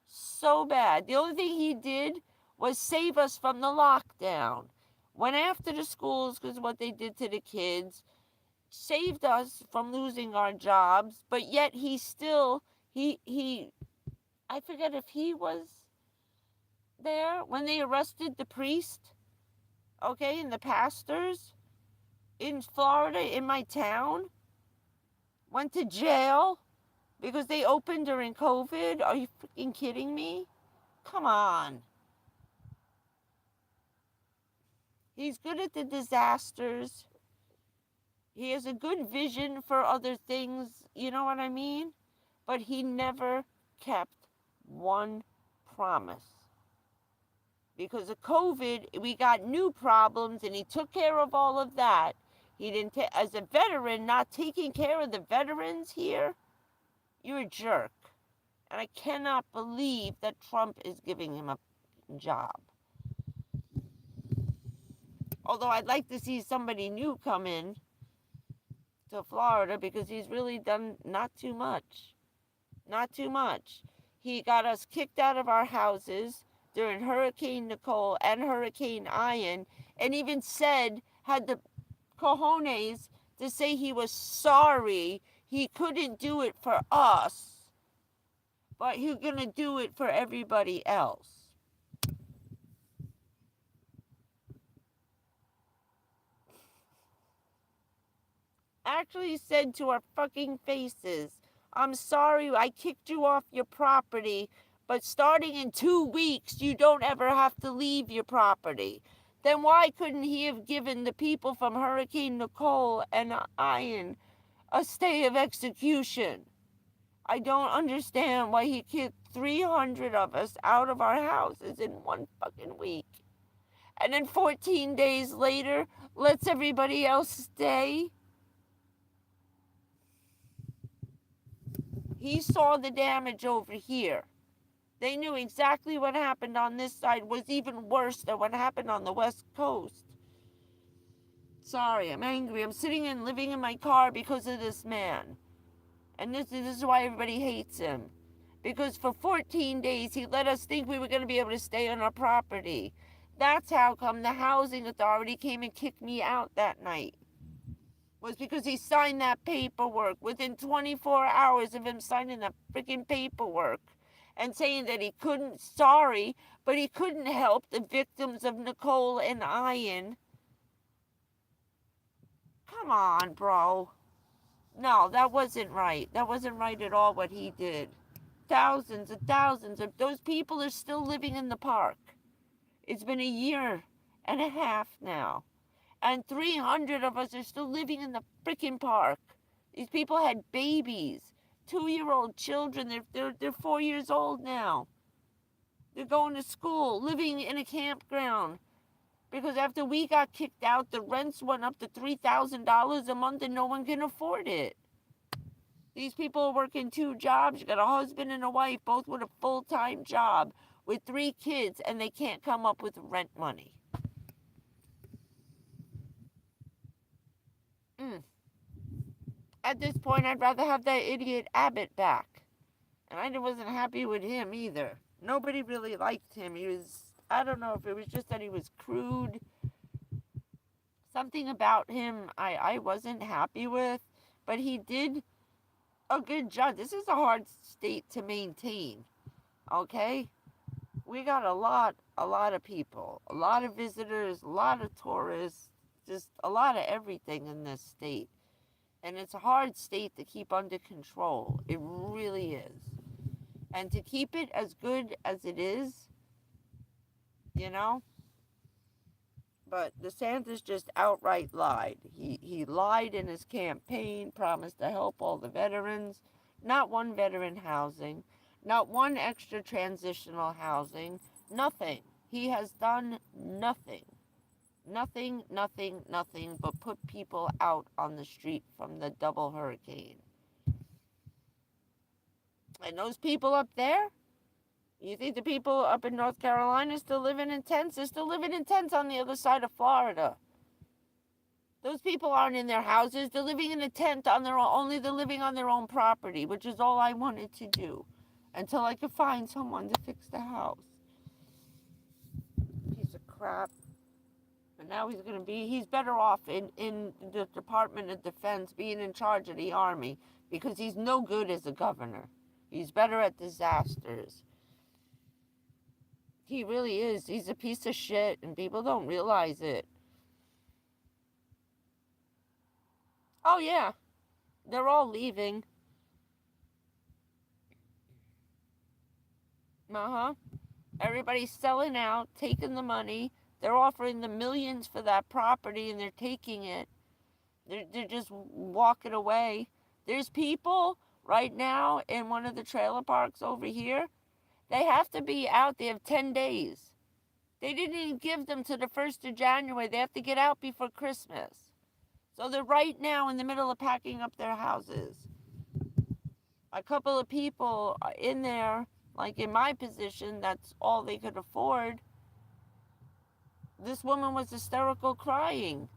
so bad. The only thing he did was save us from the lockdown. Went after the schools because of what they did to the kids. Saved us from losing our jobs. But yet he still, I forget if he was there when they arrested the priest, okay, and the pastors in Florida, in my town, went to jail because they opened during COVID. Are you freaking kidding me? Come on. He's good at the disasters. He has a good vision for other things, you know what I mean? But he never kept one promise. Because of COVID, we got new problems, and he took care of all of that. He didn't, as a veteran, not taking care of the veterans here, you're a jerk. And I cannot believe that Trump is giving him a job. Although I'd like to see somebody new come in to Florida because he's really done not too much. Not too much. He got us kicked out of our houses during Hurricane Nicole and Hurricane Ian, and even said, had the cojones to say he was sorry he couldn't do it for us, but he's gonna do it for everybody else. Actually said to our fucking faces, I'm sorry I kicked you off your property, but starting in 2 weeks, you don't ever have to leave your property. Then why couldn't he have given the people from Hurricane Nicole and Ian a stay of execution? I don't understand why he kicked 300 of us out of our houses in one fucking week. And then 14 days later, lets everybody else stay. He saw the damage over here. They knew exactly what happened on this side was even worse than what happened on the West Coast. Sorry, I'm angry. I'm sitting and living in my car because of this man. And this is why everybody hates him. Because for 14 days, he let us think we were going to be able to stay on our property. That's how come the housing authority came and kicked me out that night. Was because he signed that paperwork within 24 hours of him signing that freaking paperwork and saying that he couldn't, sorry, but he couldn't help the victims of Nicole and Ian. Come on, bro. No, that wasn't right. That wasn't right at all what he did. Thousands and thousands of those people are still living in the park. It's been a year and a half now. And 300 of us are still living in the freaking park. These people had babies, 2-year-old children. They're 4 years old now. They're going to school, living in a campground. Because after we got kicked out, the rents went up to $3,000 a month and no one can afford it. These people are working 2 jobs. You got a husband and a wife, both with a full-time job, with 3 kids, and they can't come up with rent money. At this point, I'd rather have that idiot Abbott back. And I wasn't happy with him either. Nobody really liked him. He was, I don't know if it was just that he was crude. Something about him I wasn't happy with. But he did a good job. This is a hard state to maintain. Okay? We got a lot of people. A lot of visitors, a lot of tourists. Just a lot of everything in this state. And it's a hard state to keep under control. It really is. And to keep it as good as it is, you know? But DeSantis just outright lied. He lied in his campaign, promised to help all the veterans. Not one veteran housing. Not one extra transitional housing. Nothing. He has done nothing. Nothing but put people out on the street from the double hurricane. And those people up there, you think the people up in North Carolina still living in tents? They're still living in tents on the other side of Florida. Those people aren't in their houses. They're living in a tent on their own, only they're living on their own property, which is all I wanted to do until I could find someone to fix the house. Piece of crap. And now he's better off in the Department of Defense being in charge of the Army because he's no good as a governor. He's better at disasters. He really is. He's a piece of shit and people don't realize it. Oh yeah, they're all leaving. Everybody's selling out, taking the money. They're offering the millions for that property and they're taking it. They're just walking away. There's people right now in one of the trailer parks over here. They have to be out. They have 10 days. They didn't even give them to the 1st of January. They have to get out before Christmas. So they're right now in the middle of packing up their houses. A couple of people in there, like in my position, that's all they could afford. This woman was hysterical crying.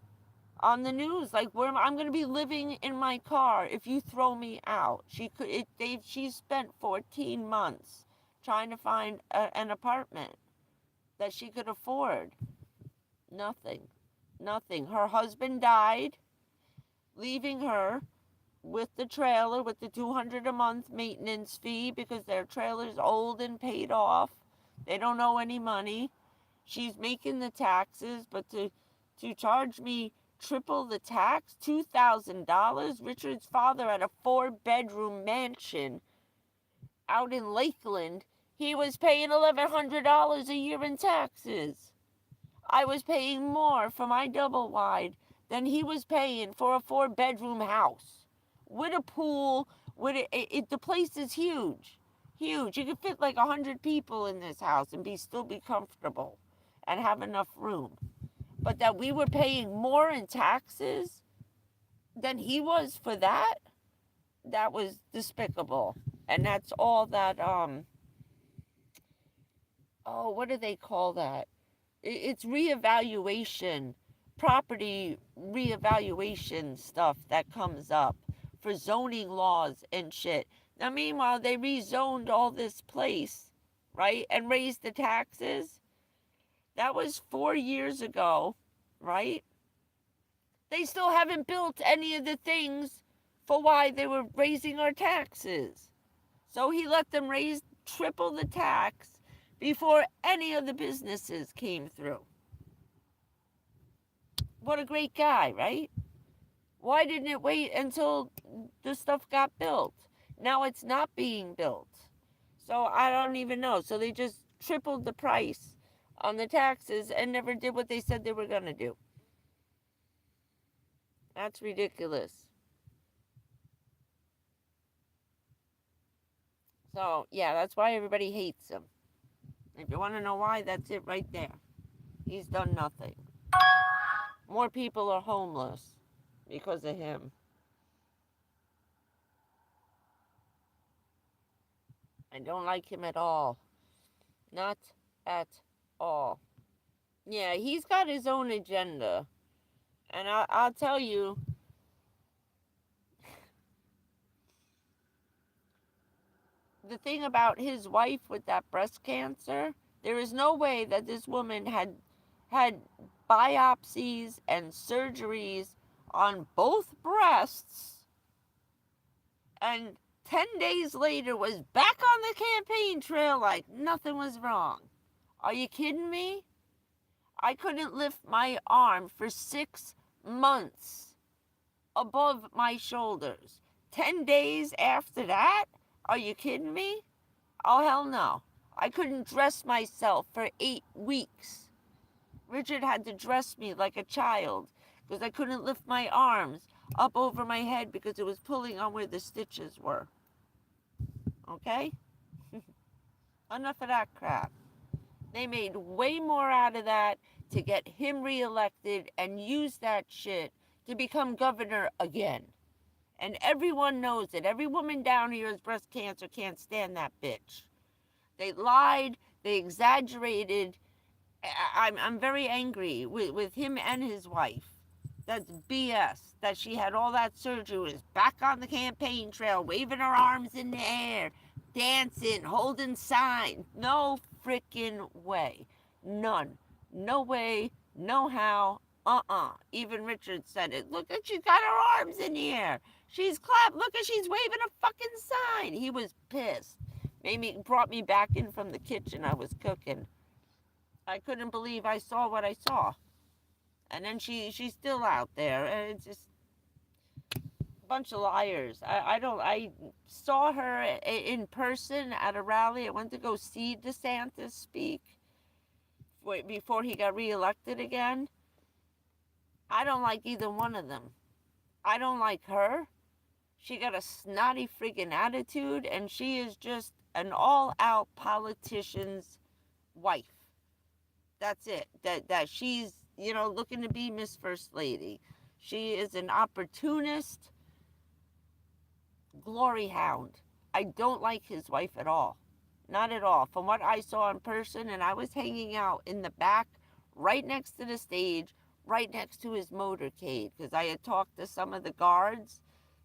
on the news, like, where I'm going to be living in my car if you throw me out. She spent 14 months trying to find an apartment that she could afford. Nothing. Nothing. Her husband died, leaving her with the trailer with the $200 a month maintenance fee because their trailer's old and paid off. They don't owe any money. She's making the taxes, but to charge me triple the tax, $2,000. Richard's father had a 4-bedroom mansion out in Lakeland. He was paying $1,100 a year in taxes. I was paying more for my double wide than he was paying for a 4-bedroom house with a pool. The place is huge, huge. You could fit like 100 people in this house and still be comfortable and have enough room. But that we were paying more in taxes than he was for that was despicable. And that's all that what do they call that? It's reevaluation, property reevaluation stuff that comes up for zoning laws and shit. Now, meanwhile, they rezoned all this place, right, and raised the taxes. That was 4 years ago, right? They still haven't built any of the things for why they were raising our taxes. So he let them raise triple the tax before any of the businesses came through. What a great guy, right? Why didn't it wait until the stuff got built? Now it's not being built. So I don't even know. So they just tripled the price on the taxes and never did what they said they were going to do. That's ridiculous. So, yeah, that's why everybody hates him. If you want to know why, that's it right there. He's done nothing. More people are homeless because of him. I don't like him at all. Not at all. Yeah, he's got his own agenda. And I'll tell you, the thing about his wife with that breast cancer, there is no way that this woman had biopsies and surgeries on both breasts and 10 days later was back on the campaign trail like nothing was wrong. Are you kidding me? I couldn't lift my arm for 6 months above my shoulders. 10 days after that? Are you kidding me? Oh, hell no. I couldn't dress myself for 8 weeks. Richard had to dress me like a child because I couldn't lift my arms up over my head because it was pulling on where the stitches were. Okay? Enough of that crap. They made way more out of that to get him reelected and use that shit to become governor again. And everyone knows it. Every woman down here has breast cancer, can't stand that bitch. They lied, they exaggerated. I'm very angry with him and his wife. That's BS. That she had all that surgery, was back on the campaign trail, waving her arms in the air, dancing, holding signs. No freaking way. None. No way, no how. Even Richard said it. Look at, she's got her arms in the air. She's clapped. Look at, she's waving a fucking sign. He was pissed. Brought me back in from the kitchen. I was cooking. I couldn't believe I saw what I saw. And then she's still out there. And it's just a bunch of liars. I saw her in person at a rally. I went to go see DeSantis speak before he got reelected again. I don't like either one of them. I don't like her. She got a snotty friggin' attitude, and she is just an all-out politician's wife. That's it. That she's, looking to be Miss First Lady. She is an opportunist glory hound. I don't like his wife at all. Not at all. From what I saw in person, and I was hanging out in the back, right next to the stage, right next to his motorcade, because I had talked to some of the guards,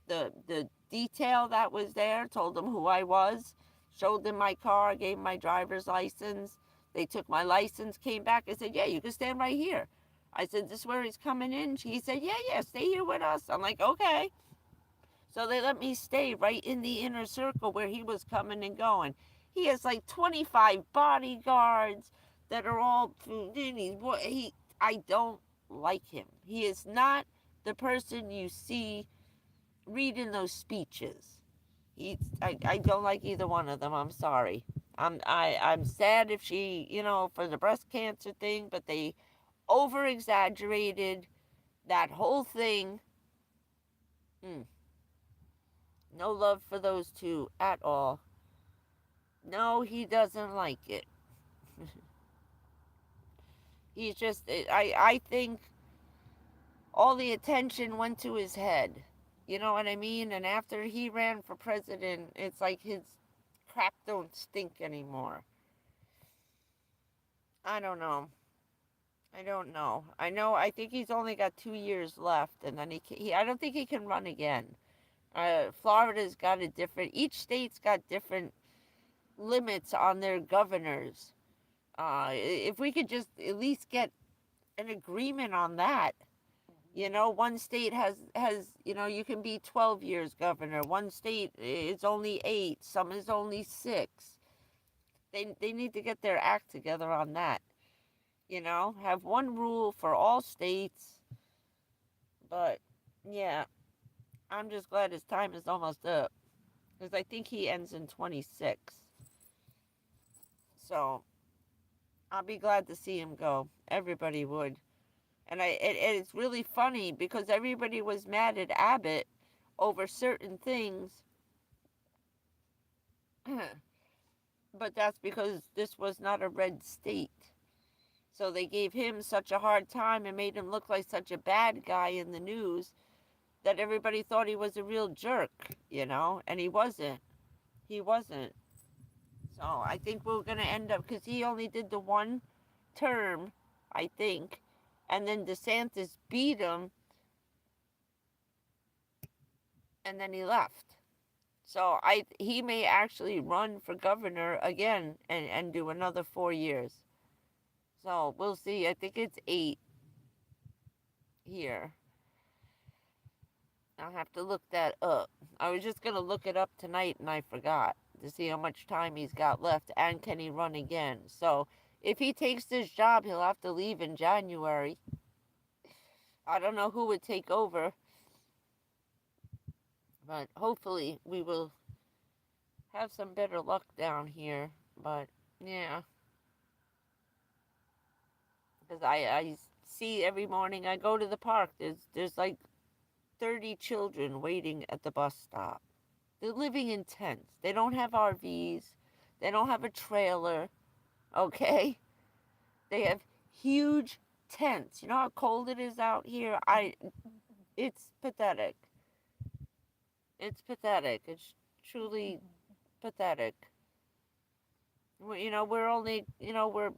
the detail that was there, told them who I was, showed them my car, gave my driver's license. They took my license, came back. I said, yeah, you can stand right here. I said, this is where he's coming in. He said, yeah, stay here with us. I'm like, okay. So they let me stay right in the inner circle where he was coming and going. He has like 25 bodyguards that are all, I don't like him. He is not the person you see reading those speeches. I don't like either one of them. I'm sorry. I'm sad if she, for the breast cancer thing, but they over exaggerated that whole thing. No love for those two at all. No, he doesn't like it. He's just, I think all the attention went to his head. You know what I mean? And after he ran for president, it's like his crap don't stink anymore. I don't know. I think he's only got 2 years left, and then I don't think he can run again. Florida's got each state's got different limits on their governors. If we could just at least get an agreement on that. One state has you can be 12 years governor. One state is only 8. Some is only 6. They need to get their act together on that. Have one rule for all states. But, yeah, I'm just glad his time is almost up. Because I think he ends in 26. So, I'll be glad to see him go. Everybody would. And it's really funny because everybody was mad at Abbott over certain things. But that's because this was not a red state. So they gave him such a hard time and made him look like such a bad guy in the news that everybody thought he was a real jerk, and he wasn't. So I think we're going to end up, because he only did the one term, I think, and then DeSantis beat him, and then he left. So he may actually run for governor again and do another 4 years. So we'll see. I think it's 8 here. I'll have to look that up. I was just going to look it up tonight and I forgot to see how much time he's got left and can he run again. So if he takes this job, he'll have to leave in January. I don't know who would take over. But hopefully we will have some better luck down here. But yeah. Because I see every morning I go to the park, there's like 30 children waiting at the bus stop. They're living in tents. They don't have RVs. They don't have a trailer. Okay? They have huge tents. You know how cold it is out here? It's pathetic. It's pathetic. It's truly pathetic. We're only, we're a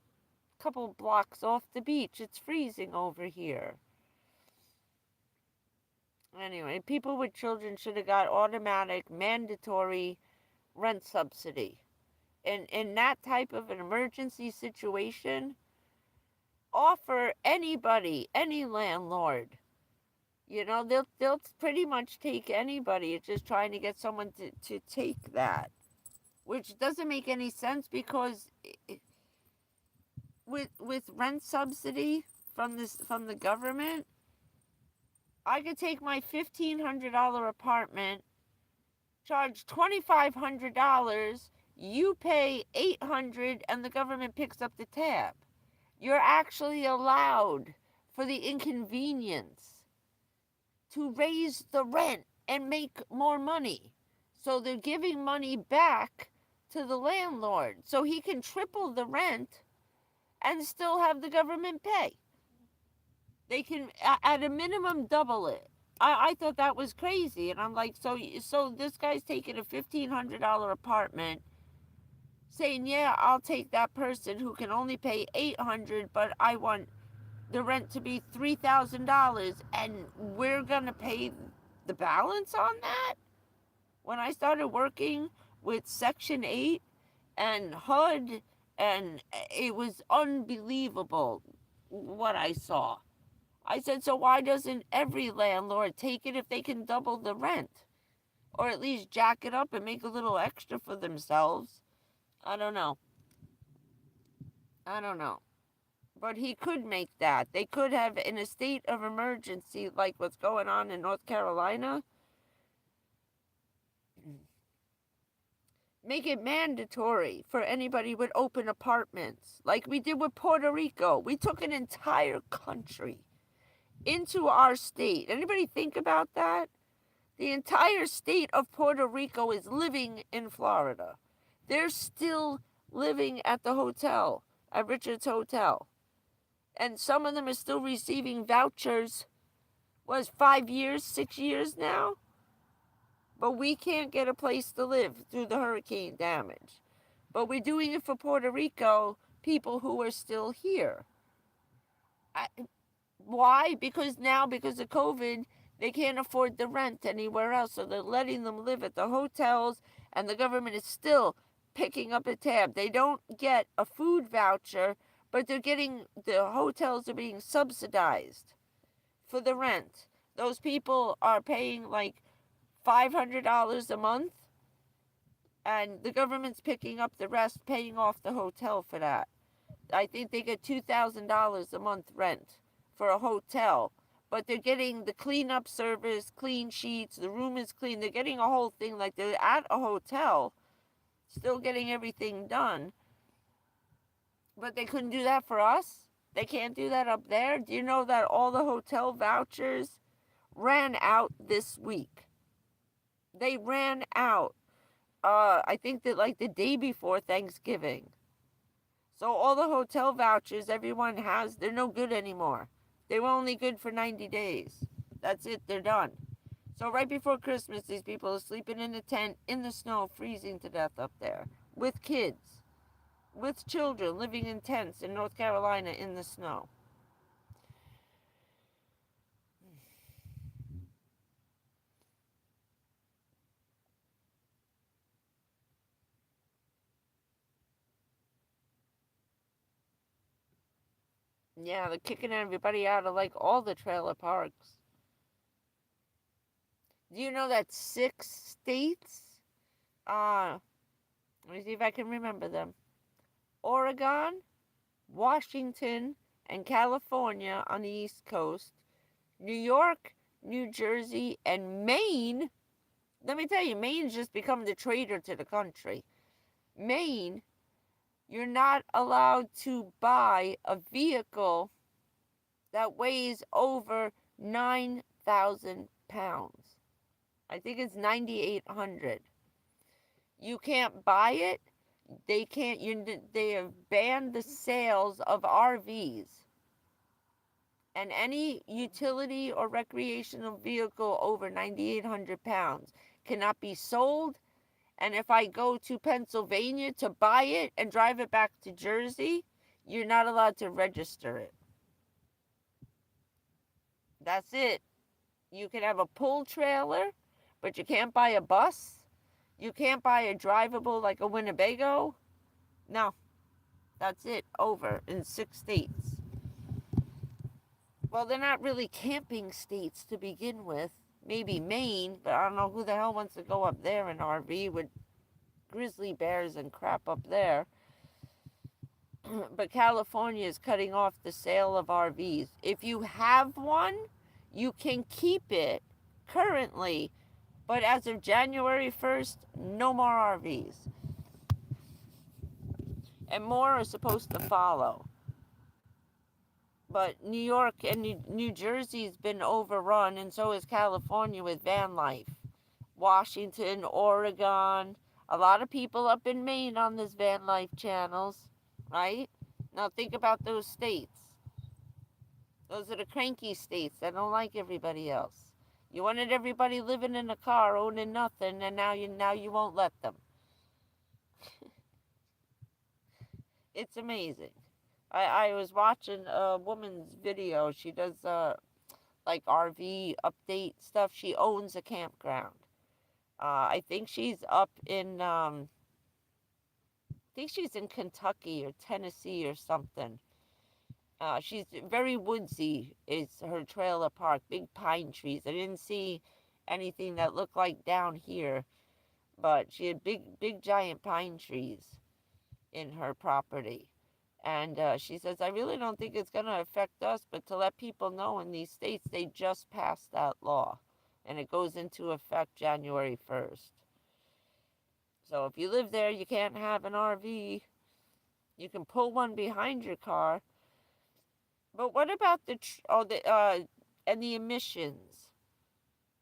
couple blocks off the beach. It's freezing over here. Anyway, people with children should have got automatic, mandatory rent subsidy. In that type of an emergency situation, offer anybody, any landlord. They'll pretty much take anybody. It's just trying to get someone to take that, which doesn't make any sense because with rent subsidy from the government, I could take my $1,500 apartment, charge $2,500, you pay $800, and the government picks up the tab. You're actually allowed, for the inconvenience, to raise the rent and make more money. So they're giving money back to the landlord so he can triple the rent and still have the government pay. They can, at a minimum, double it. I thought that was crazy. And I'm like, so this guy's taking a $1,500 apartment, saying, yeah, I'll take that person who can only pay $800, but I want the rent to be $3,000, and we're going to pay the balance on that? When I started working with Section 8 and HUD, and it was unbelievable what I saw. I said, so why doesn't every landlord take it if they can double the rent? Or at least jack it up and make a little extra for themselves? I don't know. But he could make that. They could have, in a state of emergency, like what's going on in North Carolina, make it mandatory for anybody with open apartments, like we did with Puerto Rico. We took an entire country into our state. Anybody think about that? The entire state of Puerto Rico is living in Florida. They're still living at the hotel, at Richard's Hotel. And some of them are still receiving vouchers. Was 5 years, 6 years now? But we can't get a place to live through the hurricane damage. But we're doing it for Puerto Rico, people who are still here. Why? Because of COVID, they can't afford the rent anywhere else. So they're letting them live at the hotels, and the government is still picking up a tab. They don't get a food voucher, but the hotels are being subsidized for the rent. Those people are paying like $500 a month, and the government's picking up the rest, paying off the hotel for that. I think they get $2,000 a month rent for a hotel, but they're getting the cleanup service, clean sheets, the room is clean. They're getting a whole thing like they're at a hotel, still getting everything done. But they couldn't do that for us? They can't do that up there? Do you know that all the hotel vouchers ran out this week? They ran out. I think that like the day before Thanksgiving. So all the hotel vouchers everyone has, they're no good anymore. They were only good for 90 days. That's it, they're done. So right before Christmas, these people are sleeping in a tent in the snow, freezing to death up there, with kids, with children living in tents in North Carolina in the snow. Yeah, they're kicking everybody out of like all the trailer parks. Do you know that 6 states, let me see if I can remember them. Oregon, Washington, and California on the East Coast, New York, New Jersey, and Maine. Let me tell you, Maine's just become the traitor to the country. Maine, you're not allowed to buy a vehicle that weighs over 9,000 pounds. I think it's 9,800. You can't buy it. They have banned the sales of RVs. And any utility or recreational vehicle over 9,800 pounds cannot be sold. And if I go to Pennsylvania to buy it and drive it back to Jersey, you're not allowed to register it. That's it. You can have a pull trailer, but you can't buy a bus. You can't buy a drivable like a Winnebago. No, that's it. Over in 6 states. Well, they're not really camping states to begin with. Maybe Maine, but I don't know who the hell wants to go up there in RV with grizzly bears and crap up there. But California is cutting off the sale of RVs. If you have one, you can keep it currently, but as of January 1st, no more RVs. And more are supposed to follow. But New York and New Jersey's been overrun, and so is California with van life. Washington, Oregon, a lot of people up in Maine on this van life channels, right? Now think about those states. Those are the cranky states that don't like everybody else. You wanted everybody living in a car, owning nothing, and now you won't let them. It's amazing. I was watching a woman's video. She does like RV update stuff. She owns a campground. I think she's up in I think she's in Kentucky or Tennessee or something. She's very woodsy. Is her trailer park, big pine trees. I didn't see anything that looked like down here, but she had big giant pine trees in her property. And she says, I really don't think it's going to affect us, but to let people know in these states, they just passed that law. And it goes into effect January 1st. So if you live there, you can't have an RV. You can pull one behind your car. But what about and the emissions?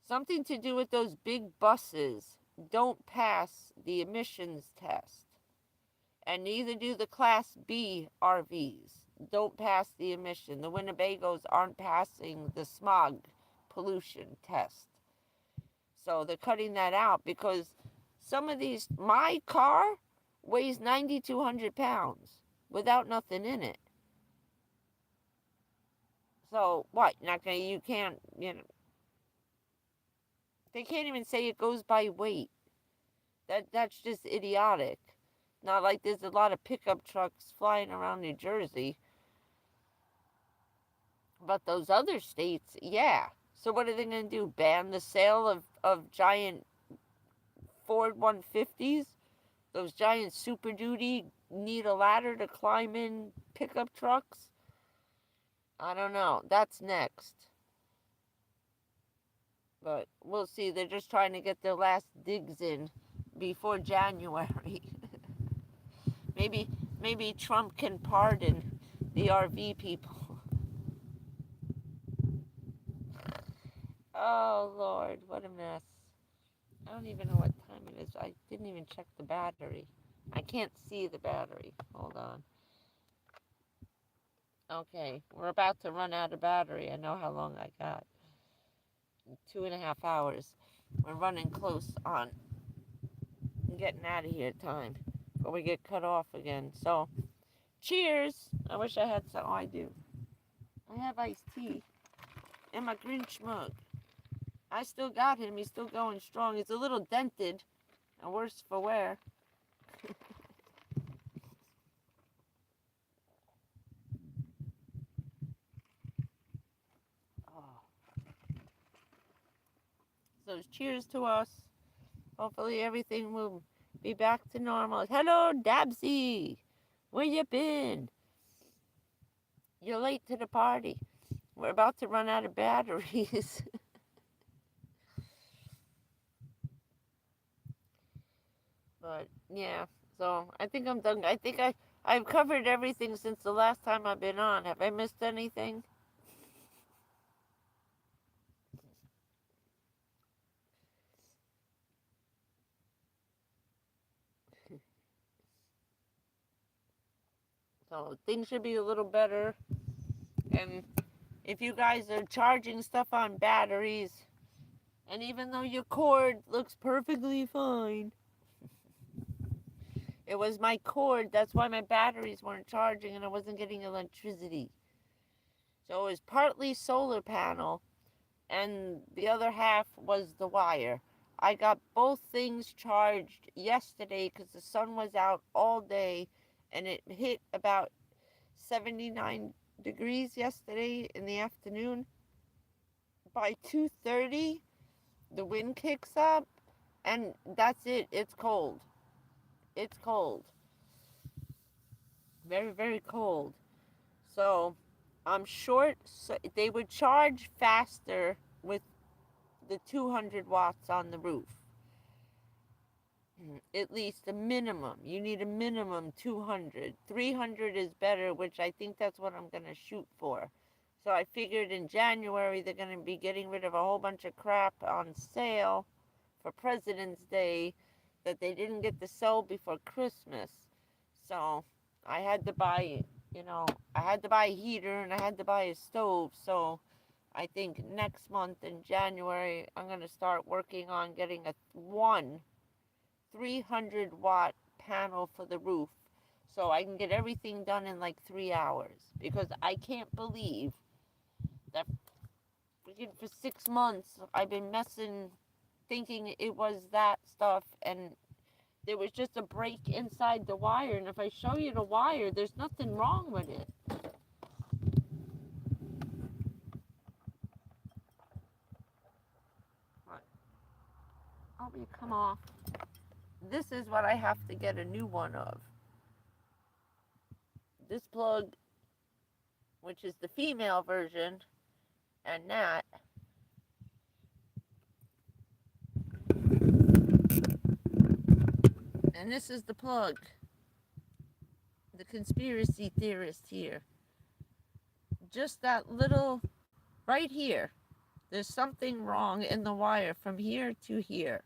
Something to do with those big buses don't pass the emissions test. And neither do the Class B RVs. Don't pass the emission. The Winnebagos aren't passing the smog pollution test. So they're cutting that out because some of these, my car weighs 9,200 pounds without nothing in it. So what? You can't, they can't even say it goes by weight. That's just idiotic. Not like there's a lot of pickup trucks flying around New Jersey. But those other states, yeah. So what are they going to do? Ban the sale of giant Ford 150s? Those giant Super Duty need a ladder to climb in pickup trucks? I don't know. That's next. But we'll see. They're just trying to get their last digs in before January. maybe Trump can pardon the RV people. Oh, Lord, what a mess. I don't even know what time it is. I didn't even check the battery. I can't see the battery. Hold on. Okay, we're about to run out of battery. I know how long I got. 2.5 hours. We're running close on getting out of here time before we get cut off again. So, cheers. I wish I had some. Oh, I do. I have iced tea in my Grinch mug. I still got him. He's still going strong. He's a little dented and worse for wear. Oh. So cheers to us. Hopefully everything will be back to normal. Hello, Dabsy. Where you been? You're late to the party. We're about to run out of batteries. But yeah, so I think I'm done. I think I've covered everything since the last time I've been on. Have I missed anything? So things should be a little better. And if you guys are charging stuff on batteries, and even though your cord looks perfectly fine, it was my cord. That's why my batteries weren't charging and I wasn't getting electricity. So it was partly solar panel and the other half was the wire. I got both things charged yesterday because the sun was out all day and it hit about 79 degrees yesterday in the afternoon. By 2:30, the wind kicks up and that's it. It's cold. It's cold. Very, very cold. So I'm short. So they would charge faster with the 200 watts on the roof. At least a minimum. You need a minimum 200. 300 is better, which I think that's what I'm going to shoot for. So I figured in January they're going to be getting rid of a whole bunch of crap on sale for President's Day that they didn't get to sell before Christmas. So I had to buy, I had to buy a heater and I had to buy a stove. So I think next month in January, I'm going to start working on getting a 300 watt panel for the roof so I can get everything done in like 3 hours, because I can't believe that freaking for 6 months I've been messing, thinking it was that stuff, and there was just a break inside the wire, and if I show you the wire, there's nothing wrong with it. What? Oh, you come off. This is what I have to get a new one of. This plug, which is the female version, and that. And this is the plug. The conspiracy theorist here. Just that little, right here. There's something wrong in the wire from here to here.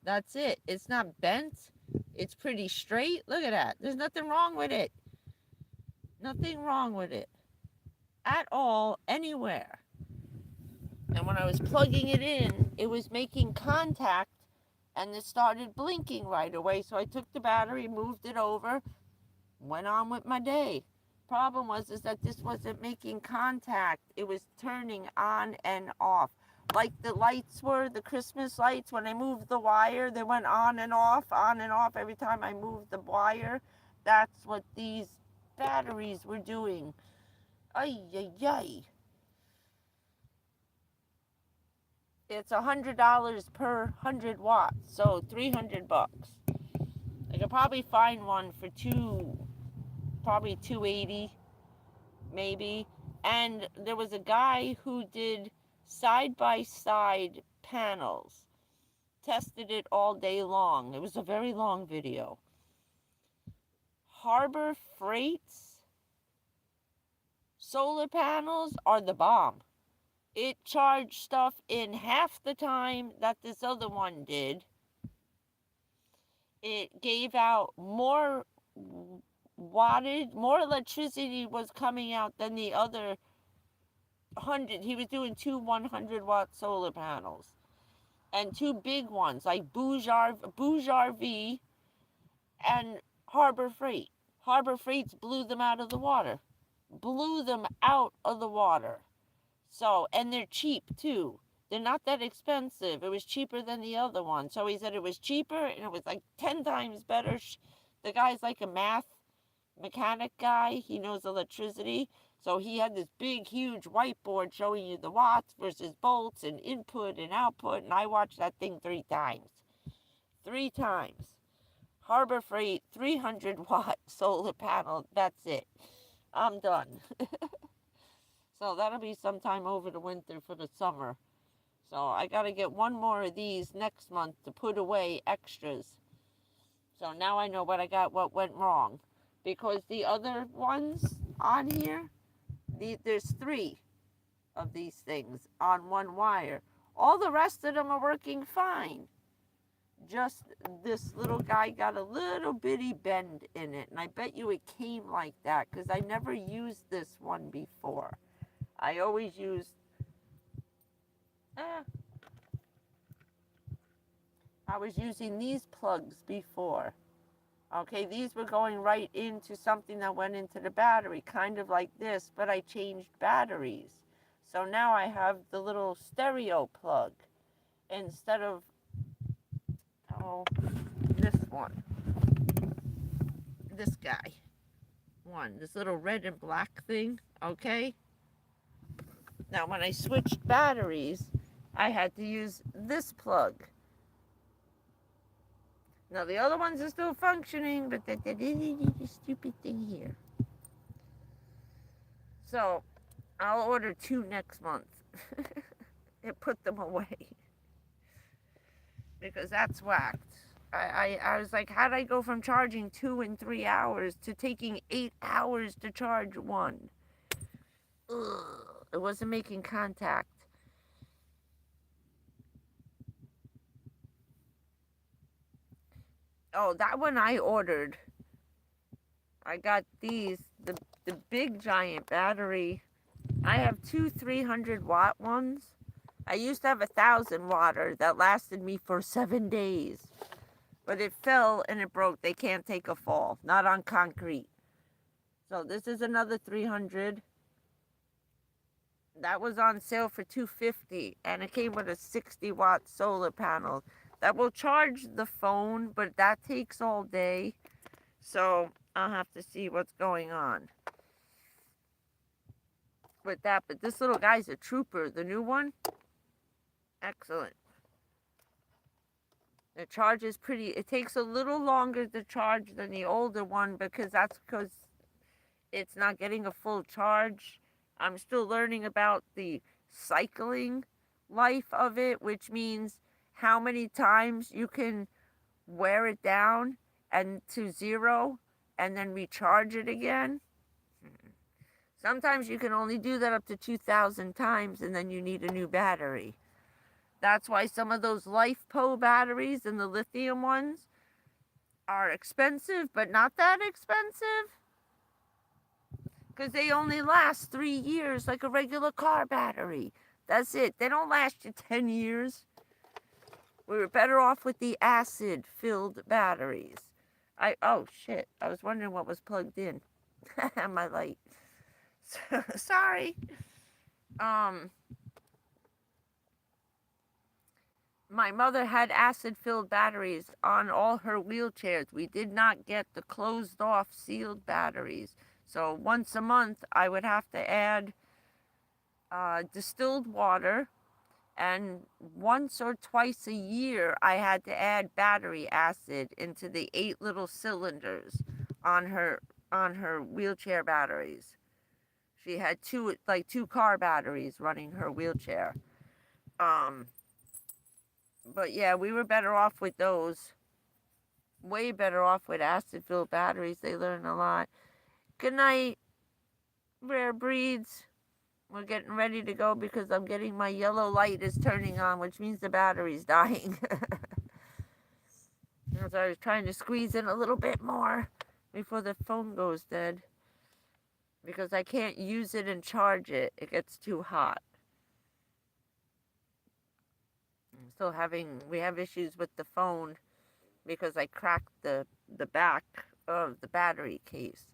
That's it. It's not bent. It's pretty straight. Look at that. There's nothing wrong with it. Nothing wrong with it. At all, anywhere. And when I was plugging it in, it was making contact, and it started blinking right away. So I took the battery, moved it over, went on with my day. Problem was that this wasn't making contact. It was turning on and off. Like the lights were, the Christmas lights, when I moved the wire, they went on and off every time I moved the wire. That's what these batteries were doing. Ay, ay, ay. It's $100 per 100 watts, so $300. I could probably find one for probably $280, maybe. And there was a guy who did side-by-side panels, tested it all day long. It was a very long video. Harbor Freight's solar panels are the bomb. It charged stuff in half the time that this other one did. It gave out more wattage, more electricity was coming out than the other 100. He was doing 2 100-watt solar panels. And 2 big ones, like Bouge V and Harbor Freight. Harbor Freight's blew them out of the water. Blew them out of the water. So, and they're cheap too. They're not that expensive. It was cheaper than the other one. So he said it was cheaper, and it was like 10 times better. The guy's like a math mechanic guy. He knows electricity. So he had this big, huge whiteboard showing you the watts versus volts and input and output. And I watched that thing 3 times. 3 times. Harbor Freight, 300-watt solar panel. That's it. I'm done. So that'll be sometime over the winter for the summer. So I got to get one more of these next month to put away extras. So now I know what went wrong. Because the other ones on here, there's 3 of these things on one wire. All the rest of them are working fine. Just this little guy got a little bitty bend in it. And I bet you it came like that because I never used this one before. I always used, I was using these plugs before. Okay, these were going right into something that went into the battery, kind of like this, but I changed batteries. So now I have the little stereo plug instead of, this one. This guy. This little red and black thing, okay? Now, when I switched batteries, I had to use this plug. Now, the other ones are still functioning, but that is a stupid thing here. So, I'll order 2 next month and put them away. Because that's whacked. I was like, how'd I go from charging 2 in 3 hours to taking 8 hours to charge 1? Ugh. It wasn't making contact. Oh, that one I ordered. I got these, the big giant battery. I have 2 300-watt ones. I used to have a 1,000-watter that lasted me for 7 days. but it fell and it broke. They can't take a fall, not on concrete. So this is another 300. That was on sale for $250, and it came with a 60-watt solar panel that will charge the phone, but that takes all day. So I'll have to see what's going on with that. But this little guy's a trooper. The new one, excellent. The charge is pretty. It takes a little longer to charge than the older one because it's not getting a full charge. I'm still learning about the cycling life of it, which means how many times you can wear it down and to zero and then recharge it again. Sometimes you can only do that up to 2,000 times and then you need a new battery. That's why some of those LifePo batteries and the lithium ones are expensive, but not that expensive. Because they only last 3 years like a regular car battery. That's it. They don't last you 10 years. We were better off with the acid-filled batteries. Oh, shit. I was wondering what was plugged in. My light. Sorry. My mother had acid-filled batteries on all her wheelchairs. We did not get the closed-off sealed batteries. So once a month, I would have to add distilled water. And once or twice a year, I had to add battery acid into the 8 little cylinders on her wheelchair batteries. She had two car batteries running her wheelchair. But yeah, we were better off with those. Way better off with acid-filled batteries. They learn a lot. Good night, rare breeds. We're getting ready to go because I'm getting my yellow light is turning on, which means the battery's dying. So I was trying to squeeze in a little bit more before the phone goes dead. Because I can't use it and charge it. It gets too hot. We have issues with the phone because I cracked the back of the battery case.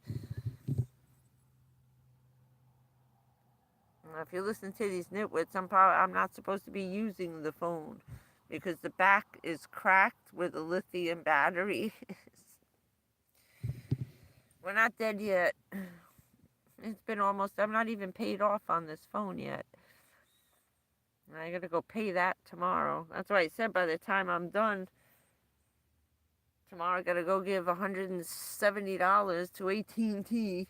If you listen to these nitwits, I'm not supposed to be using the phone because the back is cracked where the lithium battery is. We're not dead yet. It's been I'm not even paid off on this phone yet. I gotta go pay that tomorrow. That's why I said by the time I'm done tomorrow, I gotta go give $170 to AT&T.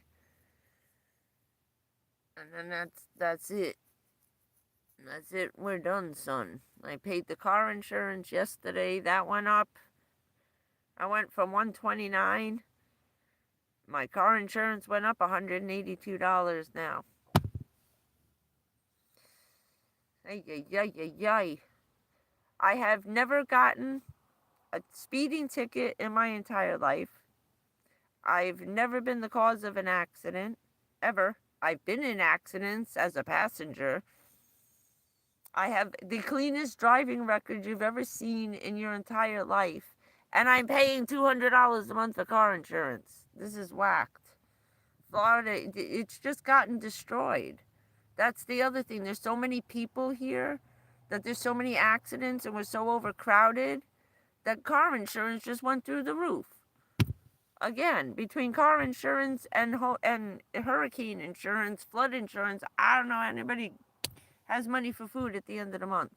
And then that's it. That's it. We're done, son. I paid the car insurance yesterday. That went up. I went from $129. My car insurance went up $182 now. Ay. I have never gotten a speeding ticket in my entire life. I've never been the cause of an accident, ever. I've been in accidents as a passenger. I have the cleanest driving record you've ever seen in your entire life. And I'm paying $200 a month for car insurance. This is whacked. Florida, it's just gotten destroyed. That's the other thing. There's so many people here that there's so many accidents and we're so overcrowded that car insurance just went through the roof. Again, between car insurance and hurricane insurance, flood insurance, I don't know anybody has money for food at the end of the month.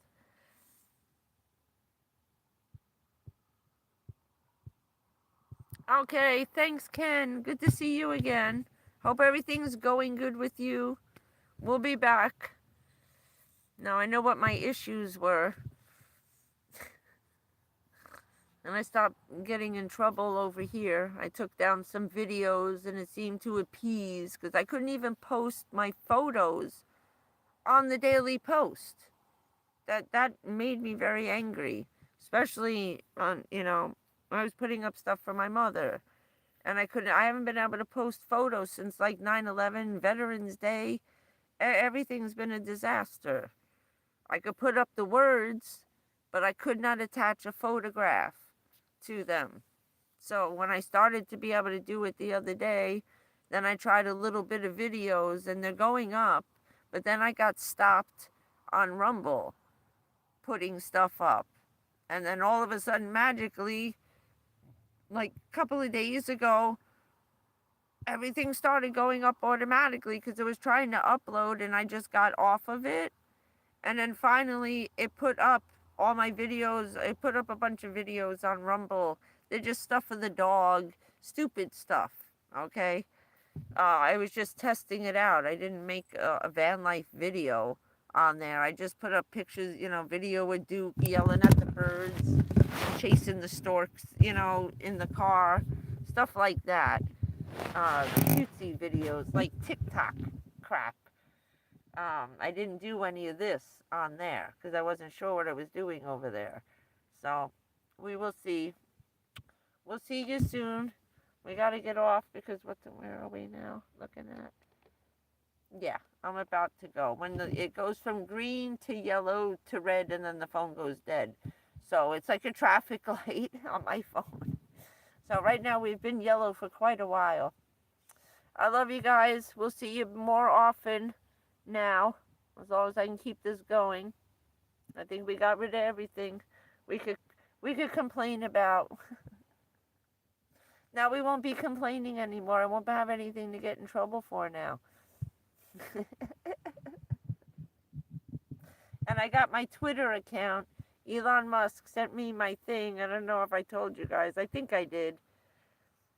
Okay, thanks, Ken. Good to see you again. Hope everything's going good with you. We'll be back. Now I know what my issues were. And I stopped getting in trouble over here. I took down some videos and it seemed to appease because I couldn't even post my photos on the Daily Post. That made me very angry, especially on, I was putting up stuff for my mother. And I haven't been able to post photos since like 9/11, Veterans Day. Everything's been a disaster. I could put up the words, but I could not attach a photograph to them. So when I started to be able to do it the other day, then I tried a little bit of videos and they're going up. But then I got stopped on Rumble putting stuff up. And then all of a sudden, magically, like a couple of days ago, everything started going up automatically because it was trying to upload and I just got off of it. And then finally it put up all my videos. It put up a bunch of videos on Rumble. They're just stuff for the dog, stupid stuff, okay? I was just testing it out. I didn't make a van life video on there. I just put up pictures, video with Duke yelling at the birds, chasing the storks, in the car, stuff like that. Cutesy videos, like TikTok crap. I didn't do any of this on there because I wasn't sure what I was doing over there. So we will see. We'll see you soon. We got to get off because where are we now looking at? Yeah, I'm about to go. When it goes from green to yellow to red and then the phone goes dead. So it's like a traffic light on my phone. So right now we've been yellow for quite a while. I love you guys. We'll see you more often now, as long as I can keep this going. I think we got rid of everything we could complain about. Now we won't be complaining anymore. I won't have anything to get in trouble for now. And I got my Twitter account. Elon Musk sent me my thing. I don't know if I told you guys. I think I did.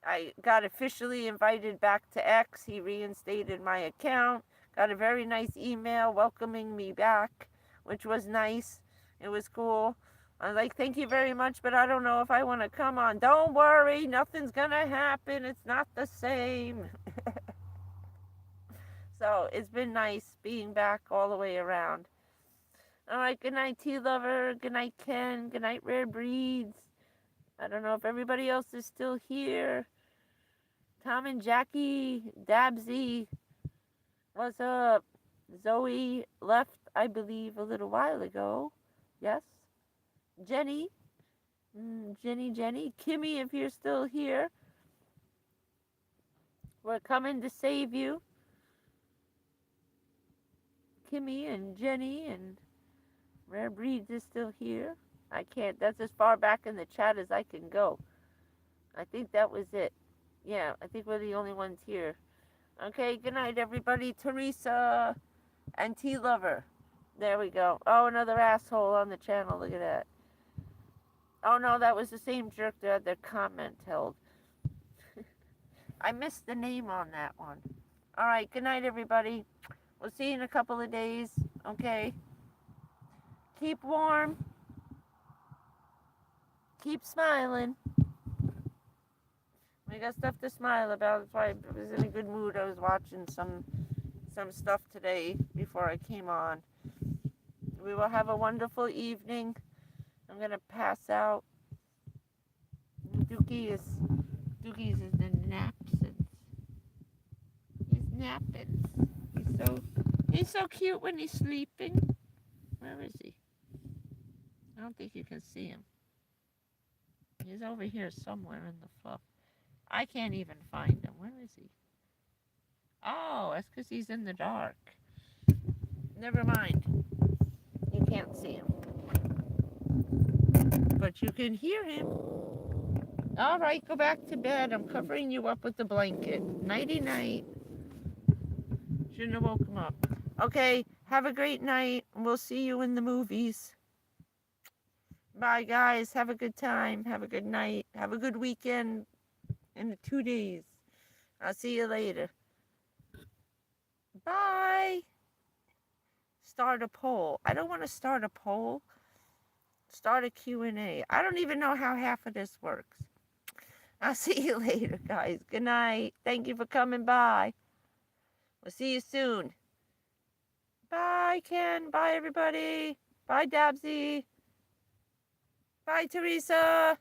I got officially invited back to X. He reinstated my account. Got a very nice email welcoming me back, which was nice. It was cool. I was like, thank you very much, but I don't know if I want to come on. Don't worry, nothing's going to happen. It's not the same. So it's been nice being back all the way around. All right, good night, Tea Lover. Good night, Ken. Good night, Rare Breeds. I don't know if everybody else is still here. Tom and Jackie, Dabsy. What's up? Zoe left, I believe, a little while ago. Yes? Jenny. Jenny. Kimmy, if you're still here. We're coming to save you. Kimmy and Jenny and Rare Breeds is still here. I can't, that's as far back in the chat as I can go. I think that was it. Yeah, I think we're the only ones here. Okay, good night, everybody. Teresa and Tea Lover. There we go. Oh, another asshole on the channel. Look at that. Oh, no, that was the same jerk that had their comment held. I missed the name on that one. All right, good night, everybody. We'll see you in a couple of days. Okay? Keep warm. Keep smiling. We got stuff to smile about. That's why I was in a good mood. I was watching some stuff today before I came on. We will have a wonderful evening. I'm gonna pass out. Dookie's in the napsins. He's napping. He's so cute when he's sleeping. Where is he? I don't think you can see him. He's over here somewhere in the fluff. I can't even find him. Where is he? Oh, that's because he's in the dark. Never mind. You can't see him. But you can hear him. All right, go back to bed. I'm covering you up with the blanket. Nighty-night. Shouldn't have woke him up. Okay, have a great night. We'll see you in the movies. Bye, guys. Have a good time. Have a good night. Have a good weekend in 2 days. I'll see you later. Bye. Start a poll. I don't want to start a poll. Start a Q&A. I don't even know how half of this works. I'll see you later, guys. Good night. Thank you for coming by. We'll see you soon. Bye, Ken. Bye, everybody. Bye, Dabsy. Bye, Teresa.